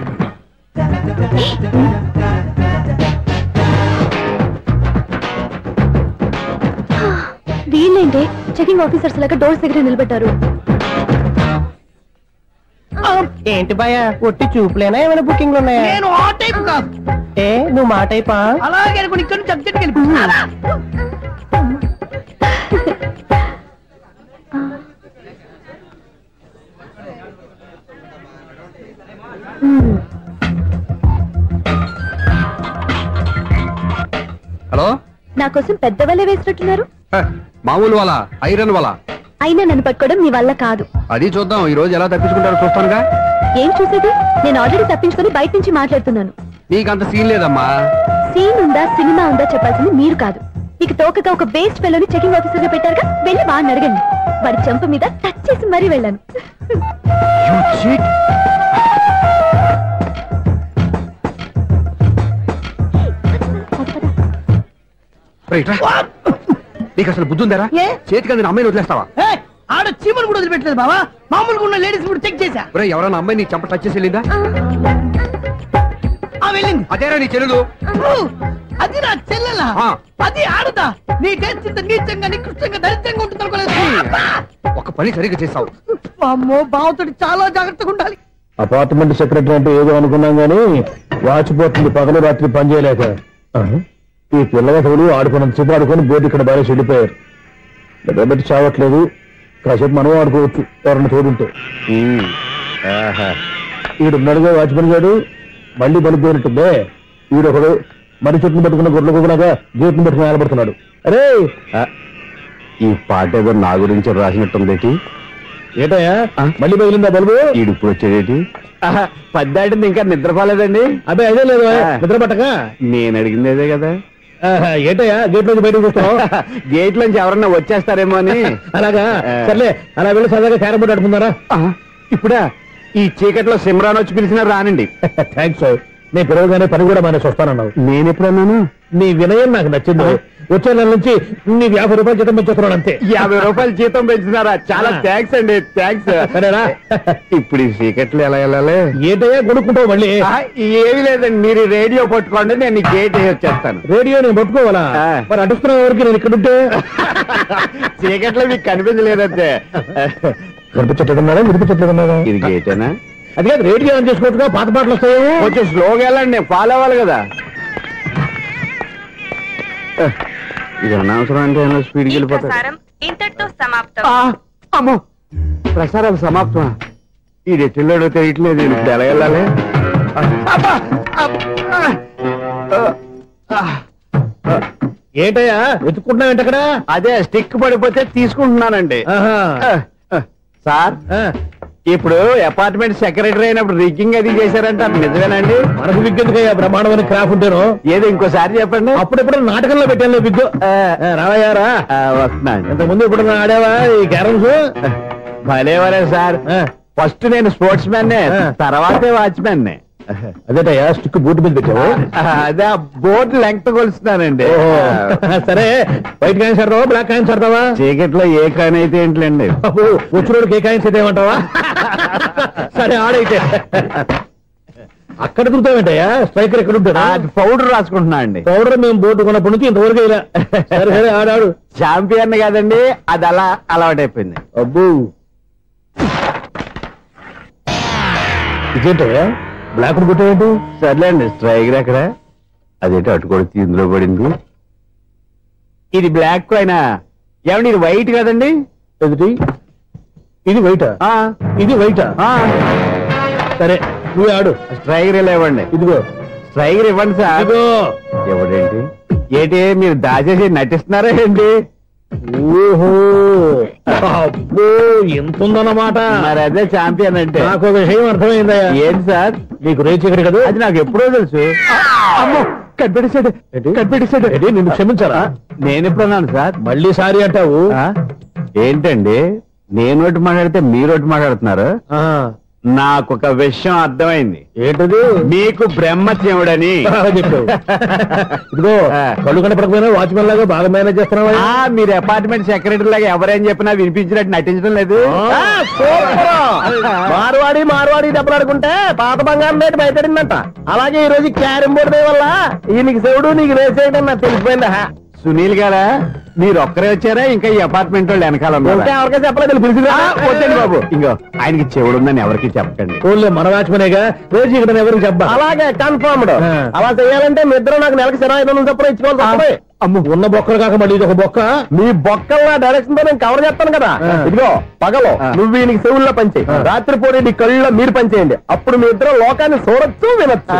వీళ్ళేంటే చెకింగ్ ఆఫీసర్స్ లాగా డోర్స్ దగ్గర నిలబెట్టారు. ఏంటి భయ ఒట్టి చూపులేనా ఏమైనా బుకింగ్లు ఉన్నాయా? నేను ఆ టైప్ కాదు. నువ్వు మా టైపా? అలాగే అనుకుని ఇక్కడ నుంచి అర్జెంట్కి వెళ్ళిపో. హలో, నా కోసం పెద్ద వలే వేసినట్టున్నారు. మామూలు వాళ్ళ ఐరన్ వాళ్ళ. అయినా నన్ను పట్టుకోవడం మీ వల్ల కాదు. అది చూద్దాం, ఈ రోజు ఎలా తప్పించుకుంటారో చూస్తానుగా. ఏం చూసేది? నేను ఆల్రెడీ తప్పించుకొని బయట నుంచి మాట్లాడుతున్నాను. నీకంత సీన్ లేదమ్మా. సీన్ ఉందా సినిమా ఉందా చెప్పాల్సింది మీరు కాదు. మీకు తోకగా ఒక బేస్ట్ ఫెలోని చెకింగ్ ఆఫీసర్ గా పెట్టారుగా, వెళ్ళి వాడిని అడగండి. వాడి చెంప మీద టచ్ చేసి మరీ వెళ్ళాను. నీకు అసలు బుద్ధి ఉందారా? చేతికి అందిన అమ్మాయిని వదిలేస్తావా? ఆడ చీమలు కూడా వదిలిపెట్టలేదు బావా. మామూలుగా ఉన్న లేడీస్ కూడా చెక్ చేశా. ఎవరైనా అమ్మాయి నీ చెంప టచ్ చేసి వెళ్ళిందా? వెళ్ళింది. అదేరా నీ చెల్లెలు? అది నా చెల్లెలా? అది ఆడదా? నీ టేస్ట్ ఇంత నీచంగా నికృష్టంగా దరిద్రంగా ఉంటుంది అనుకోలేదు. ఒక పని సరిగ్గా చేస్తావు. అమ్మో, బావతోటి చాలా జాగ్రత్తగా ఉండాలి. అపార్ట్మెంట్ సెక్రటరీ అంటే ఏదో అనుకున్నాం గానీ వాచిపోతుంది పగలు రాత్రి పని చేయలేక. ఈ పిల్లగతులు ఆడుకున్నంత సేపు ఆడుకొని బోర్డు ఇక్కడ బాగా చెడిపోయారు. నిద్రబెట్టి చావట్లేదు. కాసేపు మనం ఆడుకోవచ్చు ఎవరన్నా తోడుంటే. ఈడున్నాడుగా వాచ్మెన్ గారు, మళ్ళీ బలిపోయినట్టుందే. ఈడొకడు మరి చెట్టును పట్టుకున్న గొడ్ల కుక్కలాగా గేట్ను పట్టుకుని నిలబడుతున్నాడు. అరే, ఈ పాట ఏదో నా గురించి రాసినట్టుంది. ఏటయ్యా మళ్ళీ పగిలిందా బల్బు? ఈడిప్పుడు వచ్చేదేటి? పద్దాటింది ఇంకా నిద్రపోలేదండి. అదే అదే లేదు నిద్ర పట్టక. నేను అడిగింది అదే కదా. ఏటయ్యా గేట్ నుంచి బయటకు చూస్తావు? గేట్ నుంచి ఎవరన్నా వచ్చేస్తారేమో అని. అలాగా, సర్లే అలా వెళ్ళి సరదాగా క్యారం బోర్డు ఆడుకుందారా? ఇప్పుడా? ఈ చీకట్లో సిమ్రాన్ వచ్చి పిలిచినా రానండి. థ్యాంక్స్. నేను పిలవగానే పని కూడా మానేసి వస్తానన్నావు. నేను ఎప్పుడన్నాను? నీ వినయం నాకు నచ్చింది. వచ్చే నెల నుంచి నీకు 50 రూపాయలు జీతం పెంచుతున్నాను అంతే. 50 రూపాయలు జీతం పెంచుతున్నారా? చాలా థ్యాంక్స్ అండి. థ్యాంక్స్. సరేనా? ఇప్పుడు ఈ చీకట్లు ఎలా వెళ్ళాలి? ఏంటయ్యా కొనుక్కుంటావు మళ్ళీ? ఏమీ లేదండి, మీరు రేడియో పట్టుకోండి, నేను గేట్ వచ్చేస్తాను. రేడియో నేను పట్టుకోవాలా? మరి అడుస్తున్న వరకు నేను ఇక్కడ ఉంటే చీకట్లో మీకు కనిపించలేదంతే. కనిపించట్లేదన్నారా? వినిపించట్లేదన్నారా? ఇది గేటేనా? అది కాదు, రేడియో ఆన్ చేసుకోవచ్చుగా, పాత పాటలు వస్తాయి. కొంచెం స్లోగా వెళ్ళండి, నేను ఫాలో అవ్వాలి కదా. ఇది అనవసరం అంటే స్పీడ్కి వెళ్ళిపోతాడు. ఇంతటితో సమాప్తం. అమ్మో, ప్రసారాలు సమాప్తమా? ఇది ఎట్టిల్లాడో తెలియట్లేదు. ఇప్పుడు ఎలా వెళ్ళాలి? ఏంటయ్యా వెతుక్కుంటున్నావు ఏంటక్కడ? అదే స్టిక్ పడిపోతే తీసుకుంటున్నానండి. సార్, ఇప్పుడు అపార్ట్మెంట్ సెక్రటరీ అయినప్పుడు రిగ్గింగ్ అది చేశారంటే అది నిజమేనండి? మనకు విగ్గు బ్రహ్మాండమైన క్రాఫ్ ఉంటాను. ఏదో ఇంకోసారి చెప్పండి. అప్పుడెప్పుడు నాటకంలో పెట్టాను విగ్గు. రావయ్యారా? వస్తున్నాను. ఇంతకుముందు ఇప్పుడు ఆడావా ఈ క్యారమ్స్? భలేవరే సార్. ఫస్ట్ నేను స్పోర్ట్స్ మ్యాన్, తర్వాతే వాచ్మెన్. అదేటయ్యా స్టిక్ బూట్ మీద పెట్టావు? అదే బోర్డు లెంగ్త్ కొలుస్తున్నానండి. సరే, వైట్ కాయిన్స్ ఆడతావా బ్లాక్ కాయిన్స్ ఆడతావా? చీకట్ లో ఏ కాయిన్ అయితే ఏంటండి, వచ్చినోడికి ఏ కాయిన్స్ అయితే ఏమంటావా? సరే ఆడైతే. అక్కడ దొరుకుతావేంటయ్యా? స్ట్రైకర్ ఎక్కడ ఉంటాడా? పౌడర్ రాసుకుంటున్నా అండి. పౌడర్ మేము బోర్డు కొన్నప్పటి నుంచి ఇంతవరకు ఇలా. సరే సరే ఆడాడు. ఛాంపియన్ కాదండి, అది అలా అలవాటు అయిపోయింది. అబ్బో, ఇదేంటయ్యా బ్లాక్ కొట్టేయండి. సర్లేండి, స్ట్రైగర్ ఎక్కడ? అదేంటి అటు కొడితే ఇందులో పడింది. ఇది బ్లాక్ అయినా ఏమండి, ఇది వైట్ కదండి? ఎదుటి ఇది వైటా? ఇది వైటా? సరే నువ్వు ఆడు. స్ట్రైగర్ ఇలా ఇవ్వండి. ఇదిగో స్ట్రైగర్ ఇవ్వండి సార్. ఇవ్వడేంటి? ఏంటి మీరు దాచేసి నటిస్తున్నారా ఏంటి? ఓహో అబ్బో ఎంత ఉందన్నమాట. మరి అదే ఛాంపియన్ అంటే. నాకు ఒక విషయం అర్థమైందయ్యా. ఏంటి సార్? మీకు రేచి ఇక్కడ కదా? అది నాకు ఎప్పుడో తెలుసు. అమ్మో కనిపెట్టేశాడు, కనిపెట్టేశాడు. నిన్ను క్షమించారా? నేను ఎప్పుడన్నాను సార్? మళ్ళీ సారీ అంటావు ఏంటండి? నేను ఒకటి మాట్లాడితే మీరు ఒకటి మాట్లాడుతున్నారు. నాకు ఒక విషయం అర్థమైంది. ఏంటది? మీకు బ్రహ్మత్యముడని చెప్పావు. ఇదిగో కళ్ళు కనపడకపోయినా వాచ్మెన్ లాగా బాగా మేనేజ్ చేస్తున్నావా? మీరు అపార్ట్మెంట్ సెక్రటరీ లాగా ఎవరేం చెప్పినా వినిపించినట్టు నటించడం లేదు. మార్వాడి దెబ్బలాడుకుంటే పాత బంగారం రేటు బయటడిందంట. అలాగే ఈ రోజు క్యారం బోర్డు వల్ల ఈయనకి శివుడు నీకు రేసేయడం నాకు తెలిసిపోయిందా? సునీల్ గారా, మీరు ఒక్కరే వచ్చారా? ఇంకా ఈ అపార్ట్మెంట్ వాళ్ళు వెనకాల ఎవరికీ చెప్పలేదు. పిలిచి బాబు, ఇంకో ఆయనకి చెవుడుందని ఎవరికి చెప్పకండి. మన వాచ్మనేగా రోజు ఇక్కడ ఎవరికి చెప్పా. అలాగే కన్ఫర్మ్డ్. అలా చేయాలంటే మీ ఇద్దరు నాకు నెలకి 500 చొప్పున ఇచ్చుకోవాలి. అమ్మ ఉన్న బొక్కలు కాక మళ్ళీ ఇది ఒక బొక్క. మీ బొక్కల డైరెక్షన్ తో నేను కవర్ చేస్తాను కదా. ఇదిగో పగలో నువ్వు ఈయనకి చెవుల్లో పనిచేయి, రాత్రిపూట నీ కళ్ళలో మీరు పనిచేయండి. అప్పుడు మీ ఇద్దరు లోకాన్ని చూడొచ్చు, వినొచ్చు.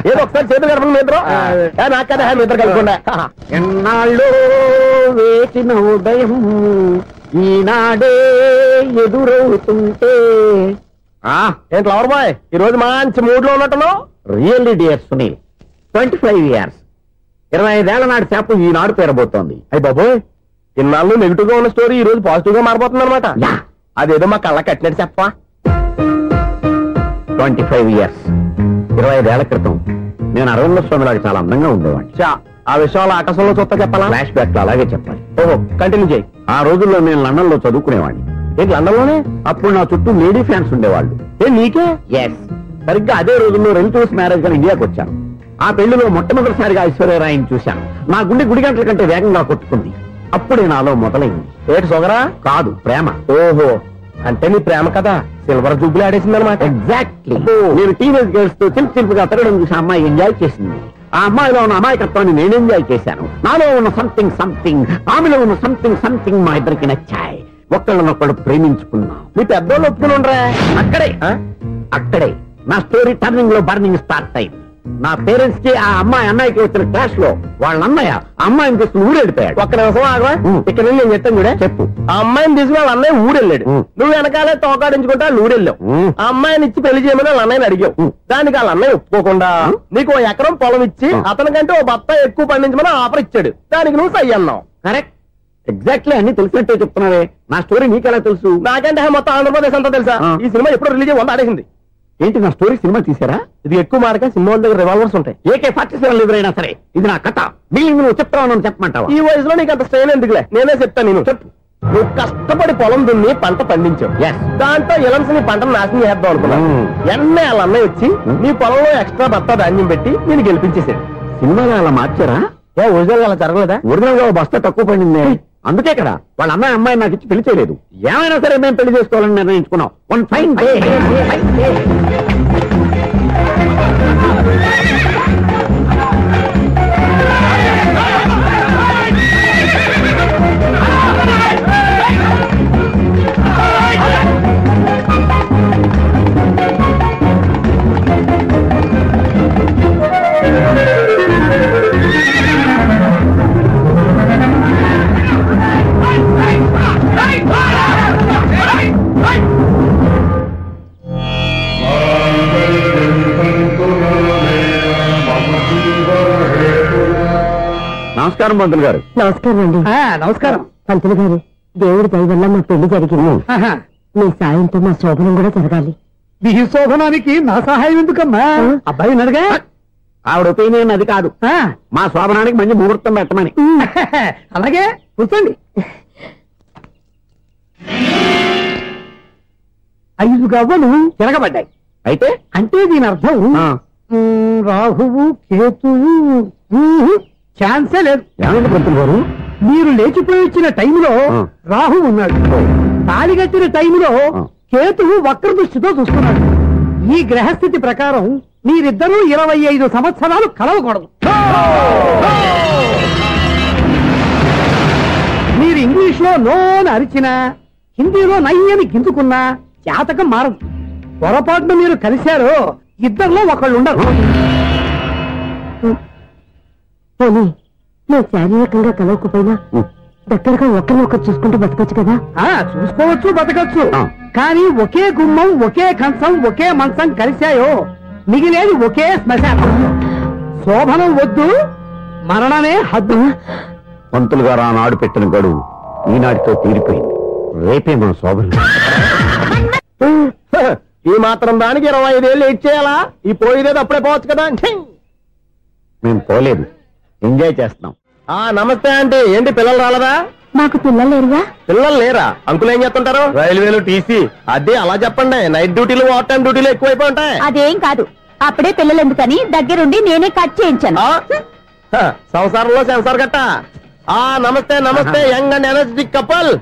ఏదో ఒకసారి చేతులు కలపండి మీ ఇద్దరు. నాకు కదా మీ ఇద్దరు కలుపుకుండా. ఎన్నాళ్ళు వేసిన ఉదయం ఈనాడే ఎదురవుతుంటే. ఏంటి లవర్ బాయ్, ఈ రోజు మంచి మూడ్ లో ఉన్నట్టున్నావు? రియల్లీ డియర్ సునీల్, 25 years 25 ఏళ్ల నాటి చేప ఈనాడు పేరబోతోంది. అయ్యి బాబోయ్, ఇన్నాళ్ళు నెగిటివ్ గా ఉన్న స్టోరీ ఈ రోజు పాజిటివ్ గా మారిపోతుంది అనమాట. అదేదో మా కళ్ళ కట్టినట్టు చెప్పా. 25 years 25 ఏళ్ల క్రితం నేను అరవింద స్వామి లాగా చాలా అందంగా ఉండేవాడిని. ఆ విషయాలు ఆకాశంలో చూస్తా చెప్పాలా? ఫ్లాష్ బ్యాక్ లో అలాగే చెప్పాలి. ఓహో కంటిన్యూ చేయి. ఆ రోజుల్లో నేను లండన్ లో చదువుకునేవాడిని. ఏంటి లండన్ లోనే? అప్పుడు నా చుట్టూ లేడీ ఫ్యాన్స్ ఉండేవాళ్ళు. నీకే? ఎస్. సరిగ్గా అదే రోజుల్లో రిలేటివ్స్ మ్యారేజ్ గా ఇండియాకి వచ్చాను. ఆ పెళ్లిలో మొట్టమొదటిసారిగా ఐశ్వర్యరాయని చూశాను. నా గుండె గుడి గంటల కంటే వేగంగా కొట్టుకుంది. అప్పుడే నాలో మొదలైంది. ఏటి సొగరా? కాదు, ప్రేమ. ఓహో, అంటే నీ ప్రేమ కదా సిల్వర్ జూబ్లీ ఆడేసింది అనమాట. ఎగ్జాక్ట్లీ. నేను టీనేజ్ గర్ల్స్ తో చిలుపుగా తిరగడం చూసి అమ్మాయి ఎంజాయ్ చేసింది. ఆ అమ్మాయిలో ఉన్న అమాయకత్వాన్ని నేను ఎంజాయ్ చేశాను. నాలో ఉన్న సంథింగ్ ఆమెలో ఉన్న సంథింగ్ మా ఇద్దరికి నచ్చాయి. ఒక్కళ్ళనొక్కడు ప్రేమించుకున్నాం. మీ పెద్దోళ్ళు ఒప్పుకుని ఉండరా? అక్కడే నా స్టోరీ టర్నింగ్ లో బర్నింగ్ స్టార్ట్ అయింది. నా పేరెంట్స్ కి ఆ అమ్మాయి అన్నయ్యకి వచ్చిన క్లాష్ లో వాళ్ళ అన్నయ్య అమ్మాయిని తీసుకుని ఊరెళ్ళిపోయాడు. ఒక్క నిమిషం ఆగవా? ఇక్కడ నేను చెప్తాను కూడా చెప్పు. ఆ అమ్మాయిని తీసుకుని వాళ్ళ అన్నయ్య ఊరెళ్ళాడు. నువ్వు వెనకాలే తోకాడించుకుంటా ఊరెళ్ళావు. ఆ అమ్మాయిని ఇచ్చి పెళ్లి చేయమని వాళ్ళ అన్నయ్యని అడిగావు. దానికి వాళ్ళ అన్నయ్య ఒప్పుకోకుండా నీకు 1 ఎకరం పొలం ఇచ్చి అతనికంటే 1 బత్తా ఎక్కువ పండించమని ఆఫర్ ఇచ్చాడు. దానికి నువ్వు సై అన్నావు. కరెక్ట్, ఎగ్జాక్ట్లీ అన్ని తెలిసినట్టే చెప్తున్నావే. నా స్టోరీ నీకెలా తెలుసు? నాకంటే మొత్తం ఆంధ్రప్రదేశ్ అంతా తెలుసా? ఈ సినిమా ఎప్పుడు రిలీజ్ 100 ఆడేసింది. ఏంటి నా స్టోరీ సినిమా తీసారా? ఇది ఎక్కువ మార్గా సినిమా వాళ్ళ దగ్గర రివాల్వర్స్ ఉంటాయి. AK-47 ఎదురైనా సరే ఇది నా కథ. మిగిలిన నువ్వు చెప్తావు చెప్పమంటావా? ఈ వయసులో నీకు అంత స్టైల్ ఎందుకులే, నేనే చెప్తాను. నేను చెప్పు. నువ్వు కష్టపడి పొలం దున్ని పంట పండించావు. దాంతో ఎలన్స్ నీ పంటను నాశనం చేద్దాం అనుకున్నావు. ఎన్నే వాళ్ళ అన్నయ్య వచ్చి నీ పొలంలో ఎక్స్ట్రా బత్తా ధాన్యం పెట్టి నేను గెలిపించేసాడు. సినిమాలో అలా మార్చారా? ఒరిజినల్ అలా జరగలేదా? ఒరిజినల్ గా బస్తా తక్కువ పండింది. అందుకే కదా వాళ్ళ అమ్మాయి నాకు ఇచ్చి పెళ్లి చేయలేదు. ఏమైనా సరే మేము పెళ్లి చేసుకోవాలని నిర్ణయించుకున్నాం. One fine day. నమస్కారం పంతులు గారు. నమస్కారం అండి. నమస్కారం పంతులు గారు. దేవుడి దయ వల్ల మా పెళ్లి జరిగింది. మీ సాయంతో మా శోభనం కూడా జరగాలి. మీ శోభనానికి నా సహాయం ఎందుకమ్మా? అబ్బాయి అడగా. ఆవిడ ఒపీనియన్ అది కాదు. మా శోభనానికి మంచి ముహూర్తం పెట్టమని. అలాగే కూర్చోండి. 5 గవ్వలు తిరగబడ్డాయి. అయితే అంటే దీని అర్థం రాహువు కేతువు ఛాన్సే లేదు. ఏమైంది పంతులు గారు? మీరు లేచిపోయి వచ్చిన టైంలో రాహు ఉన్నాడు. తాళి కట్టిన టైంలో కేతువు వక్ర దృష్టితో చూస్తున్నాడు. ఈ గ్రహస్థితి ప్రకారం మీరిద్దరూ 25 సంవత్సరాలు కలవకూడదు. మీరు ఇంగ్లీష్ లో నోని అరిచినా, హిందీలో నయ్యని గింజుకున్నా జాతకం మారదు. పొరపాటును మీరు కలిశారో ఇద్దరిలో ఒకళ్ళు ఉండరు. పోనీ నువ్వు శారీరకంగా కలవకపోయినా దగ్గరగా ఒకరినొకరు చూసుకుంటూ బతకొచ్చు కదా. చూసుకోవచ్చు, బతకచ్చు. కానీ ఒకే గుమ్మం, ఒకే కంచం, ఒకే మంచం కలిశాయో మిగిలేది ఒకే శ్మశానం. శోభనం వద్దు, మరణమే హద్దు. పంతులు గారు ఆనాడు పెట్టిన గడువు ఈనాటితో తీరిపోయింది. రేపే మన శోభనం. ఈ మాత్రం దానికి 25 ఏళ్ళు ఇచ్చేయాలా? ఈ పోయేదేది అప్పుడే పోవచ్చు కదా. మేము పోలేదు, ఎంజాయ్ చేస్తున్నాం. నమస్తే ఆంటీ. ఏంటి పిల్లలు రాలదా? మాకు పిల్లలు లేరుగా. పిల్లలు లేరా? అంకులు ఏం చేస్తుంటారు? రైల్వేలు, టీసీ. అదే అలా చెప్పండి. నైట్ డ్యూటీలు, ఓవర్ టైం డ్యూటీలు ఎక్కువైపోయి ఉంటాయి. అదేం కాదు, అప్పుడే పిల్లలు ఎందుకని దగ్గరుండి నేనే కట్ చేయించాను. సంసారంలో సెన్సార్ గట్ట. నమస్తే నమస్తే, young and energetic couple.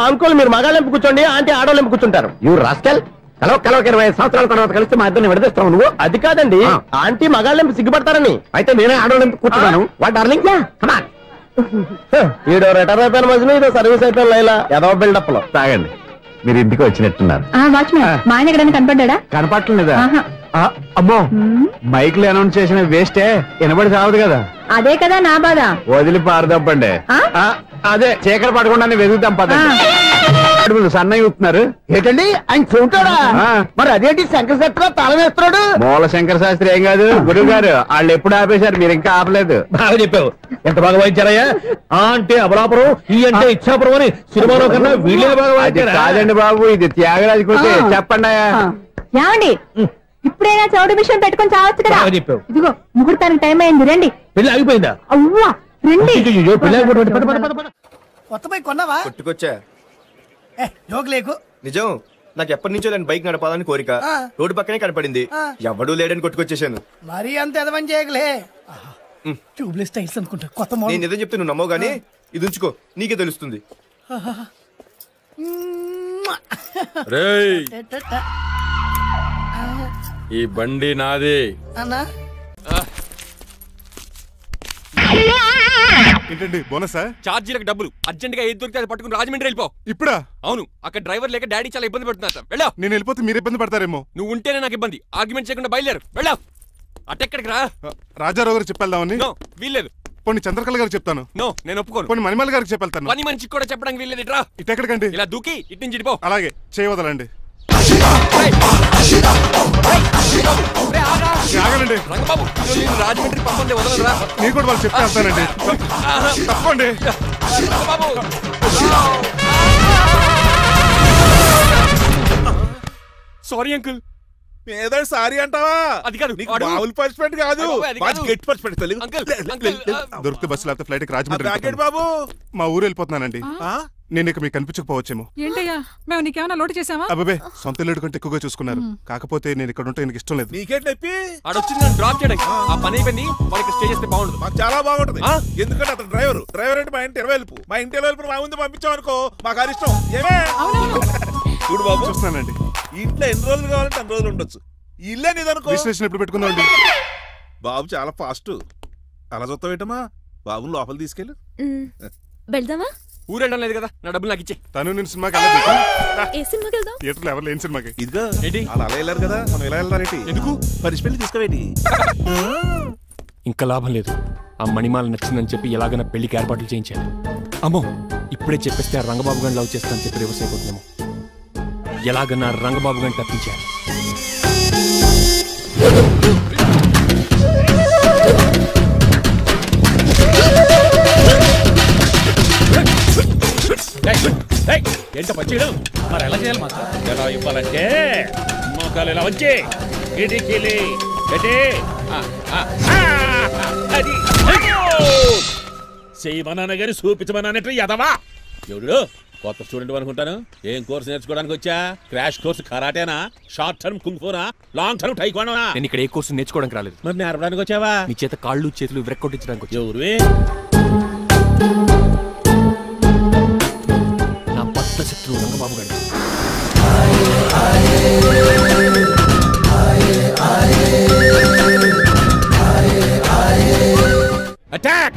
Uncle మీరు మగాళ్ళు ఎంపు కూర్చోండి, ఆంటీ ఆడోళ్ళు ఎంపు కూర్చుంటారు. You rascal. కలవ 20 సంవత్సరాల తర్వాత కలిస్తే మా ఇద్దరిని విడదీస్తావు నువ్వు. అది కాదండి, ఆంటీ మగాళ్ళు ఎంపు సిగ్గుపడతారని. అయితే నేనే ఆడోళ్ళు ఎంపు కూర్చున్నాను. వాట్ డార్లింగ్, ఈడో రిటైర్ అయిపోయిన మధ్యన ఇదో సర్వీస్ అయిపోయిన లైలా ఏదో బిల్డప్ లో. తాగండి, మీరు ఇంటికి వచ్చినట్టున్నారు. వాచ్మెన్ మా ఆయన ఎక్కడైనా కనపడ్డా? కనపడలేదా? అమ్మో, మైక్ లో అనౌన్స్ చేసిన వేస్టే, వినబడి సావదు కదా. అదే కదా నా బాధ. వదిలి పారదప్పండి. అదే చీకటి పడకుండా వెతుకుతాం పదండి. సన్నయ్య చూస్తున్నారు ఏంటండి? ఆయన చూంటాడా? మరి అదేంటి శంకర శాస్త్రి తాళం వేస్తున్నాడు? మూల శంకర శాస్త్రి ఏం కాదు, గురువు గారు. వాళ్ళు ఎప్పుడు ఆపేశారు, మీరు ఇంకా ఆపలేదు. బాగా చెప్పావు. ఎంత బాగా వాయించారయ్యా. అంటే అబలాపురం, ఈ అంటే ఇచ్చాపురం అని సినిమాలో కన్నా వీళ్ళే బాగా వాయించారు. కాదండి బాబు, ఇది త్యాగరాజు కృతి. చెప్పండి. ఏమండి, ఇప్పుడైనా చౌడు విషయం పెట్టుకొని చావచ్చు కదా. చెప్పావు. ఇదిగో ముహూర్తానికి టైం అయింది, రండి. పెళ్లి ఆగిపోయిందా? అవ్వా రండి. కొత్త బైక్ కొన్నావా? కొట్టుకొచ్చా. జోక్ లేకు. నిజం, నాకు ఎప్పటి నుంచో నేను బైక్ నడపాలని కోరిక. రోడ్డు పక్కనే కనపడింది, ఎవడూ లేడని కొట్టుకొచ్చేసాను. మరీ అంత ఎదవని చేయగలే. ట్యూబ్లెస్ టైల్స్ అనుకుంటా, కొత్త మోడల్. నేను ఏదో చెప్తే నువ్వు నమ్మవు గానీ ఇది ఉంచుకో, నీకే తెలుస్తుంది. రేయ్, ఈ బండి నాదే. అన్నా ఏంటండి బోనసా? ఛార్జీలకు డబ్బులు అర్జెంట్ గా ఏది దొరికితే అది పట్టుకుని రాజమండ్రి వెళ్ళిపో. ఇప్పుడా? అవును, అక్కడ డ్రైవర్ లేక డాడీ చాలా ఇబ్బంది పడుతున్నారు. వెళ్ళావు. నేను వెళ్ళిపోతే మీరు ఇబ్బంది పడతారేమో. నువ్వు ఉంటేనే నాకు ఇబ్బంది. ఆర్గ్యుమెంట్ చేయకుండా బయలుదేరు. వెళ్ళావు. అటెక్కడికి రా. రాజారావు గారు చెప్పేద్దామని. వీల్లేదు. పోనీ చంద్రకళ గారు చెప్తాను. నో, నేను ఒప్పుకోను. పోనీ మణిమాల గారికి చెప్పేళ్తాను. పని మనిషికి కూడా చెప్పడానికి వీల్లేదు. ఇట్రా. ఇటెక్కడికండి? ఇలా దూకి ఇటు నుంచి ఇటుపో. అలాగే, చేయవదలండి. రంగబాబు, రాజమండ్రి పంపండి, వదలరా. నీ కూడా వాళ్ళు చెప్తే వస్తానండి. తప్పండి. Sorry uncle. ఏదో సారీ అంటావా? అది కాదు, మామూలు పనిష్మెంట్ కాదు, గట్టి పనిష్మెంట్. దొరికితే బస్సు లేకపోతే ఫ్లైట్ రాజమండ్రి. బాబు, మా ఊరు వెళ్ళిపోతున్నానండి. నేను ఇక మీకు కనిపించకపోవచ్చేమో. ఏంటయ్యా, మేము నీకేమైనా లోటు చేసావా? అబ్బాబే, సొంత లేడు కంటే ఎక్కువగా చూసుకున్నారు. కాకపోతే నేను ఇక్కడ ఉంటే నాకు ఇష్టం లేదు. నీకేంటి ఆడొచ్చింది నన్ను డ్రాప్ చేయడానికి. ఆ పని అయిపోయింది, వాళ్ళకి స్టే చేస్తే బాగుంటుంది. మాకు చాలా బాగుంటుంది. ఎందుకంటే అతను డ్రైవర్ అంటే మా ఇంటి వెళ్ళిపు. మా ఇంటి వెళ్ళిపు మా ముందు పంపించామనుకో, మాకు అది ఇష్టం. ఏమే చూడు బాబు, చూస్తున్నానండి. ఇంట్లో ఎన్ని రోజులు కావాలంటే అన్ని రోజులు ఉండొచ్చు. ఇల్లే నీదనుకో. రిజిస్ట్రేషన్ ఎప్పుడు పెట్టుకుందామండి? బాబు చాలా ఫాస్ట్. అలా చూస్తావు ఏంటమ్మా? బాబుని లోపల తీసుకెళ్ళు. వెళ్దామా? ఊరెళ్ళడం లేదు కదా, నా డబ్బులు నాకు ఇచ్చే. తను నేను సినిమాకి ఏ సినిమాకి వెళ్దాం? థియేటర్లో ఎవరు లేని సినిమాకి. ఇదిగో అలా వెళ్ళారు కదా, మనం ఎలా వెళ్తారేంటి? ఎందుకు పనిష్మెంట్ తీసుకోవేంటి? ఇంకా లాభం లేదు. ఆ మణిమాల నచ్చిందని చెప్పి ఎలాగైనా పెళ్లికి ఏర్పాట్లు చేయించాలి. అమ్మో, ఇప్పుడే చెప్పేస్తే ఆ రంగబాబు గారిని లవ్ చేస్తానని చెప్పి రివర్స్ అయిపోతున్నాము. ఎలాగన్నా రంగబాబు గారిని తప్పించాలి. ఏంటో పచ్చిడు మరి ఎలా చేయాలి మాకు? ఎలా ఇవ్వాలంటే మోకాలు ఇలా వచ్చి ఇడికిలి అది చేయమన్నా గారి చూపించమన్నట్టు ఎదవా. ఎవడు కొత్త స్టూడెంట్ అనుకుంటాను. ఏం కోర్సు నేర్చుకోవడానికి వచ్చా? క్రాష్ కోర్సు కరాటేనా, షార్ట్ టర్మ్ కుంగ్ఫూనా, లాంగ్ టర్మ్ టైక్వాండోనా? నేను ఇక్కడ ఏ కోర్సు నేర్చుకోవడానికి రాలేదు. మరి నేర్పడానికి వచ్చావా? నీ చేత కాళ్ళు చేతులు విరక్కొట్టించడానికి వచ్చా. ఎవరు? నా పట్ల శత్రువు రంగబాబు గారు. అటాక్!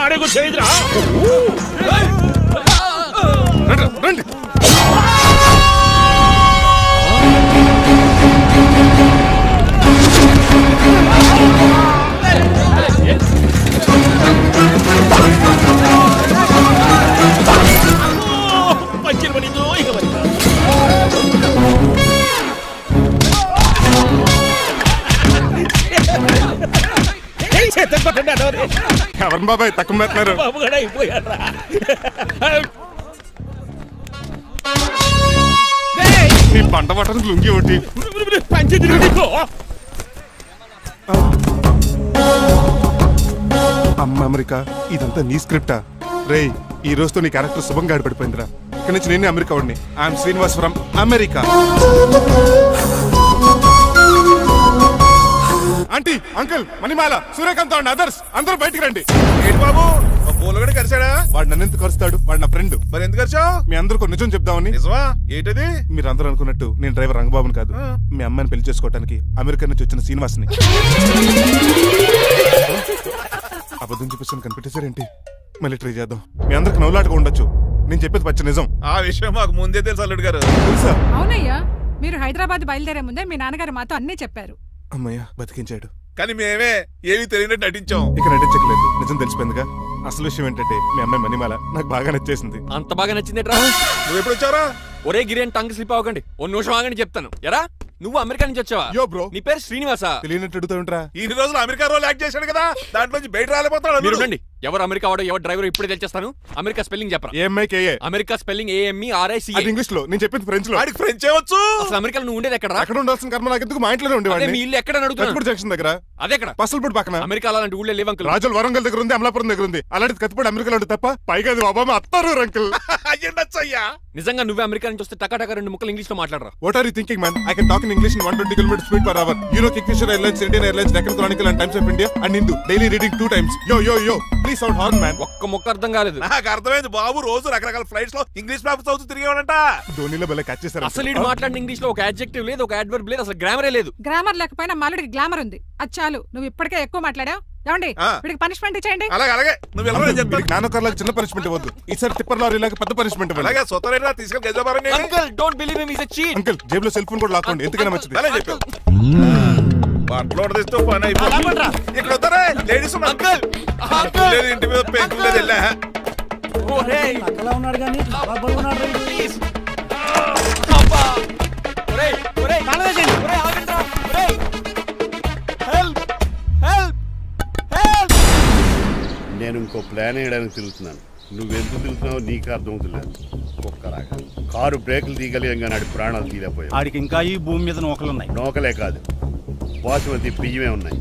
ఆడేకు చేయదురా రండి. పంచిన పడిందో ఇక ఎవరు బాబాయ్ తక్కువ పెట్టినారు బాబు కూడా అయిపోయారా నీ పంట పట్టడానికి లుంగి ఒకటి పంచి తిరిగి అమ్మ అమెరికా ఇదంతా నీ స్క్రిప్టా రేయ్ ఈ రోజుతో నీ క్యారెక్టర్ శుభంగా ఆడిపడిపోయిందిరా ఇక్కడి నుంచి నేనే అమెరికా వాడిని I'm Srinivas from America aunty uncle Manimala Suryakanth and others అందరూ బయటికి రండి ఏంటి బాబు పూలగడ కలిసాడా వాడు నన్ను ఎందుకు కలుస్తాడు వాడు నా ఫ్రెండ్ మరి ఎందుకు కలిసావు మీ అందరికీ నిజం చెప్దామని నిజమా ఏంటది మీరు అందరూ అనుకున్నట్టు నేను డ్రైవర్ రంగబాబుని కాదు మీ అమ్మాయిని పెళ్లి చేసుకోవడానికి అమెరికా నుంచి వచ్చిన శ్రీనివాస్ని అబద్ధం చూపిస్తాను కనిపెట్టేశారేంటి మళ్ళీ ట్రై చేద్దాం మీ అందరికి నవ్వులాటగా ఉండొచ్చు నేను చెప్పేది పచ్చ నిజం ఆ విషయం మాకు ముందే తెలుసు అల్లుడు గారు తెలుసా అవునయ్యా మీరు హైదరాబాద్ బయలుదేరే ముందే మీ నాన్నగారు మాతో అన్నీ చెప్పారు అమ్మయ్య బతికించాడు కానీ మేమే ఏమీ తెలియనట్టు నటించాం ఇక నటించట్లేదు నిజం తెలిసిపోయిందిగా అసలు విషయం ఏంటంటే మీ అమ్మాయి మణిమాల నాకు బాగా నచ్చేసింది అంత బాగా నచ్చిందేట్రా నువ్వు ఎప్పుడు వచ్చారా ఒరే గిరేన్ టంగ్ స్లిప్ అవ్వకండి ఓ నిమిషం ఆగండి చెప్తాను ఎరా నువ్వు అమెరికా నుంచి వచ్చావా యో బ్రో నీ పేరు శ్రీనివాసా తెలియనట్టు అడుగుతా ఇన్ని రోజులు అమెరికా రోల్ యాక్ట్ చేశాడు కదా దాంట్లో నుంచి బయట రాలేపోతాడు మీరు రండి ఎవరు అమెరికా వాడో ఎవరు డ్రైవర్ ఇప్పుడే తెలిచేస్తాను అమెరికా స్పెల్లింగ్ చెప్పరా ఏఎంఐకేఏ అమెరికా స్పెల్లింగ్ AMERICA అది ఇంగ్లీష్ లో నేను చెప్పింది ఫ్రెంచ్ లో ఆడికి ఫ్రెంచ్ ఏవచ్చు అసలు అమెరికాలో నువ్వు ఉండేది ఎక్కడ అక్కడ ఉండాల్సిన కర్మ నాకు ఎందుకు మా ఇంట్లోనే ఉండేవాడిని మీ ఇల్లు ఎక్కడ కత్తిపూడి జంక్షన్ దగ్గర అదెక్కడ పసల్పూడి పక్కన అమెరికా అలాంటి ఊళ్ళో లేవు అంకుల్ రాజుల వరంగల్ దగ్గర ఉంది అమలాపురం దగ్గర ఉంది అలాంటి కత్తిపూడి అమెరికాలో ఉంటుంది తప్ప పైగా అది ఒబామా అత్తారు అంకుల్ నిజంగా నువ్వే అమెరికా నుంచి వస్తే టకా రెండు ముక్కలు ఇంగ్లీష్ లో మాట్లాడరా what are you thinking man I can talk in English in 120 kilometres speed per hour you know Kingfisher Airlines Indian Airlines Deccan Chronicle and Times of India and Hindu daily reading 2 times yo yo యో please sound horn man ఒక్క మొక్క అర్థం కాలేదు నాకు అర్థమైంది బాబు రోజు రకరకాల flights లో ఇంగ్లీష్ పేపర్స్ చదువుతూ తిరిగేవాడంట ధోనిలో బెల్ల క్యాచ్ చేశారు అసలు ఇది మాట్లాడిన ఇంగ్లీష్ లో ఒక అడ్జెక్టివ్ లేదు ఒక అడ్వర్బ్ లేదు అసలు గ్రామరే లేదు గ్రామర్ లేకపోయినా మాలుడికి గ్లామర్ ఉంది అది చాలు నువ్వు ఇప్పటికే ఎక్కువ మాట్లాడావు ఏమండి వీడికి పనిష్మెంట్ ఇచ్చేయండి అలాగే నువ్వు ఎలా చెప్తాను నాన్నకర్లకు చిన్న పనిష్మెంట్ ఇవ్వద్దు ఈసారి టిప్పర్ లారీలాగా పెద్ద పనిష్మెంట్ ఇవ్వాలి అలాగే సొంతరేనా తీసుకెళ్ళి గజాబారని uncle don't believe him is a cheat uncle జేబులో సెల్ ఫోన్ కూడా లాక్కోండి ఎందుకైనా మంచిది అలా చెప్పు బట్టలు తీస్తూ పని అయిపోతుంది ఇక్కడ వస్తారా లేడీస్ అంకుల్ అంకుల్ ఇంటి మీద పెంకులు లేదు వెళ్ళా ఓరే అలా ఉన్నాడు కానీ బాగున్నాడు ప్లీజ్ అబ్బా ఒరే ఒరే కాలవేసేయండి ఒరే ఆగండ్రా ఒరే హెల్ప్ హెల్ప్ హెల్ప్ నేను ఇంకో ప్లాన్ వేయడానికి తిరుగుతున్నాను నువ్వెందుకు తిరుగుతున్నావు నీకు అర్థమవుతులేదు ఒక్కలాగా కారు బ్రేకులు తీయగలిగాం కానీ ఆడి ప్రాణాలు తీయలేకపోయాయి ఆడికి ఇంకా ఈ భూమి మీద నూకలున్నాయి నూకలే కాదు బాసుమతి బియ్యమే ఉన్నాయి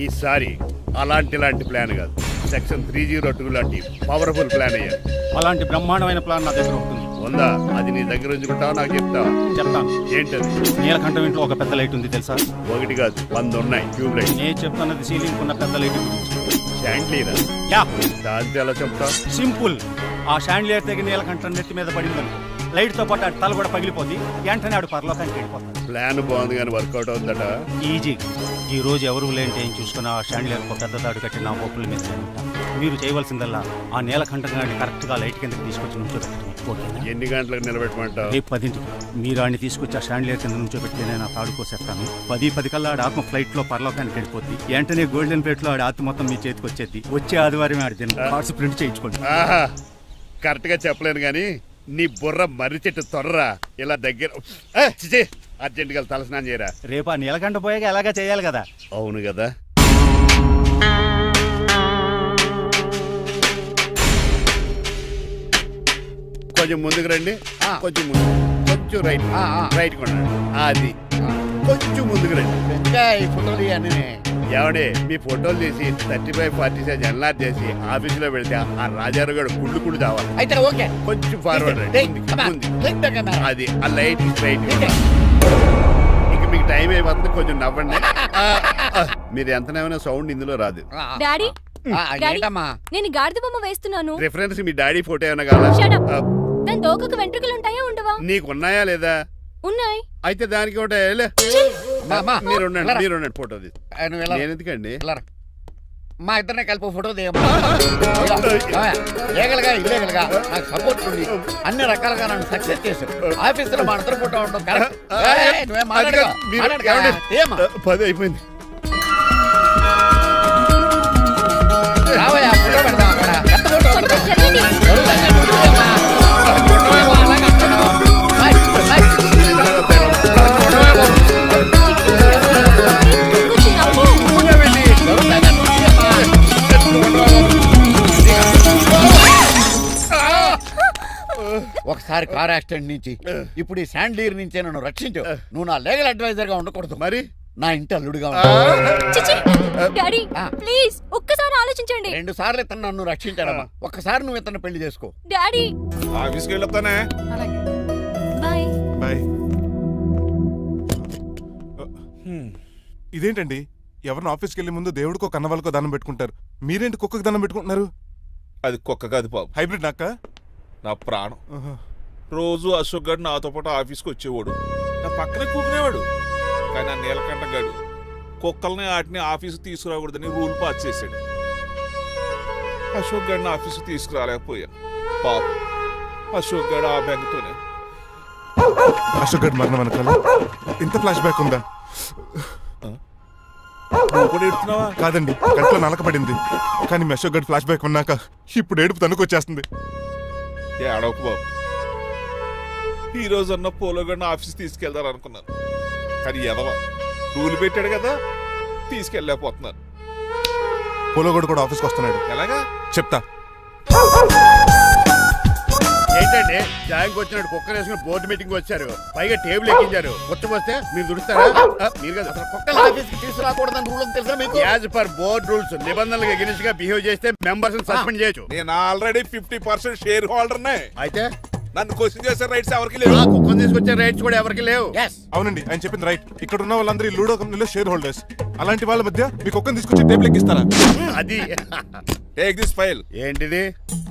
ఈసారి ఇలాంటి ప్లాన్ కాదు సెక్షన్ 302 లాంటి పవర్ఫుల్ ప్లాన్ అయ్యారు అలాంటి బ్రహ్మాండమైన ప్లాన్ నా దగ్గర ఉంటుంది ఉందా అది నీ దగ్గర ఉంచుకుంటావా నాకు చెప్తావా చెప్తాను ఏంటది నీలకంఠం ఇంట్లో ఒక పెద్ద లైట్ ఉంది తెలుసా ఒకటి కాదు 100 ఉన్నాయి ట్యూబ్ లైట్ నేను చెప్తున్నది సీలింగ్ ఉన్న పెద్ద లైట్ షాండ్లీరా యా దాంతో ఎలా చెప్తా సింపుల్ ఆ షాండ్లియర్ దగ్గర నీలకంఠం నెత్తి మీద పడిందని లైట్ తో పాటు ఆడి తల కూడా పగిలిపోద్ది వెంటనే ఆడు పరలోకానికి వెళ్ళిపోతాడు ప్లాన్ బాగుంది కానీ వర్కౌట్ అవుతుందట ఈజీ ఈ రోజు ఎవరు లేంటే ఏం చూసుకున్న ఆ షాండ్లియర్ పెద్ద దాడు కట్టి నా పోపుల మీద మీరు చేయవలసిందల్లా ఆ నీలకంఠం గారిని కరెక్ట్ గా లైట్ కిందకి తీసుకొచ్చి నుంచోబెట్టండి ఎన్ని గంటలకు నిలబెట్టమంటావు రేపు 10ంటికి మీరు ఆడిని తీసుకొచ్చి ఆ షాండ్లియర్ కింద నుంచోబెట్టి నేను ఆ తాడు కోసేస్తాను 10 కల్లా ఆడ ఆత్మ ఫ్లైట్ లో పరలోకానికి వెళ్ళిపోద్ది వెంటనే గోల్డెన్ ప్లేట్ లో ఆడి ఆత్మ మొత్తం మీ చేతికి వచ్చేది వచ్చే ఆదివారం ఆడి కార్డ్స్ ప్రింట్ చేయించుకోండి కరెక్ట్ గా చెప్పలేను కానీ నీ బుర్ర మర్రి చెట్టు తొర్రా ఇలా దగ్గర అర్జెంట్ గా తలస్నానం చేయరా రేపు ఆ నీలకంఠ పోయాక ఎలాగా చేయాలి కదా అవును కదా కొంచెం ముందుకు రండి కొంచెం ముందు కొంచెం రైట్ రైట్ కొన్నాడు అది కొంచెం ముందుకు రండి ఇంకా ఈ ఫోటోలు ఇవన్నీ ఏమండి మీ ఫోటోలు తీసి 35-40 సైజ్ ఎన్లార్ చేసి ఆఫీసులో పెడితే ఆ రాజారావు గారు కుళ్ళు కావాలి. అయితే ఓకే కొంచెం ఫార్వర్డ్ రండి అది ఆ లైట్ స్ట్రైట్. ఇక మీకు టైం అయిపోతుంది, కొంచెం నవ్వండి. మీరు ఎంతనేమైనా సౌండ్ ఇందులో రాదు. డాడీ నేను గాడిద బొమ్మ వేస్తున్నాను. రిఫరెన్స్ మీ డాడీ ఫోటో ఏమైనా కావాలా? దాని దోకకు వెంట్రుకలు ఉంటాయా ఉండవా? నీకున్నాయా లేదా? ఉన్నాయి. అయితే దానికి ఒకటే మీరు ఉండండి ఫోటో తీసి. నేను ఎందుకండి మా ఇద్దరినే కలిపి ఫోటో దిగలుగా ఇల్లేగలుగా నాకు సపోర్ట్ ఉంది. అన్ని రకాలుగా నన్ను సక్సెస్ చేశారు. ఆఫీసులో మా ఇద్దరు ఫోటో ఉండడం 10 అయిపోయింది. రావయ్యా ఫోటో పెడదాం అక్కడ. ఒకసారి కార్ యాక్సిడెంట్ నుంచి ఇప్పుడు ఈ శాండ్లీర్ నుంచే నన్ను రక్షించు. నువ్వు నా లీగల్ అడ్వైజర్ గా ఉండకూడదు, మరి నా ఇంటి అల్లుడుగా డాడీ ప్లీజ్ ఒక్కసారి ఆలోచించండి. 2 సార్లు ఇతను నన్ను రక్షించాడమ్మా. ఒక్కసారి నువ్వు ఇతను పెళ్లి చేసుకో. డాడీ ఆఫీస్కి వెళ్ళొస్తానే. Bye bye. ఇదేంటండి, ఎవరిని ఆఫీస్కి వెళ్ళే ముందు దేవుడికో కన్నవాళ్ళకో దండం పెట్టుకుంటారు, మీరేంటి కుక్కకి దండం పెట్టుకుంటున్నారు? అది కుక్క కాదు బాబు, హైబ్రిడ్ నాక నా ప్రాణం. రోజు అశోక్ గడు నాతో పాటు ఆఫీస్కి వచ్చేవాడు, నా పక్కనే కూకునేవాడు. కానీ ఆ నీలకంఠ గడు కుక్కల్ని వాటిని ఆఫీసు తీసుకురాకూడదని రూల్ పాస్ చేశాడు. అశోక్ గడిని ఆఫీసు తీసుకురాలేకపోయా. పాప అశోక్ గడు ఆ బెంగతోనే. అశోక్ గడు మరణం వెనకాల ఇంత ఫ్లాష్ బ్యాక్ ఉందా? కాదండి, కంట్లో నలకబడింది. కానీ మీ అశోక్ గడ్ ఫ్లాష్ బ్యాక్ ఉన్నాక ఇప్పుడు ఏడుపు తనుకొచ్చేస్తుంది. ఏడవకు బాబు, ఈ రోజు అన్న పోలో గడిని ఆఫీస్ తీసుకెళ్దారు అనుకున్నాను, కానీ ఎదవ రూల్ పెట్టాడు కదా, తీసుకెళ్ళలేకపోతున్నాను. పోలో గడు కూడా ఆఫీస్కి వస్తున్నాడు. ఎలాగా చెప్తా. ఏంటండి జాయింగ్ వచ్చినట్టు కుక్కర్ వేసుకుని బోర్డు మీటింగ్ వచ్చారు, పైగా టేబుల్ ఎక్కించారు. వస్తే మీరు దుడుస్తారా? మీరు కదా కుక్కలు ఆఫీస్కి తీసుకురాకూడదని రూల్ తెలుసా మీకు? యాజ్ పర్ బోర్డ్ రూల్స్ నిబంధనలకు ఎగెనిస్ట్ గా బిహేవ్ చేస్తే మెంబర్స్ సస్పెండ్ చేయొచ్చు. నేను ఆల్రెడీ 50% షేర్ హోల్డర్నే. అయితే నన్ను క్వశ్చన్ చేసే రైట్స్ ఎవరికి లేవు. కుక్కను తీసుకొచ్చే రైట్స్ కూడా ఎవరికి లేవు. అవునండి, ఆయన చెప్పింది రైట్. ఇక్కడ ఉన్న వాళ్ళందరూ లూడో కంపెనీలో షేర్ హోల్డర్స్. అలాంటి వాళ్ళ మధ్య మీ కుక్కను తీసుకొచ్చి టేబుల్ ఎక్కిస్తారా? అది టేక్ దిస్ ఫైల్. ఏంటిది?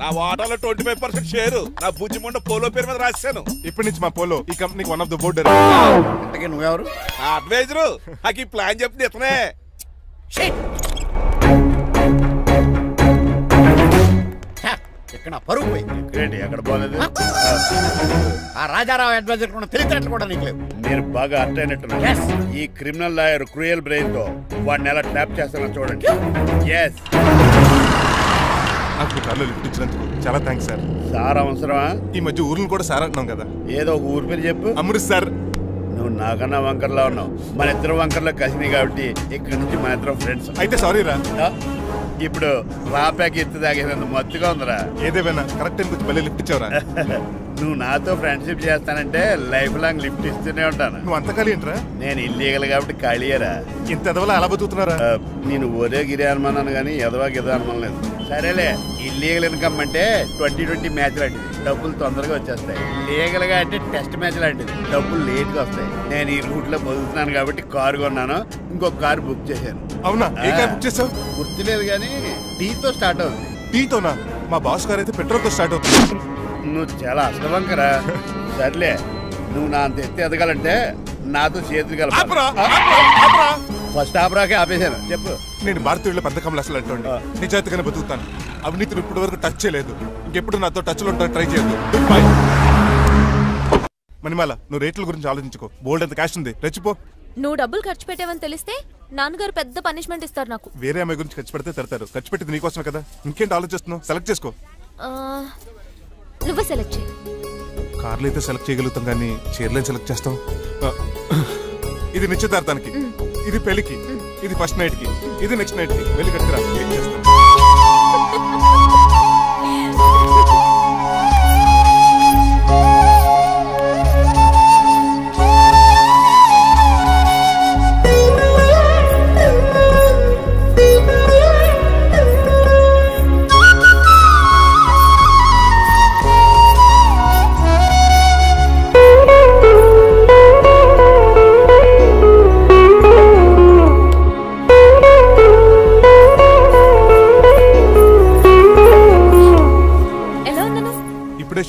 నా వాటాలో 25% షేర్ నా బుజ్జిమండ పోలో పేరు మీద రాశాను. ఇప్పటి నుంచి మా పోలో ఈ కంపెనీకి one of the board director. నువ్వెవరు? నా అడ్వైజరు. నాకు ఈ ప్లాన్ చెప్పింది ఇతనే. ఇక్కడ పరుగు పోయింది. ఎక్కడ పోలేదు. ఆ రాజారావు అడ్వైజర్ కూడా తెలియటట్లు కూడా నీకు లేవు. మీరు బాగా అర్థ అయినట్టున్నారు. ఈ క్రిమినల్ లాయర్ క్రూయల్ బ్రెయిన్ తో వాడిని ఎలా ట్యాప్ చేస్తానో చూడండి. నాకు కార్లో లిఫ్ట్ ఇచ్చినందుకు చాలా థ్యాంక్స్ సార్. సార్ అవసరమా? ఈ మధ్య ఊర్లు కూడా సార్ అంటున్నాం కదా. ఏదో ఒక ఊరి పేరు చెప్పు. అమృత్సర్. నువ్వు నాకన్నా వంకర్లా ఉన్నావు. మన ఇద్దరు వంకర్లో కలిసింది కాబట్టి ఇక్కడ నుంచి మన ఇద్దరు ఫ్రెండ్స్. అయితే సారీ రా. ఇప్పుడు రాపాకి ఎత్తు తాగేంత మత్తుగా ఉందిరా. ఏదేమైనా కరెక్ట్ టైంకి వచ్చి మళ్ళీ లిఫ్ట్ ఇచ్చావురా. నువ్వు నాతో ఫ్రెండ్షిప్ చేస్తానంటే లైఫ్ లాంగ్ లిఫ్ట్ ఇస్తూనే ఉంటాను. నువ్వు అంత ఖాళీ ఏంట్రా? నేను ఇల్లీగల్ కాబట్టి ఖాళీయరా. ఇంత ఎదవలా ఎలా బతుకుతున్నారా? నేను ఒరే గిరి అనుమానాను కానీ ఎదవాకి ఎదో అనుమానం లేదు. సరేలే, ఇల్లీగల్ ఇన్కమ్ అంటే 20-20 మ్యాచ్ లాంటిది, డబ్బులు తొందరగా వచ్చేస్తాయి. లీగల్ గా అంటే టెస్ట్ మ్యాచ్ లాంటిది, డబ్బులు లేట్ గా వస్తాయి. నేను ఈ రూట్ లో బతుకుతున్నాను కాబట్టి కారు కొన్నాను, ఇంకొక కారు బుక్ చేశాను. అవునా? ఏ కార్ బుక్ చేసావు? గుర్తులేదు కానీ టీతో స్టార్ట్ అవుతుంది. టీతోనా? మా బాస్ కార్ అయితే పెట్రోల్ తో స్టార్ట్ అవుతుంది. నువ్వు చాలా అష్టవంకరా. సర్లే, నువ్వు నా అంత ఎత్తి ఎదగాలంటే నాతో చేతులు కలప. ఫస్ట్ ఆపరాకే ఆపేశాను. చెప్పు. నేను భారతీయుల పెద్ద కమలు అసలు అంటోండి, నిజాయితీగానే బతుకుతాను. అవినీతిని ఇప్పటి వరకు టచ్ చేయలేదు, ఇంకెప్పుడు నాతో టచ్ లో ట్రై చేయొద్దు. Good bye. మణిమాల, నువ్వు రేట్ల గురించి ఆలోచించుకో. బోల్డ్ అంత క్యాష్ ఉంది, రెచ్చిపో. నువ్వు డబ్బులు ఖర్చు పెట్టావని తెలిస్తే నాన్నగారు పెద్ద పనిష్మెంట్ ఇస్తారు నాకు. వేరే అమ్మాయి గురించి ఖర్చు పెడితే తిడతారు, ఖర్చు పెట్టింది నీకోసమే కదా. ఇంకేంటి ఆలోచిస్తున్నావు? సెలెక్ట్ చేసుకో. నువ్వే సెలెక్ట్ చేయి. కార్లు అయితే సెలెక్ట్ చేయగలుగుతాం కానీ చీరలే సెలెక్ట్ చేస్తాం. ఇది నిశ్చితార్థానికి, ఇది పెళ్లికి, ఇది ఫస్ట్ నైట్ కి, ఇది నెక్స్ట్ నైట్ కి. వెళ్ళి కట్టుకురా. ఏం చేస్తాం?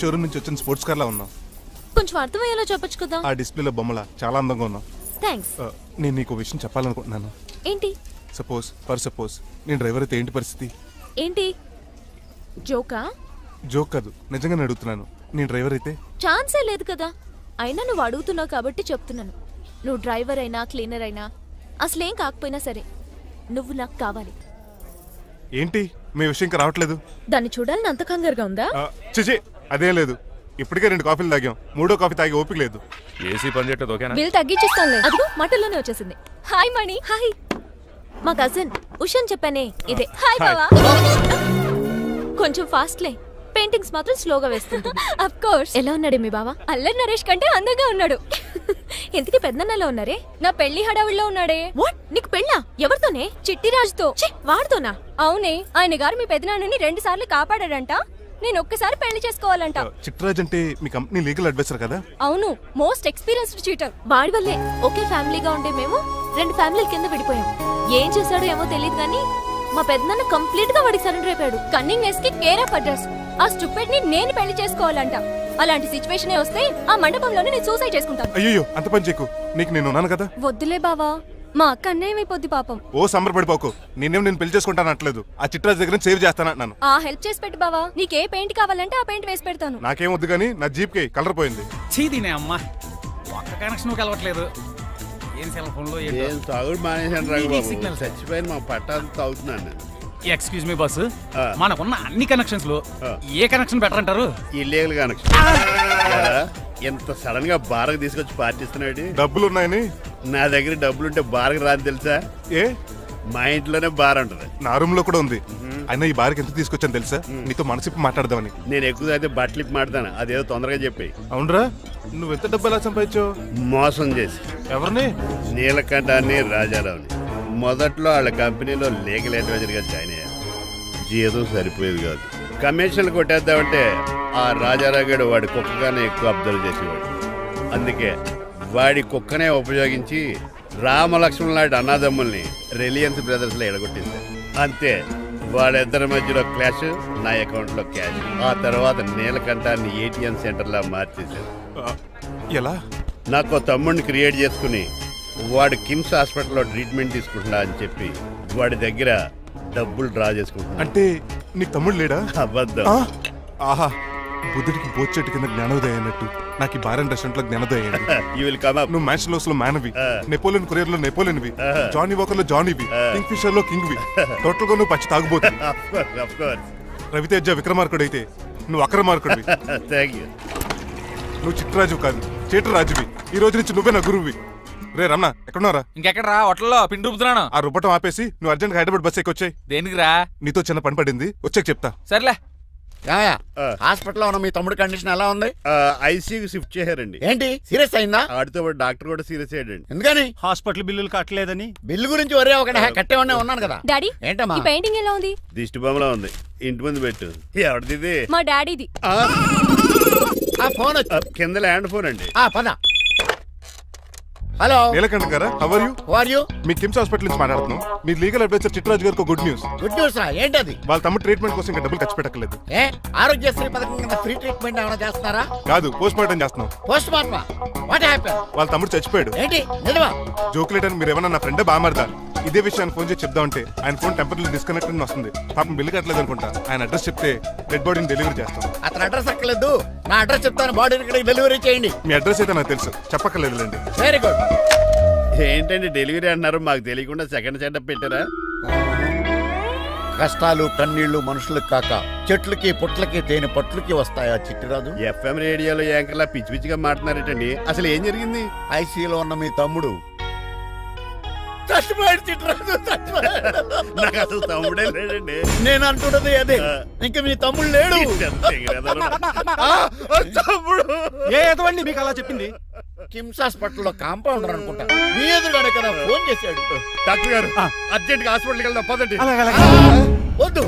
షోరూమ్ నుంచి వచ్చిన స్పోర్ట్స్ కార్ లా ఉన్నావు. కొంచెం అర్థమయ్యేలా చెప్పొచ్చు కదా. ఆ డిస్ప్లేలో బొమ్మలా చాలా అందంగా ఉన్నావు. థ్యాంక్స్. నేను నీకు విషయం చెప్పాలనుకుంటున్నాను. ఏంటి? సపోజ్ నేను డ్రైవర్ అయితే ఏంటి పరిస్థితి? ఏంటి జోకా? జోక్ కాదు, నిజంగానే అడుగుతున్నాను. నేను డ్రైవర్ అయితే? ఛాన్సే లేదు కదా. అయినా నువ్వు అడుగుతున్నావు కాబట్టి చెప్తున్నాను. నువ్వు డ్రైవర్ అయినా క్లీనర్ అయినా అసలేం కాకపోయినా సరే నువ్వు నాకు కావాలి. ఏంటి మీ విషయం ఇంకా రావట్లేదు? దాన్ని చూడాలని అంత కంగారుగా ఉందా? చిచి అదేం లేదు. ఇప్పటికే 2 కాఫీలు తాగాం, 3వ కాఫీ తాగి ఓపిక లేదు. ఏసీ పని చేయట్లేదు. ఓకేనా? బిల్ తగ్గించిస్తానులే. అదిగో మాటల్లోనే వచ్చేసింది. హాయ్ మణి. హాయ్. మా కజిన్ ఉషాన్ చెప్పానే ఇదే. హాయ్ బావా. కొంచెం ఫాస్ట్లే, పెయింటింగ్స్ మాత్రం స్లోగా వేస్తుంటుంది. Of course. ఎలా ఉన్నాడే మీ బావ? అల్లరి నరేష్ కంటే అందంగా ఉన్నాడు. ఇంతకీ పెద్దన్నలో ఉన్నారే? నా పెళ్లి హడావిడిలో ఉన్నాడే. వాట్? నీకు పెళ్ళా? ఎవరితోనే? చిట్టిరాజుతో. వాడితోనా? అవునే, ఆయన గారు మీ పెద్దనాన్నని 2 సార్లు కాపాడాడంట. నేను ఒక్కసారి పెళ్లి చేసుకోవాలంట. చిట్రాజ్ అంటే మీ కంపెనీ లీగల్ అడ్వైజర్ కదా? అవును, మోస్ట్ ఎక్స్పీరియన్స్డ్ చీటర్. వాడి వల్లే ఒకే ఫ్యామిలీగా ఉండే మేము 2 ఫ్యామిలీల కింద విడిపోయాం. ఏం చేశాడో ఏమో తెలియదు కానీ మా పెద్దనాన్న కంప్లీట్ గా వాడికి సరెండర్ అయిపోయాడు. కన్నింగ్ నెస్ కి కేర్ ఆఫ్ అడ్రస్. ఆ స్టూపిడ్ ని నేను పెళ్లి చేసుకోవాలంట. అలాంటి సిచ్యువేషన్ వస్తే ఆ మండపంలోనే నేను సూసైడ్ చేసుకుంటాను. అయ్యో అంత పని చేయకు, నీకు నేను ఉన్నాను కదా. వద్దులే బావా, మా అక్క అన్యాయం అయిపోద్ది పాపం. ఓ సంబరపడిపోకు, నేను పెళ్లి చేసుకుంటాను అనట్లేదు. ఆ చిట్రాజ్ దగ్గర సేవ్ చేస్తాను. ఆ హెల్ప్ చేసి పెట్టు బావా. నీకే పెయింట్ కావాలంటే ఆ పెయింట్ వేసి పెడతాను. నాకేం వద్దు కానీ నా జీప్ కి కలర్ పోయింది. చీదీనే అమ్మా, ఒక్క కనెక్షన్ కలవట్లేదు. ఏం సెల్ ఫోన్ లో ఏం తాగుడు మానేశాను రాఘబాబు. చచ్చిపోయిన మా పట్టాలు తాగుతున్నాను. ఎక్స్క్యూజ్ మీ బాస్, మనకున్న అన్ని కనెక్షన్స్ లో ఏ కనెక్షన్ బెటర్ అంటారు? Illegal connection. ఎంత సడన్ గా బార్కు తీసుకొచ్చి పార్టీస్తున్నాడు. డబ్బులు ఉన్నాయని? నా దగ్గర డబ్బులుంటే బార్కు రాని తెలుసా? ఏ? మా ఇంట్లోనే బార్ ఉంటది. నా రూమ్ లో కూడా ఉంది. అయినా ఈ బార్కి ఎంత తీసుకొచ్చాను తెలుసా? నీతో మనసిప్పి మాట్లాడదామని. నేను ఎక్కువ అయితే బట్టలు ఇప్పి మాట్లాడతాను, అదేదో తొందరగా చెప్పి. అవునరా, నువ్వు ఎంత డబ్బు ఎలా సంపాదించావు? మోసం చేసి. ఎవరిని? నీలకంఠాన్ని, రాజారావుని. మొదట్లో వాళ్ళ కంపెనీలో లీగల్ అడ్వైజర్ గా జాయిన్ అయ్యారు. జీతం సరిపోయేది కాదు. కమిషన్లు కొట్టేద్దామంటే ఆ రాజారావు గడు వాడి కుక్కగానే ఎక్కువ అబ్జర్వ్ చేసేవాడు. అందుకే వాడి కుక్కనే ఉపయోగించి రామలక్ష్మణ్ లాంటి అన్నదమ్ముల్ని రిలయన్స్ బ్రదర్స్ లో ఎడగొట్టింది. అంతే, వాళ్ళిద్దరి మధ్యలో క్లాష్, నా అకౌంట్ లో క్యాష్. ఆ తర్వాత నీలకంఠాన్ని ATM సెంటర్ లా మార్చేశారు. ఎలా? నాకు తమ్ముడిని క్రియేట్ చేసుకుని వాడు కిమ్స్ హాస్పిటల్లో ట్రీట్మెంట్ తీసుకుంటున్నా అని చెప్పి వాడి దగ్గర డబ్బులు డ్రా చేసుకుంటున్నా. అంటే నీకు తమ్ముడు లేడా? అబద్ధం. ఆహా, బుద్ధుడికి బోచెట్టు కింద జ్ఞానోదయం అన్నట్టు నాకు ఈ బార్ అండ్ రెస్టారెంట్ లో జ్ఞానోదయం. నువ్వు మ్యాన్షన్ లో మానవి, నెపోలియన్ కొరియర్ లో నెపోలియన్వి, జానీ వాకర్ లో జానీవి, కింగ్ ఫిషర్ లో కింగ్వి. టోటల్ గా నువ్వు పచ్చి తాగుబోతుంది. రవితేజ విక్రమార్కుడు అయితే నువ్వు అక్రమార్కుడివి. నువ్వు చిట్రాజు కాదు, చీటరాజువి. ఈ రోజు నుంచి నువ్వే నా గురువువి. రే రమణ, ఎక్కడున్నారా? ఇంకెక్కడ రా, హోటల్లో పిండి రుబ్బుతున్నాను. ఆ రుబ్బటం ఆపేసి నువ్వు అర్జెంట్ హైదరాబాద్ బస్ ఎక్కి వచ్చాయి. దేనికిరా? నీతో చిన్న పని పడింది, వచ్చాక చెప్తా. సర్లే. హాస్పిటల్లో ఉన్న మీ తమ్ముడు కండిషన్ ఎలా ఉంది? ఐసీయూకి షిఫ్ట్ చేశారండి. ఏంటి సీరియస్ అయిందా? ఆడితో డాక్టర్ కూడా సీరియస్ అయ్యాడండి. ఎందుకని? హాస్పిటల్ బిల్లులు కట్టలేదని. బిల్లు గురించి ఒరే ఒకటి కట్టేవన్నా ఉన్నాను కదా. డాడీ, ఏంటమ్మా ఈ పెయింటింగ్ ఎలా ఉంది? దిష్టి బొమ్మలా ఉంది. ఇంటి ముందు పెట్టు. ఎవరిది? మా డాడీది. ఆ ఫోన్ కింద ల్యాండ్ ఫోన్ అండి. పద. హలో నీలకంఠ గారా, how are you? How are you? మీ కిమ్స్ హాస్పిటల్ నుంచి మాట్లాడుతున్నాం. మీ లీగల్ అడ్వైజర్ చిట్రాజ్ గారికి గుడ్ న్యూస్. గుడ్ న్యూస్ రా, ఏంటది? వాళ్ళ తమ్ముడు ట్రీట్మెంట్ కోసం ఇంకా డబ్బులు ఖర్చు పెట్టలేదు. ఏ ఆరోగ్యశ్రీ పథకం కింద ఫ్రీ ట్రీట్మెంట్ ఏమైనా చేస్తున్నారా? కాదు, పోస్ట్ మార్టం చేస్తున్నాం. Post mortem? What happen? వాళ్ళ తమ్ముడు చచ్చిపోయాడు. ఏంటి నిజమా? జోకులేటని మీరు ఏమన్నా నా ఫ్రెండే బామర్దా. ఇదే విషయాన్ని ఫోన్ చేసి చెప్దామంటే ఆయన ఫోన్ టెంపరీ డిస్కనెక్ట్ అని వస్తుంది. పాపం బిల్లు కట్టలేదు అనుకుంటా. ఆయన అడ్రస్ చెప్తే డెడ్ బాడీని డెలివరీ చేస్తాం. అతను అడ్రస్ అక్కర్లేదు, నా అడ్రస్ చెప్తాను, బాడీని ఇక్కడికి డెలివరీ చేయండి. మీ అడ్రస్ అయితే నాకు తెలుసు, చెప్పక్కర్లేదులేండి. Very good. ఏంటండి డెలివరీ అన్నారు, మాకు తెలియకుండా సెకండ్ సెటప్ పెట్టారా? కష్టాలు కన్నీళ్లు మనుషులకు కాక చెట్లకి పుట్లకి తేనె పట్లకి వస్తాయా చిట్టిరాజు? FM రేడియోలో యాంకర్లా పిచ్చి పిచ్చిగా మాట్లాడారేటండి. అసలు ఏం జరిగింది? ఐసీయూలో ఉన్న మీ తమ్ముడు చచ్చిపోయాడు. చిట్టిరాజు చచ్చిపోయాడు. నాకు అసలు తమ్ముడే లేడండి. నేను అంటున్నది అదే, ఇంకా మీ తమ్ముడు లేడు. తమ్ముడు ఏదండి మీకు అలా చెప్పింది? కిమ్స్ హాస్పిటల్లో కాంపౌండర్ అనుకుంటా, మీ ఎదురుగానే కదా ఫోన్ చేశాడు. డాక్టర్ గారు అర్జెంట్ గా హాస్పిటల్కి వెళ్దాం పదండి. వద్దు,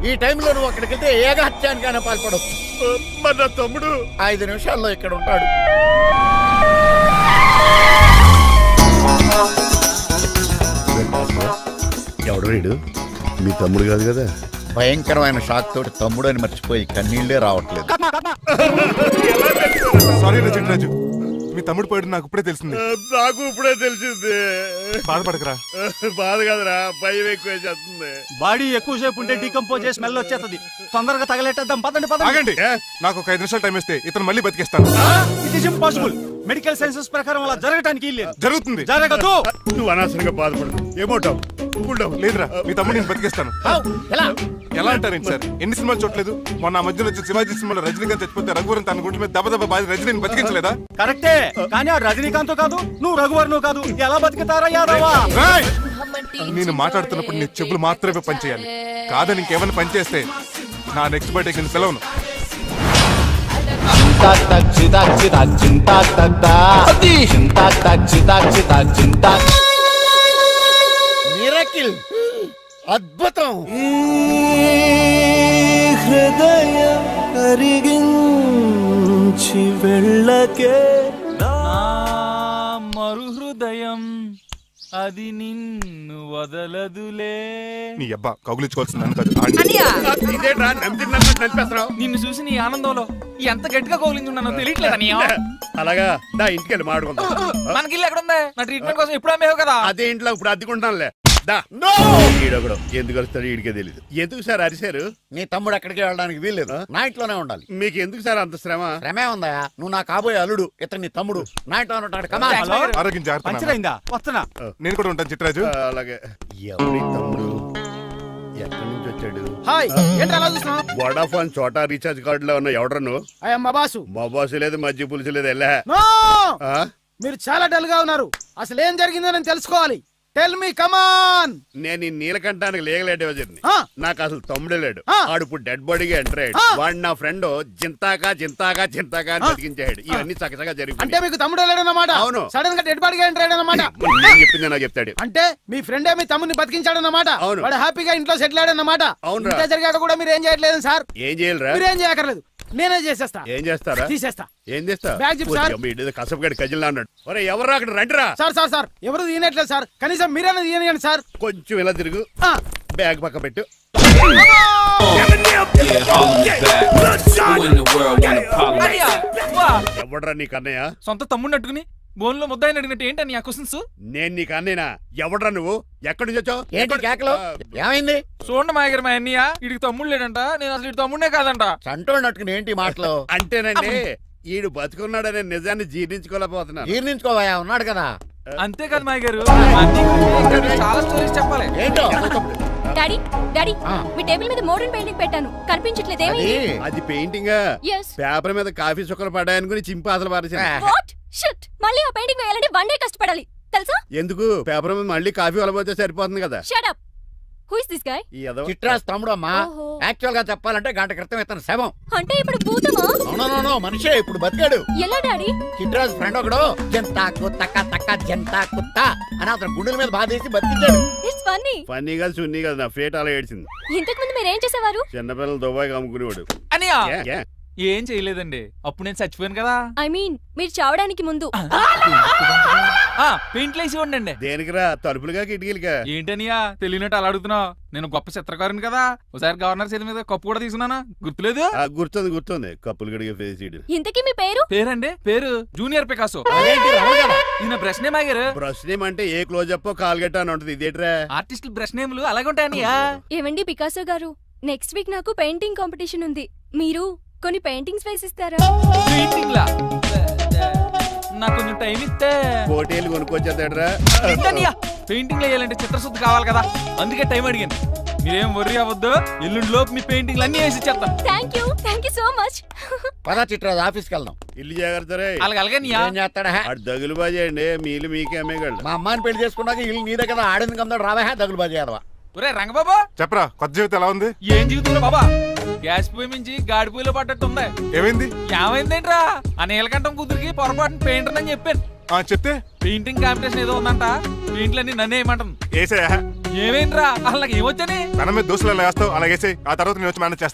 ఈ టైంలో నువ్వు అక్కడికి వెళ్తే ఏకహత్యానికైనా పాల్పడవచ్చు. మరి నా తమ్ముడు 5 నిమిషాల్లో ఇక్కడ ఉంటాడు. ఎవడు వీడు? మీ తమ్ముడు కాదు కదా? భయంకరమైన షాక్ తోటి తమ్ముడు అని మర్చిపోయి కన్నీళ్లే రావట్లేదు. సారీ చిట్రాజు, మీ తమ్ముడు పోయాడు నాకు ఇప్పుడే తెలిసింది. నాకు ఇప్పుడే తెలిసింది. బాధపడకరా. బాధ కదరా, భయం ఎక్కువ చేస్తుంది. బాడీ ఎక్కువసేపు ఉంటే డీకంపోజ్ చేసి స్మెల్ వచ్చేస్తుంది. తొందరగా తగలెట్టేద్దాం. పదండి ఆగండి, నాకు ఒక 5 నిమిషాలు టైం ఇస్తే ఇతను మళ్ళీ బతికేస్తాను. It is impossible. Medical sciences ప్రకారం అలా జరగడానికి లేదు. జరుగుతుంది. జరగదు. నువ్వు అనవసరంగా బాధపడదు. ఏమోటావు లేదురా, మీ తమ్ముడు నేను బతికేస్తాను. ఎలా అంటారేంటి సార్? ఎన్ని సినిమాలు చూడలేదు? మొన్న మధ్యలో వచ్చిన శివాజీ సినిమాలో రజనీకాంత్ చచ్చిపోతే రఘువరన్ తన గుండె మీద దెబ్బ బాధ రజనీని బతికించలేదా? కరెక్టే, కానీ ఆ రజనీకాంత్ కాదు, నువ్వు రఘువరన్ కాదు. ఎలా బతుకుతారా యాదవా? నేను మాట్లాడుతున్నప్పుడు నీ చెప్పులు మాత్రమే పనిచేయాలి. కాదని ఇంకేమైనా పనిచేస్తే నా నెక్స్ట్ బర్త్డే కింద పిలవను. మిరకిల్, అద్భుతం. హృదయం కరిగించి వెళ్ళకే మరు హృదయం అది నిన్ను వదలదులే. నీ అబ్బా కౌగులించుకోవాల్సిందని కాదు. నిన్ను చూసి నీ ఆనందంలో ఎంత గట్టిగా కౌగులించున్నానో తెలియట్లేదు. అలాగా దా ఇంటికెళ్ళి మాడుకుందాం. మనకి ఇల్లు ఎక్కడుంది? నా ట్రీట్మెంట్ కోసం ఎప్పుడు అమ్మేవు కదా. అదే ఇంట్లో ఇప్పుడు అద్దెకుంటానులే. ఈడొకడు ఎందుకు వస్తాడు ఈడికే తెలీదు. ఎందుకు సార్ అరిశారు? నీ తమ్ముడు ఎక్కడికి వెళ్ళడానికి వీల్లేదు, నా ఇంట్లోనే ఉండాలి. మీకు ఎందుకు సార్ అంత శ్రమ? శ్రమే ఉందా? నువ్వు నా కాబోయే అల్లుడు, ఇతను నీ తమ్ముడు, నా ఇంట్లోనే ఉంటాడు. ఆరోగ్యం జాగ్రత్త. వస్తున్నా. నేను కూడా ఉంటాను చిట్రాజు. అలాగే. ఎవరి తమ్ముడు? ఎక్కడి నుంచి వచ్చాడు? హాయ్, ఏంటి అలా చూస్తున్నావు? వడాఫోన్ చోటా రీఛార్జ్ కార్డు లో ఉన్న ఎవడరు నువ్వు? మా బాసు. మా బాసు లేదు, మజ్జి పులుసు లేదు. వెళ్ళా. మీరు చాలా డల్ గా ఉన్నారు. అసలు ఏం జరిగిందో నేను తెలుసుకోవాలి. టెల్ మీ, కమాన్. నేను ఈ నీలకంఠానికి లేగలేడు. నాకు అసలు తమ్ముడే లేడు. ఆడు ఇప్పుడు డెడ్ బాడీగా ఎంటర్ అయ్యాడు. వాడు నా ఫ్రెండ్ జింతాకా జింతాకా జింతాకా అని బతికించాడు. ఇవన్నీ చక్కగా జరిగింది. అంటే మీకు తమ్ముడే లేడన్నమాట? అవును. సడన్ గా డెడ్ బాడీగా ఎంటర్ అయ్యాడన్నమాట. నేను చెప్పింది నాకు చెప్తాడు. అంటే మీ ఫ్రెండే మీ తమ్ముడిని బతికించాడన్నమాట. అవును. వాడు హ్యాపీగా ఇంట్లో సెటిల్ అయ్యాడన్నమాట. అవును. ఇంత జరిగాక కూడా మీరు ఏం చేయట్లేదు సార్? ఏం చేయాలరా? మీరేం చేయక్కర్లేదు, నేనే చేసేస్తా. ఏం చేస్తారా? తీసేస్తా. ఏం చేస్తా? Bag zip sir. కసపగడి కజిల్లా అన్నాడు. ఒరే ఎవరు అక్కడ రండిరా. సార్ సార్ సార్ ఎవరు తీయనట్లేదు సార్, కనీసం మీరైనా తీయనియండి సార్. కొంచెం ఇలా తిరుగు, బ్యాగ్ పక్క పెట్టు. ఎవడరా నీకు అన్నయ్య? సొంత తమ్ముడిని అట్టుకుని బోన్లో ముద్దాయిని అడిగినట్టు ఏంటని ఆ క్వశ్చన్స్? నేను నీకు అన్నయ్యనా? ఎవడరా నువ్వు? ఎక్కడి నుంచి వచ్చావు? ఏంటి కేకలు? ఏమైంది? చూడండి మా దగ్గర మా అన్నయ్య ఇడికి తమ్ముడు లేడంట. నేను అసలు ఇటు తమ్ముడే కాదంట. సంటోడు అట్టుకుని ఏంటి మాటలు? అంటేనండి ఈడు బతుకున్నాడనే నిజాన్ని జీర్ణించుకోలేకపోతున్నా. జీర్ణించుకోవా, ఉన్నాడు కదా. అంతేకాదు మా గారు, చాలా స్టోరీస్ చెప్పాలి. ఏంటో? డాడీ డాడీ, మీ టేబుల్ మీద మోడర్న్ పెయింటింగ్ పెట్టాను, కనిపించట్లేదు. అది పెయింటింగ్. పేపర్ మీద కాఫీ చుక్కలు పడ్డాయనుకుని చింపి అసలు పారేసాను. వాట్ షిట్, మళ్ళీ ఆ పెయింటింగ్ వేయాలంటే 1 డే కష్టపడాలి తెలుసా? ఎందుకు? పేపర్ మీద మళ్ళీ కాఫీ వలపోతే సరిపోతుంది కదా. Shut up. Who is this guy? Chitraj తమ్ముడు అమ్మా. యాక్చువల్ గా చెప్పాలంటే గంట క్రితం ఇతను శవం. అంటే ఇప్పుడు భూతమా? నో మనిషే, ఇప్పుడు బతికాడు. ఎలా డాడీ? చిట్రాజ్ ఫ్రెండ్ ఒకడు జంతా కుత్తక తక్క జంతా కుత్త అని అతను గుండెల మీద బాధేసి బతికించాడు. It's funny. ఫన్నీ కాదు, సున్నీ కాదు, నా ఫేట్ అలా ఏడ్చింది. ఇంతకు ముందు మీరు ఏం చేసేవారు? చిన్నపిల్లలు దుబాయ్ అమ్ముకునేవాడు. అనియా ఏం చేయలేదండి, అప్పుడు నేను చచ్చిపోయాను కదా. ఐ మీన్ మీరు చావడానికి ముందు. పెయింట్లు వేసి ఉండండి. దేనికిరా? తలుపులుగా కిటికీలుగా? ఏంటనియా తెలియనట్టు అలా అడుగుతున్నావు? నేను గొప్ప చిత్రకారుని కదా. ఒకసారి గవర్నర్ చేతి మీద కప్పు కూడా తీసుకున్నానా? గుర్తులేదు? గుర్తుంది. కప్పులు గడిగే ఫేస్. ఇంతకీ మీ పేరు? పేరండి పేరు జూనియర్ పికాసో. ఈయన బ్రష్ నేమ్ ఆగారు. బ్రష్ నేమ్ అంటే ఏ క్లోజప్ కాల్గెట్ అని ఉంటుంది. ఇదేట్రా? ఆర్టిస్టులు బ్రష్ నేమ్లు అలాగే ఉంటాయనియా. ఏమండి పికాసో గారు, నెక్స్ట్ వీక్ నాకు పెయింటింగ్ కాంపిటీషన్ ఉంది. మీరు కొన్ని పెయింటింగ్స్ వేసిస్తారా? పెయింటింగ్ లా? నాకు కొంచెం టైం ఇస్తే పోటీలు కొనుక్కొచ్చేద్దాడ్రా. పెయింటింగ్ వేయాలంటే చిత్రశుద్ధి కావాలి కదా, అందుకే టైం అడిగాను. మీరేం వర్రీ అవ్వద్దు, ఎల్లుండి లోపు మీ పెయింటింగ్లు అన్ని వేసి ఇచ్చేస్తాను. Thank you so much. పదా చిట్రాజ్ ఆఫీస్కి వెళ్దాం. ఇల్లు జాగ్రత్త. అలాగే ఏం చేస్తాడా? దగులు బాజీ అండి, మీలు మీకే అమ్మేగాళ్ళు. మా అమ్మాయిని పెళ్లి చేసుకున్నాక ఇల్లు నీ దగ్గర ఆడింది కమ్దాడు. రావా దగులు బాజీ అదవా. ఒరే రంగబాబా చెప్పరా, కొత్త జీవితం ఎలా ఉంది? ఏం జీవితంలో బాబా, గ్యాస్ పొయ్యి మించి గాడి పొయ్యిలో పడ్డట్టు ఉంది. ఏమైందేంట్రా? ఆ నీలకంఠం కూతురికి పొరపాటున పెయింటర్ అని చెప్పాను. చెప్తే పెయింటింగ్ కాంపిటీషన్ ఏదో ఉందంట, పెయింట్లన్నీ నన్ను ఏమంటాను. ఏమైందిరా? అసలు నాకు ఏమొచ్చని మన మీద దోశలు వేస్తావు, అలాగేసే ఆ తర్వాత నేను వచ్చి మేనేజ్ చేస్తాను.